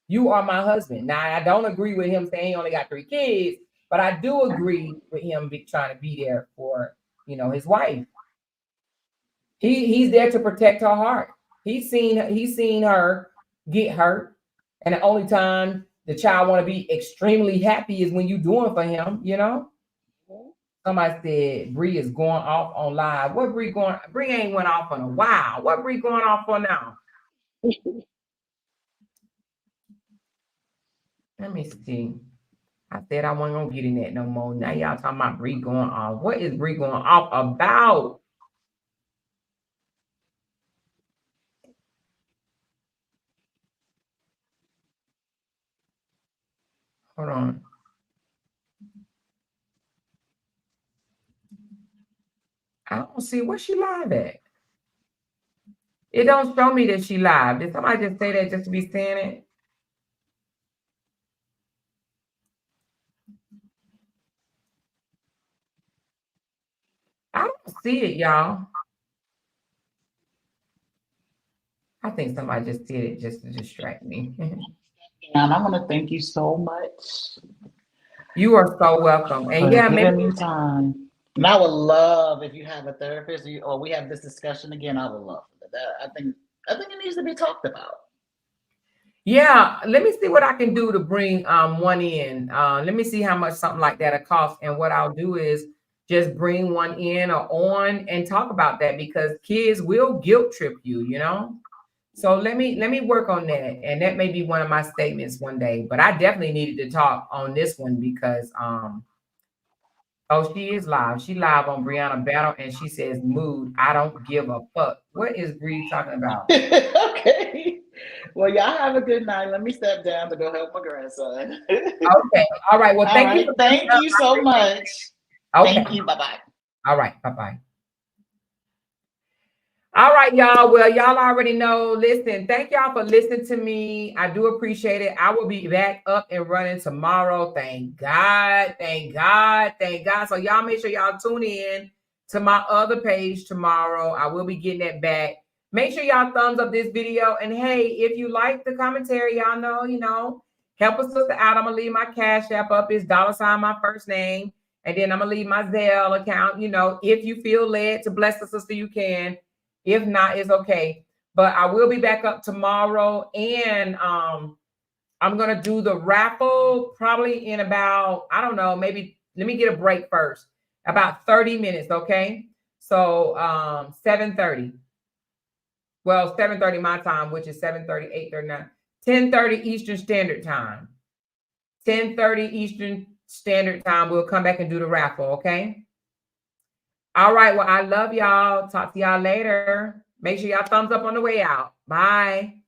You are my husband. Now, I don't agree with him saying he only got 3 kids, but I do agree with him trying to be there for, his wife. He's there to protect her heart. He's seen her get hurt. And the only time the child want to be extremely happy is when you doing for him, Somebody said Bree is going off on live. What Bree going? Bree ain't went off on a while. What Bree going off on now? Let me see. I said I wasn't gonna get in that no more. Now y'all talking about Bree going off. What is Bree going off about? Hold on. I don't see where she live at. It don't show me that she live. Did somebody just say that just to be saying it? I don't see it, y'all. I think somebody just did it just to distract me. And I want to thank you so much You are so welcome. And for yeah, maybe giving me time. And I would love if you have a therapist or we have this discussion again. I would love that. I think it needs to be talked about. yeah, let me see what I can do to bring one in. Let me see how much something like that will cost. And what I'll do is just bring one in or on and talk about that because kids will guilt trip you. So let me work on that. And that may be one of my statements one day. But I definitely needed to talk on this one because she is live. She live on Brianna Battle and she says, mood, I don't give a fuck. What is Bree talking about? Okay. Well, y'all have a good night. Let me step down to go help my grandson. Okay. All right. Well, thank you. Thank you so much. Okay. Thank you. Bye-bye. All right. Bye-bye. All right, y'all. Well, y'all already know. Listen, thank y'all for listening to me. I do appreciate it. I will be back up and running tomorrow. Thank God. Thank God. Thank God. So y'all make sure y'all tune in to my other page tomorrow. I will be getting that back. Make sure y'all thumbs up this video. And hey, if you like the commentary, y'all know, help a sister out. I'm going to leave my Cash App up. It's $ my first name. And then I'm going to leave my Zelle account. If you feel led to bless the sister, you can. If not, it's okay. But I will be back up tomorrow and I'm going to do the raffle probably in about, I don't know, maybe let me get a break first. About 30 minutes, okay? So 7:30. Well, 7:30 my time, which is 7:30, 8:39, 10:30 Eastern Standard Time. 10:30 Eastern Standard Time. We'll come back and do the raffle, okay? All right. Well, I love y'all. Talk to y'all later. Make sure y'all thumbs up on the way out. Bye.